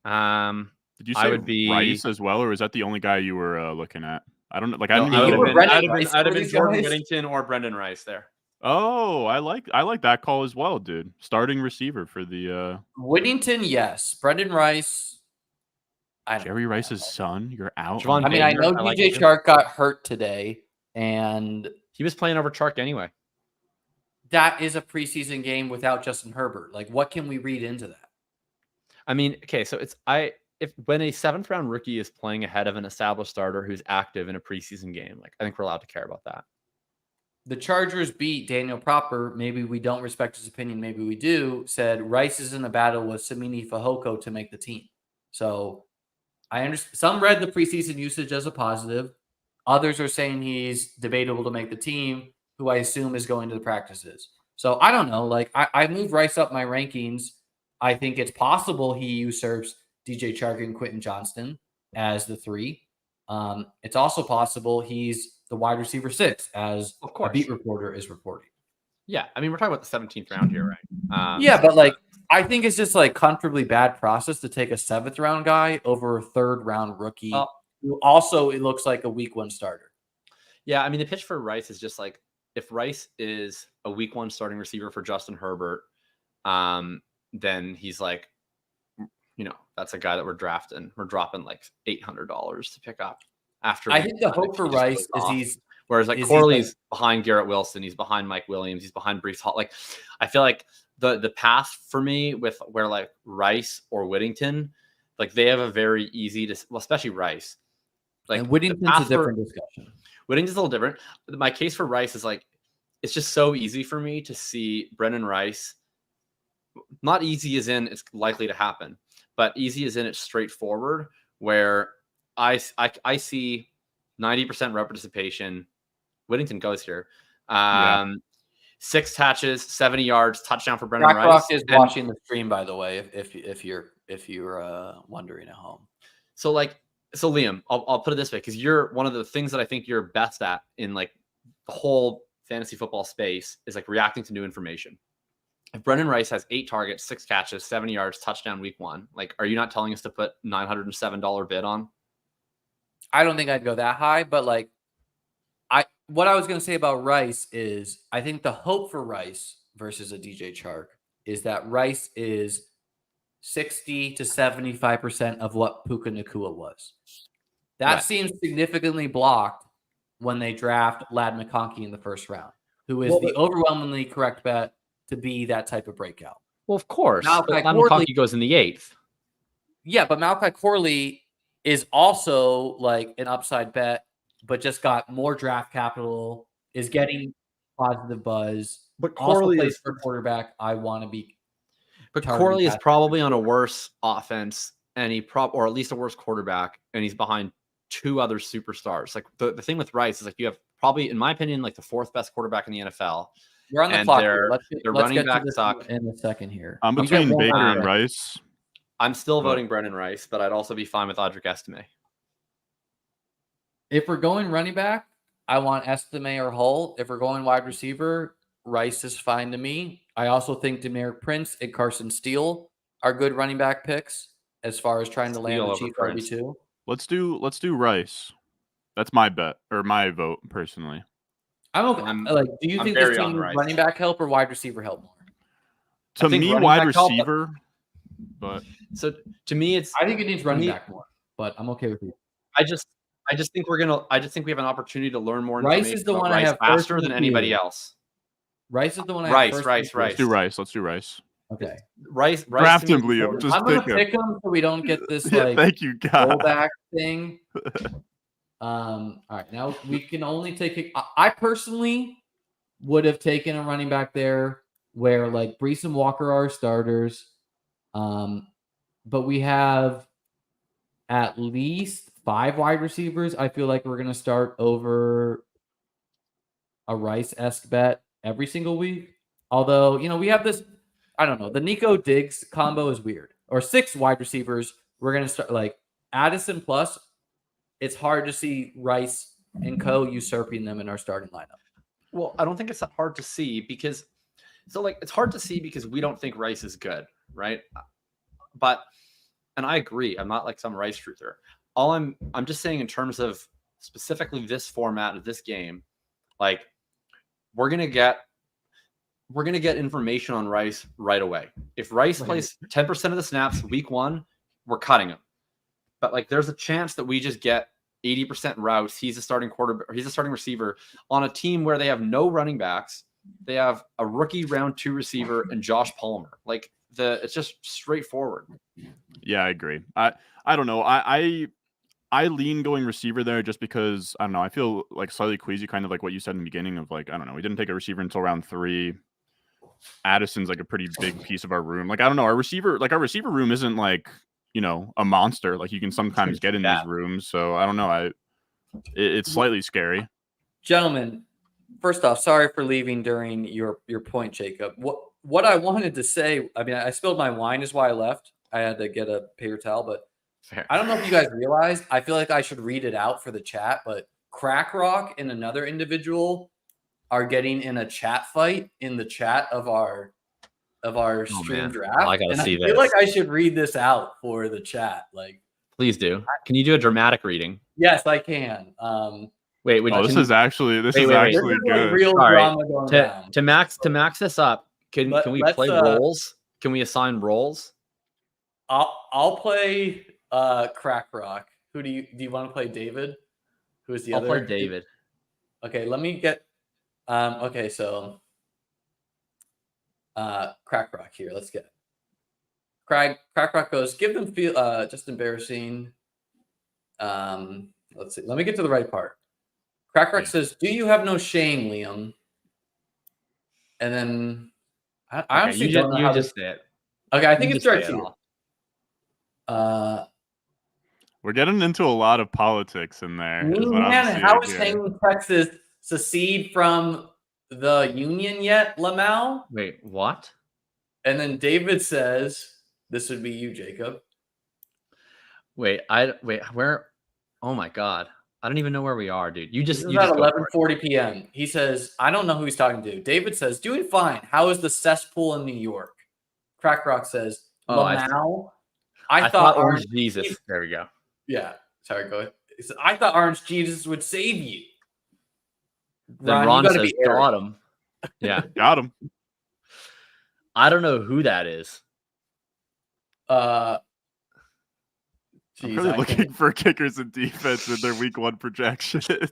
A: Did you say Rice as well, or is that the only guy you were looking at? I don't know. Like
C: I'd have been Jordan Whittington or Brendan Rice there.
A: Oh, I like that call as well, dude. Starting receiver for the
B: Whittington, yes. Brendan Rice.
A: Jerry Rice's son. You're out.
B: I mean, I know DJ Chark got hurt today, and
C: he was playing over Chark anyway.
B: That is a preseason game without Justin Herbert. Like, what can we read into that?
C: I mean, okay, so when a 7th round rookie is playing ahead of an established starter who's active in a preseason game, like I think we're allowed to care about that.
B: The Chargers beat Daniel Proper. Maybe we don't respect his opinion. Maybe we do. Said Rice is in a battle with Samini Fehoko to make the team. So I understand. Some read the preseason usage as a positive. Others are saying he's debatable to make the team, who I assume is going to the practices. So I don't know. Like I moved Rice up my rankings. I think it's possible he usurps DJ Chark and Quentin Johnston as the 3. It's also possible he's the wide receiver 6, as
C: Of course.
B: a beat reporter is reporting.
C: Yeah, I mean, we're talking about the 17th round here, right?
B: Yeah, but like, I think it's just like comfortably bad process to take a 7th round guy over a 3rd round rookie, who also it looks like a week 1 starter.
C: Yeah, I mean, the pitch for Rice is just like, if Rice is a week 1 starting receiver for Justin Herbert, then he's like, that's a guy that we're drafting. We're dropping like $800 to pick up after.
B: I think the hope for Rice is
C: whereas like Corley's behind Garrett Wilson, he's behind Mike Williams, he's behind Breece Hall. Like, I feel like the path for me with where like Rice or Whittington, like they have a very easy to, well, especially Rice. Like,
B: and Whittington's a different discussion.
C: Whittington's a little different. My case for Rice is like, it's just so easy for me to see Brennan Rice. Not easy as in it's likely to happen, but easy as in it's straightforward, where I see 90% rep participation. Whittington goes here. 6 catches, 70 yards, touchdown for Brennan Rice.
B: Rock is watching the stream, by the way, if you're wondering at home.
C: So Liam, I'll put it this way, because you're one of the things that I think you're best at in like the whole fantasy football space is like reacting to new information. If Brennan Rice has 8 targets, 6 catches, 70 yards, touchdown week 1, like, are you not telling us to put $907 bid on?
B: I don't think I'd go that high, but like, what I was going to say about Rice is I think the hope for Rice versus a DJ Chark is that Rice is 60 to 75% of what Puka Nacua was. That seems significantly blocked when they draft Ladd McConkey in the 1st round, who is the overwhelmingly correct bet to be that type of breakout.
C: Well, of course. McConkey goes in the 8th.
B: Yeah, but Malachi Corley is also like an upside bet, but just got more draft capital, is getting positive buzz.
C: But
B: Corley plays for quarterback. I want to be.
C: But Corley is probably on a worse offense, and or at least a worse quarterback, and he's behind 2 other superstars. Like the thing with Rice is like you have probably, in my opinion, like the 4th best quarterback in the NFL.
B: We're on the clock.
C: Their running back suck
B: in a second here.
A: I'm between Baker and Rice.
C: I'm still voting Brennan Rice, but I'd also be fine with Audric Estime.
B: If we're going running back, I want Estime or Hull. If we're going wide receiver, Rice is fine to me. I also think Demetric Prince and Carson Steele are good running back picks as far as trying to land the cheap RB2.
A: Let's do Rice. That's my bet or my vote personally.
B: I'm okay. Do you think this team needs running back help or wide receiver help more?
A: To me, wide receiver. But
C: so to me,
B: I think it needs running back more. But I'm okay with you.
C: I just think we have an opportunity to learn more.
B: Rice is the one I have
C: faster than anybody else.
B: Rice is the one I have
C: Rice.
A: Let's do Rice. Let's do Rice.
B: Okay.
C: Rice
A: Draft him, Liam.
B: I'm going to pick him so we don't get this
A: thank you, God.
B: rollback thing. All right. Now we can only take I personally would have taken a running back there where like Breece and Walker are starters. But we have at least 5 wide receivers. I feel like we're going to start over a Rice-esque bet every single week. Although, we have this, I don't know, the Nico Diggs combo is weird. Or 6 wide receivers. We're going to start like Addison plus. It's hard to see Rice and co usurping them in our starting lineup.
C: Well, I don't think it's that hard to see because it's hard to see because we don't think Rice is good, right? But, and I agree, I'm not like some Rice truther. I'm just saying in terms of specifically this format of this game, like we're gonna get information on Rice right away. If Rice plays 10% of the snaps week 1, we're cutting him. But like there's a chance that we just get 80% routes. He's a starting quarterback, or he's a starting receiver on a team where they have no running backs. They have a rookie round 2 receiver and Josh Palmer. Like it's just straightforward.
A: Yeah, I agree. I don't know. I lean going receiver there just because I don't know. I feel like slightly queasy, kind of like what you said in the beginning of like, I don't know. We didn't take a receiver until round 3. Addison's like a pretty big piece of our room. Like, I don't know. Our receiver room isn't like, a monster like you can sometimes get in these rooms. So I don't know. It's slightly scary.
B: Gentlemen, first off, sorry for leaving during your point, Jacob. What I wanted to say, I mean, I spilled my wine is why I left. I had to get a paper towel, but fair. I don't know if you guys realized, I feel like I should read it out for the chat, but Crack Rock and another individual are getting in a chat fight in the chat of our stream draft.
C: I gotta see
B: feel like I should read this out for the chat. Like,
C: please do. Can you do a dramatic reading?
B: Yes, I can.
C: Wait,
A: this is actually good.
B: Real drama going down.
C: To max this up, can we play roles? Can we assign roles?
B: I'll play Crack Rock. Who do you want to play? David? Who is the other?
C: I'll play David.
B: Okay, let me get okay, so Crack Rock here. Let's get Crack Rock goes, give them feel just embarrassing. Let's see. Let me get to the right part. Crack Rock says, "Do you have no shame, Liam?" And then I honestly don't know how
C: just say it.
B: Okay, I think it's right to you.
A: We're getting into a lot of politics in there.
B: Man, how is Hanging Texas secede from the Union yet, Lamau?
C: Wait, what?
B: And then David says, "This would be you, Jacob."
C: Wait, where? Oh my God, I don't even know where we are, dude. You just
B: at 11:40 p.m. He says, "I don't know who he's talking to." David says, "Doing fine. How is the cesspool in New York?" Crack Rock says, "Lamau." I thought
C: Orange Jesus. There we go.
B: Yeah. Sorry, go ahead. He said, "I thought Orange Jesus would save you."
C: Then Ron says, "Got him." Yeah,
A: got him.
C: I don't know who that is.
A: I'm really looking for kickers and defense in their week 1 projections.
C: I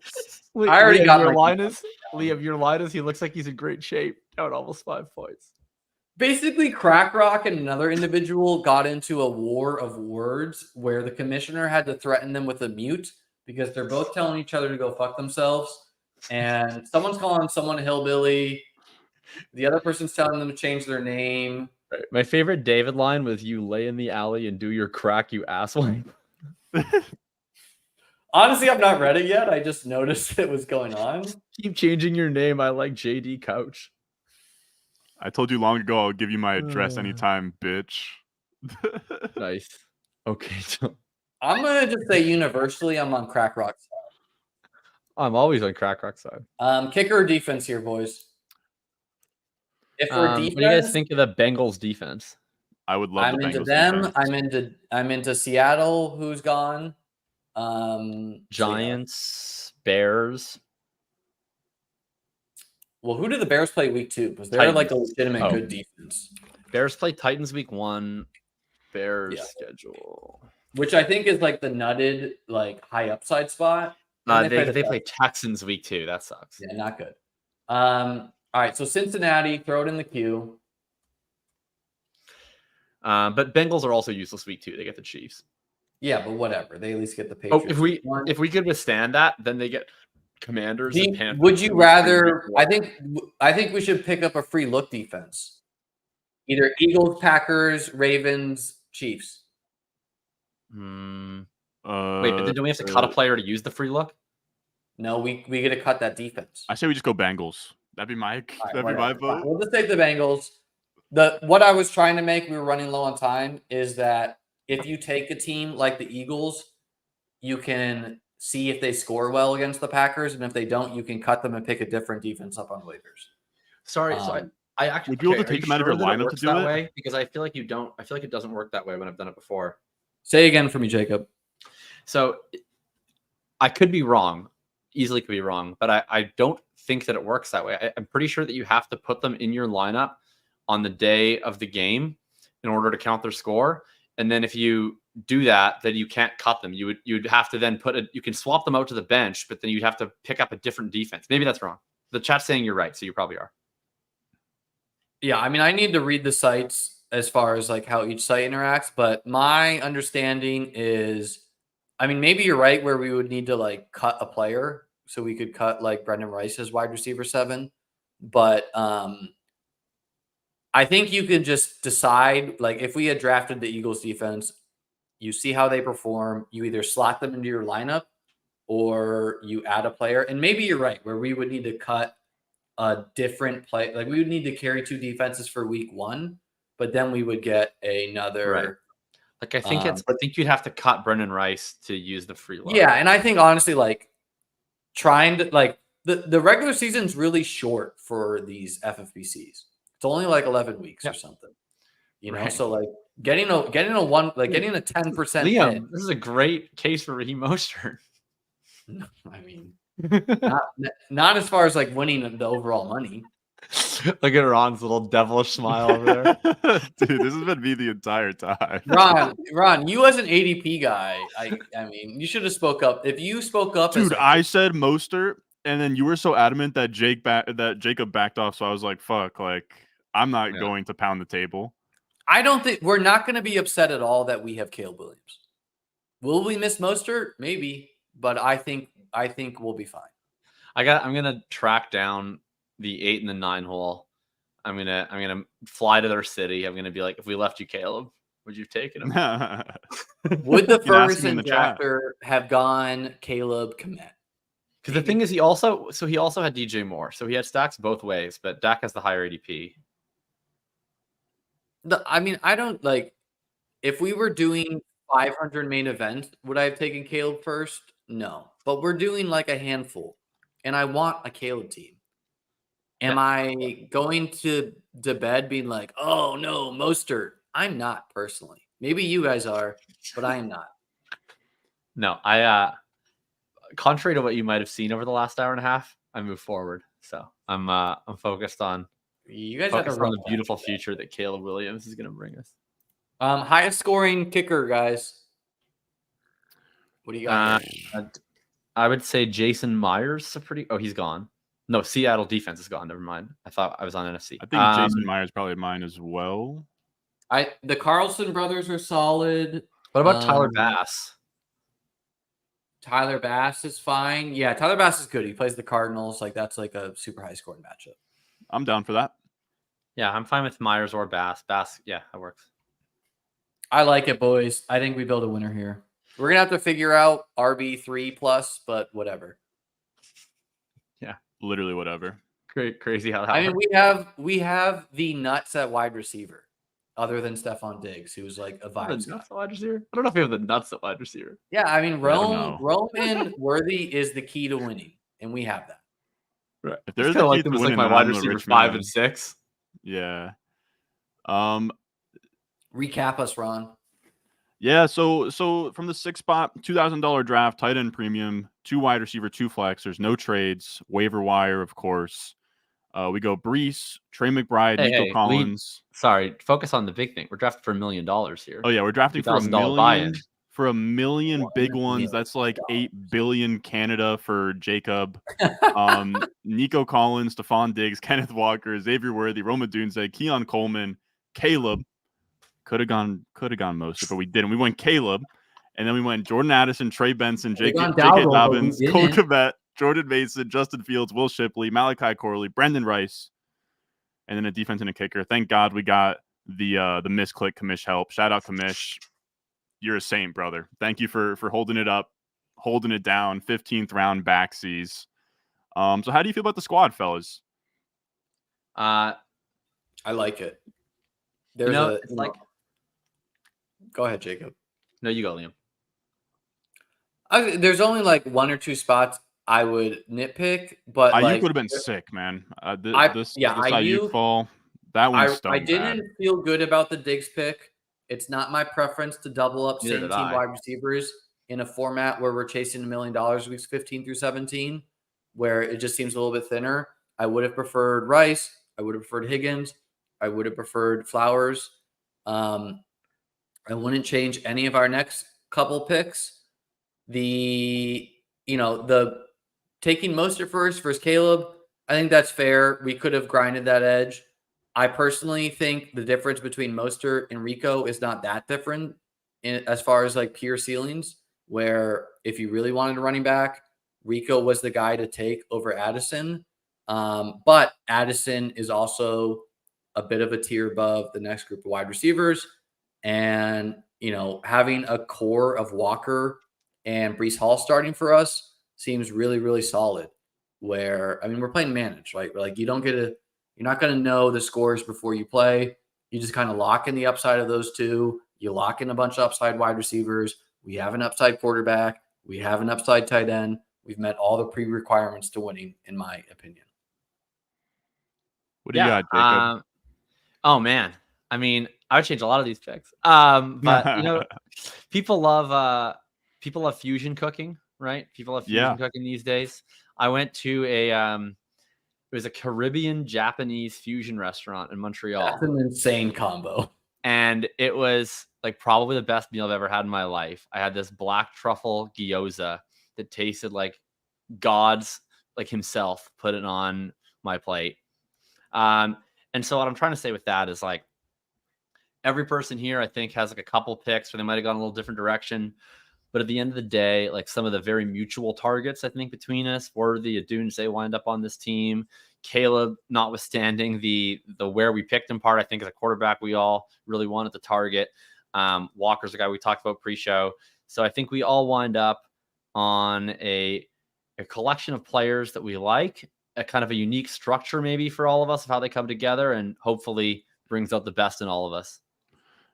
C: already got your Linus. Liam, your Linus, he looks like he's in great shape. Down almost 5 points.
B: Basically, Crack Rock and another individual got into a war of words where the commissioner had to threaten them with a mute because they're both telling each other to go fuck themselves. And someone's calling someone a hillbilly. The other person's telling them to change their name.
C: Right. My favorite David line was, "You lay in the alley and do your crack, you asshole."
B: Honestly, I've not read it yet. I just noticed it was going on.
C: Keep changing your name. I like JD Couch.
A: I told you long ago I'll give you my address anytime, bitch.
C: Nice. Okay.
B: I'm going to just say universally I'm on Crack Rock's side.
C: I'm always on Crack Rock's side.
B: Kicker or defense here, boys? If we're defense,
C: what do you guys think of the Bengals defense?
A: I would love
B: I'm into them. Defense. I'm into Seattle, who's gone.
C: Giants, Bears.
B: Well, who did the Bears play week 2? Because they're like a legitimate good defense.
C: Bears play Titans week 1. Bears schedule,
B: which I think is like the nutted, like high upside spot.
C: They play Texans week 2. That sucks.
B: Yeah, not good. All right, so Cincinnati, throw it in the queue.
C: But Bengals are also useless week 2. They get the Chiefs.
B: Yeah, but whatever. They at least get the Patriots.
C: If we could withstand that, then they get Commanders and Panthers.
B: Would you rather? I think we should pick up a free look defense. Either Eagles, Packers, Ravens, Chiefs.
C: Wait, but then do we have to cut a player to use the free look?
B: No, we get to cut that defense.
A: I say we just go Bengals. That'd be my vote.
B: We'll just take the Bengals. What I was trying to make, we were running low on time, is that if you take a team like the Eagles, you can see if they score well against the Packers, and if they don't, you can cut them and pick a different defense up on waivers.
C: Sorry, so I actually
A: would you be able to take them out of your lineup to do it?
C: Way? Because I feel like you don't. I feel like it doesn't work that way when I've done it before.
B: Say again for me, Jacob.
C: So I could be wrong, easily could be wrong, but I don't think that it works that way. I'm pretty sure that you have to put them in your lineup on the day of the game in order to count their score. And then if you do that, then you can't cut them. You'd have to then you can swap them out to the bench, but then you'd have to pick up a different defense. Maybe that's wrong. The chat's saying you're right, so you probably are.
B: Yeah, I mean, I need to read the sites as far as like how each site interacts, but my understanding is, I mean, maybe you're right where we would need to like cut a player, so we could cut like Brendan Rice as wide receiver 7, but I think you could just decide, like if we had drafted the Eagles defense, you see how they perform, you either slot them into your lineup or you add a player. And maybe you're right where we would need to cut a different play. Like we would need to carry 2 defenses for week 1, but then we would get another.
C: Right. Like I think you'd have to cut Brendan Rice to use the free look.
B: Yeah, and I think honestly, like trying to like the regular season's really short for these FFPCs. It's only like 11 weeks or something. You know, so like getting a 10%
C: Liam,
B: hit.
C: this is a great case for Raheem Mostert.
B: I mean, not as far as like winning the overall money.
C: Look at Ron's little devilish smile over there.
A: Dude, this has been me the entire time.
B: Ron, you as an ADP guy, I mean, you should have spoke up. If you spoke up,
A: Dude, I said Mostert, and then you were so adamant that Jacob backed off. So I was like, "Fuck!" Like, I'm not going to pound the table.
B: I don't think we're not going to be upset at all that we have Caleb Williams. Will we miss Mostert? Maybe, but I think we'll be fine.
C: I'm gonna track down the 8 and the 9 hole. I'm gonna fly to their city. I'm gonna be like, if we left you, Caleb, would you have taken him?
B: Would the Ferguson drafter have gone Caleb Kmet?
C: Because the thing is, he also had DJ Moore, so he had stacks both ways, but Dak has the higher ADP.
B: I mean, I don't like. If we were doing 500 main events, would I have taken Caleb first? No, but we're doing like a handful, and I want a Caleb team. Am I going to bed being like, oh no, Mostert? I'm not personally. Maybe you guys are, but I am not.
C: No, I contrary to what you might have seen over the last hour and a half, I move forward. So I'm focused on the beautiful future that Caleb Williams is going to bring us.
B: Highest scoring kicker, guys. What do you got?
C: I would say Jason Myers. He's gone. No, Seattle defense is gone. Never mind. I thought I was on NFC.
A: I think Jason Myers probably mine as well.
B: The Carlson brothers are solid.
C: What about Tyler Bass?
B: Tyler Bass is fine. Yeah, Tyler Bass is good. He plays the Cardinals. Like that's like a super high scoring matchup.
A: I'm down for that.
C: Yeah, I'm fine with Myers or Bass. Bass, yeah, that works.
B: I like it, boys. I think we build a winner here. We're gonna have to figure out RB3 plus, but whatever.
C: Yeah,
A: literally whatever.
C: Crazy how that.
B: I mean, we have the nuts at wide receiver, other than Stephon Diggs, who's like a vibes guy.
C: Wide receiver? I don't know if we have the nuts at wide receiver.
B: Yeah, I mean, Rome and Worthy is the key to winning, and we have that.
A: Right. If there's
C: like them as like my wide receiver 5 and 6.
A: Yeah.
B: Recap us, Ron.
A: Yeah, so from the 6 spot, $2,000 draft, tight end premium, 2 wide receiver, 2 flexers, no trades, waiver wire, of course. We go Brees, Trey McBride, Nico Collins.
C: Sorry, focus on the big thing. We're drafting for $1 million here.
A: Oh yeah, we're drafting for $1 million.
C: Buy-in.
A: For $1 million big ones. That's like 8 billion Canada for Jacob. Nico Collins, Stephon Diggs, Kenneth Walker, Xavier Worthy, Roma Dunze, Keon Coleman, Caleb. Could have gone most, but we didn't. We went Caleb, and then we went Jordan Addison, Trey Benson, J.K. Dobbins, Cole Kmet, Jordan Mason, Justin Fields, Will Shipley, Malachi Corley, Brendan Rice, and then a defense and a kicker. Thank God we got the misclick Kamish help. Shout out Kamish. You're a saint, brother. Thank you for holding it up, holding it down. 15th round backsies. So how do you feel about the squad, fellas?
B: I like it. Go ahead, Jacob.
C: No, you go, Liam.
B: There's only like 1 or 2 spots I would nitpick, but
A: Ayuk would have been sick, man. This Ayuk fall, that one stung.
B: I didn't feel good about the Diggs pick. It's not my preference to double up same team wide receivers in a format where we're chasing $1 million weeks 15 through 17, where it just seems a little bit thinner. I would have preferred Rice. I would have preferred Higgins. I would have preferred Flowers. I wouldn't change any of our next couple picks. The taking Mostert first versus Caleb, I think that's fair. We could have grinded that edge. I personally think the difference between Mostert and Rico is not that different as far as like pure ceilings, where if you really wanted a running back, Rico was the guy to take over Addison. But Addison is also a bit of a tier above the next group of wide receivers. And, having a core of Walker and Breece Hall starting for us seems really, really solid. Where, we're playing managed, right? Like you're not going to know the scores before you play. You just kind of lock in the upside of those two. You lock in a bunch of upside wide receivers. We have an upside quarterback. We have an upside tight end. We've met all the pre-requirements to winning, in my opinion.
A: What do you got, Jacob?
C: Oh man, I mean, I would change a lot of these picks. But people love fusion cooking, right? People love fusion cooking these days. I went to it was a Caribbean Japanese fusion restaurant in Montreal.
B: That's an insane combo.
C: And it was like probably the best meal I've ever had in my life. I had this black truffle gyoza that tasted like God's, like himself, put it on my plate. And so what I'm trying to say with that is like every person here, I think, has like a couple picks where they might have gone a little different direction. But at the end of the day, like some of the very mutual targets, I think, between us, Worthy, Adunes, they wind up on this team. Caleb, notwithstanding the where we picked him part, I think as a quarterback, we all really wanted to target. Walker's the guy we talked about pre-show. So I think we all wind up on a collection of players that we like, a kind of a unique structure maybe for all of us of how they come together, and hopefully brings out the best in all of us.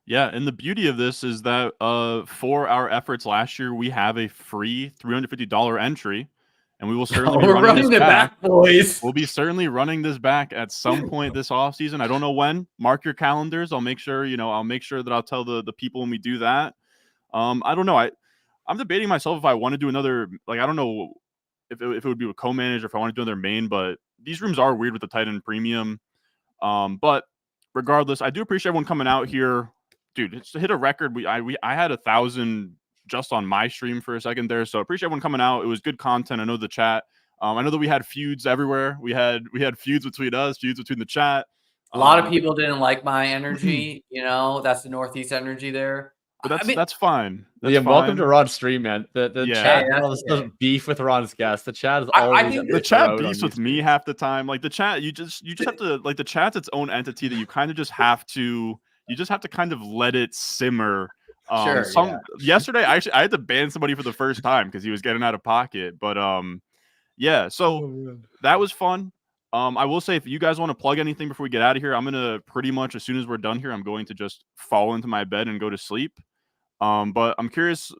A: Yeah, and the beauty of this is that for our efforts last year, we have a free $350 entry, and we will certainly be running this back,
B: boys.
A: We'll be certainly running this back at some point this offseason. I don't know when. Mark your calendars. I'll make sure, I'll make sure that I'll tell the people when we do that. I don't know. I'm debating myself if I want to do another, like, I don't know if it would be a co-manage or if I want to do another main, but these rooms are weird with the tight end premium. But regardless, I do appreciate everyone coming out here. Dude, it's hit a record. I had 1,000 just on my stream for a second there, so appreciate everyone coming out. It was good content. I know the chat. I know that we had feuds everywhere. We had feuds between us, feuds between the chat.
B: A lot of people didn't like my energy. That's the Northeast energy there.
A: But that's fine. That's fine.
C: Welcome to Ron's stream, man. The chat doesn't beef with Ron's guests. The chat is always
A: the chat beefs with me half the time. Like the chat, you just have to, like, the chat's its own entity that you kind of just have to. You just have to kind of let it simmer. Yesterday, I had to ban somebody for the first time because he was getting out of pocket. But so that was fun. I will say, if you guys want to plug anything before we get out of here, I'm gonna pretty much, as soon as we're done here, I'm going to just fall into my bed and go to sleep. But I'm curious,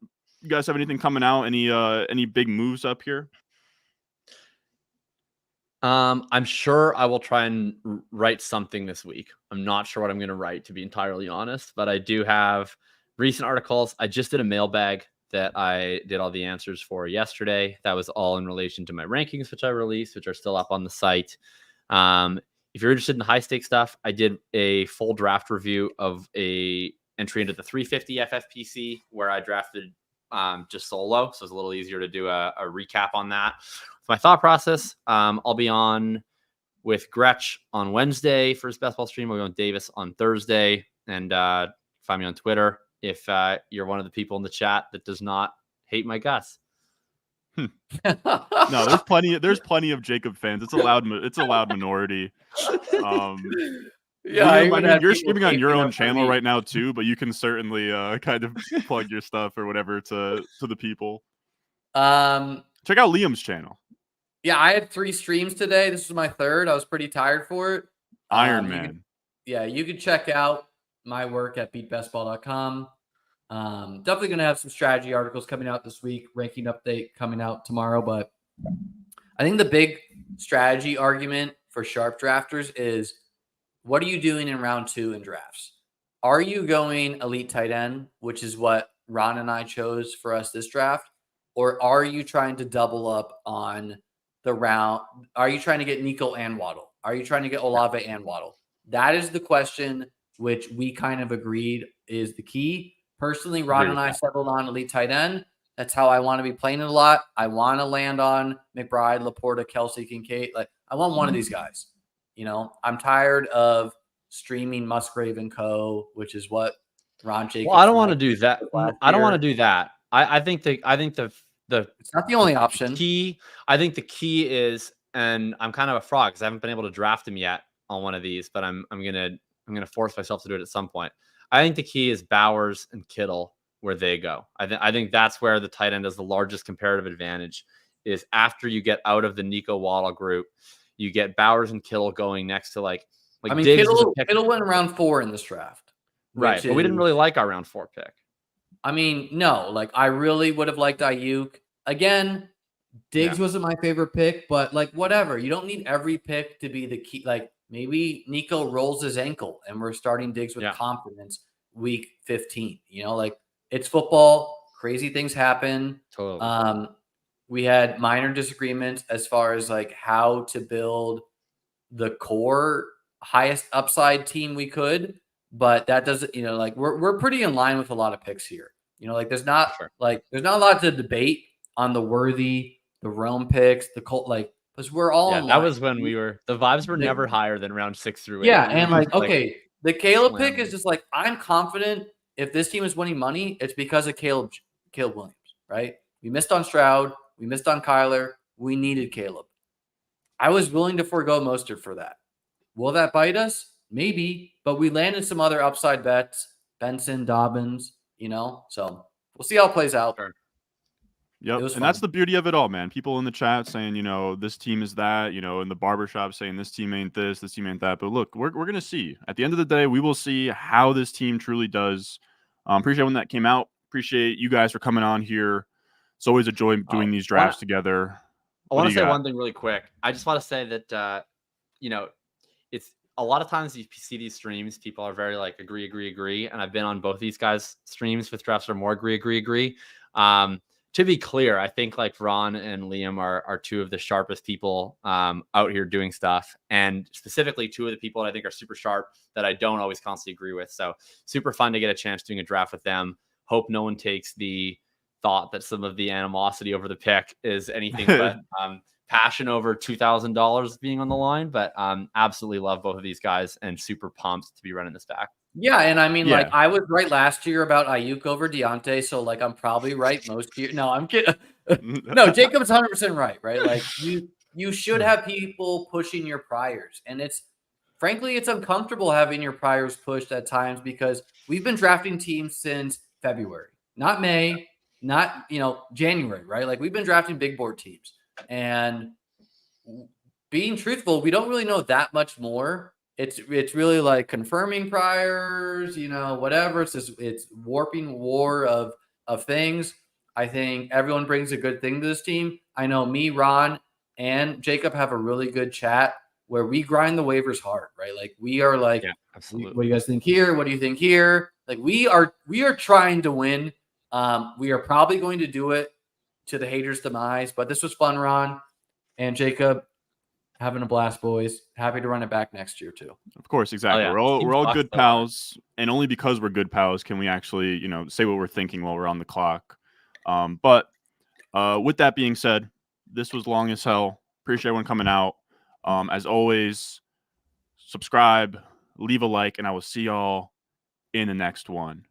A: you guys have anything coming out? Any big moves up here?
C: I'm sure I will try and write something this week. I'm not sure what I'm going to write, to be entirely honest, but I do have recent articles. I just did a mailbag that I did all the answers for yesterday. That was all in relation to my rankings, which I released, which are still up on the site. If you're interested in high stakes stuff, I did a full draft review of a entry into the 350 FFPC where I drafted just solo. So it's a little easier to do a recap on that. My thought process, I'll be on with Gretsch on Wednesday for his best ball stream. We'll be on Davis on Thursday, and find me on Twitter if you're one of the people in the chat that does not hate my guts.
A: No, there's plenty of Jacob fans. It's a loud minority. You're streaming on your own channel right now too, but you can certainly kind of plug your stuff or whatever to the people. Check out Liam's channel.
B: Yeah, I had 3 streams today. This was my 3rd. I was pretty tired for it.
A: Iron Man.
B: You can check out my work at beatbestball.com. Definitely going to have some strategy articles coming out this week, ranking update coming out tomorrow. But I think the big strategy argument for sharp drafters is, what are you doing in round 2 in drafts? Are you going elite tight end, which is what Ron and I chose for us this draft? Or are you trying to double up on the round? Are you trying to get Nico and Waddle? Are you trying to get Olave and Waddle? That is the question which we kind of agreed is the key. Personally, Ron and I settled on elite tight end. That's how I want to be playing it a lot. I want to land on McBride, Laporta, Kelsey, Kincaid. Like, I want one of these guys. I'm tired of streaming Musgrave and Co., which is what Ron Jacobs.
C: Well, I don't want to do that. I don't want to do that. I think the
B: it's not the only option.
C: I think the key is, and I'm kind of a frog because I haven't been able to draft him yet on one of these, but I'm gonna force myself to do it at some point. I think the key is Bowers and Kittle, where they go. I think that's where the tight end has the largest comparative advantage, is after you get out of the Nico Waddle group, you get Bowers and Kittle going next to like
B: Kittle went around 4 in this draft.
C: Right. But we didn't really like our round 4 pick.
B: No, I really would have liked Ayuk. Again, Diggs wasn't my favorite pick, but like whatever. You don't need every pick to be the key. Like maybe Nico rolls his ankle and we're starting Diggs with confidence week 15. You know, like it's football. Crazy things happen.
C: Totally.
B: We had minor disagreements as far as like how to build the core highest upside team we could, but that doesn't, you know, like we're pretty in line with a lot of picks here. You know, like there's not a lot to debate on the Rome picks, the Colt, like because we're all in line.
C: That was when the vibes were never higher than round 6 through 8.
B: Yeah, and like okay, the Caleb pick is just like I'm confident if this team is winning money, it's because of Caleb Williams, right? We missed on Stroud, we missed on Kyler, we needed Caleb. I was willing to forego Mostert for that. Will that bite us? Maybe, but we landed some other upside bets, Benson, Dobbins, you know, so we'll see how it plays out.
C: Sure.
A: Yep. And that's the beauty of it all, man. People in the chat saying, you know, this team is that, you know, in the barbershop saying this team ain't this team ain't that. But look, we're going to see. At the end of the day, we will see how this team truly does. Appreciate when that came out. Appreciate you guys for coming on here. It's always a joy doing these drafts together.
C: I want to say one thing really quick. I just want to say that, you know, it's a lot of times you see these streams, people are very like agree. And I've been on both these guys' streams with drafts that are more agree. To be clear, I think like Ron and Liam are two of the sharpest people out here doing stuff. And specifically two of the people that I think are super sharp that I don't always constantly agree with. So super fun to get a chance doing a draft with them. Hope no one takes the thought that some of the animosity over the pick is anything but passion over $2,000 being on the line. But absolutely love both of these guys and super pumped to be running this back.
B: Yeah, and I mean, like, I was right last year about Ayuk over Deontay, so, like, I'm probably right most years. No, I'm kidding. No, Jacob's 100% right? Like, you should have people pushing your priors, and frankly, it's uncomfortable having your priors pushed at times because we've been drafting teams since February, not May, not, you know, January, right? Like, we've been drafting big board teams, and being truthful, we don't really know that much more. It's really like confirming priors, you know, whatever. It's warping war of things. I think everyone brings a good thing to this team. I know me, Ron, and Jacob have a really good chat where we grind the waivers hard, right? Like we are like,
C: absolutely.
B: What do you guys think here? What do you think here? Like we are trying to win. We are probably going to do it to the haters' demise, but this was fun, Ron and Jacob. Having a blast, boys. Happy to run it back next year too.
A: Of course, exactly. We're all good pals, and only because we're good pals can we actually, you know, say what we're thinking while we're on the clock. But with that being said, this was long as hell. Appreciate everyone coming out. As always, subscribe, leave a like, and I will see y'all in the next one.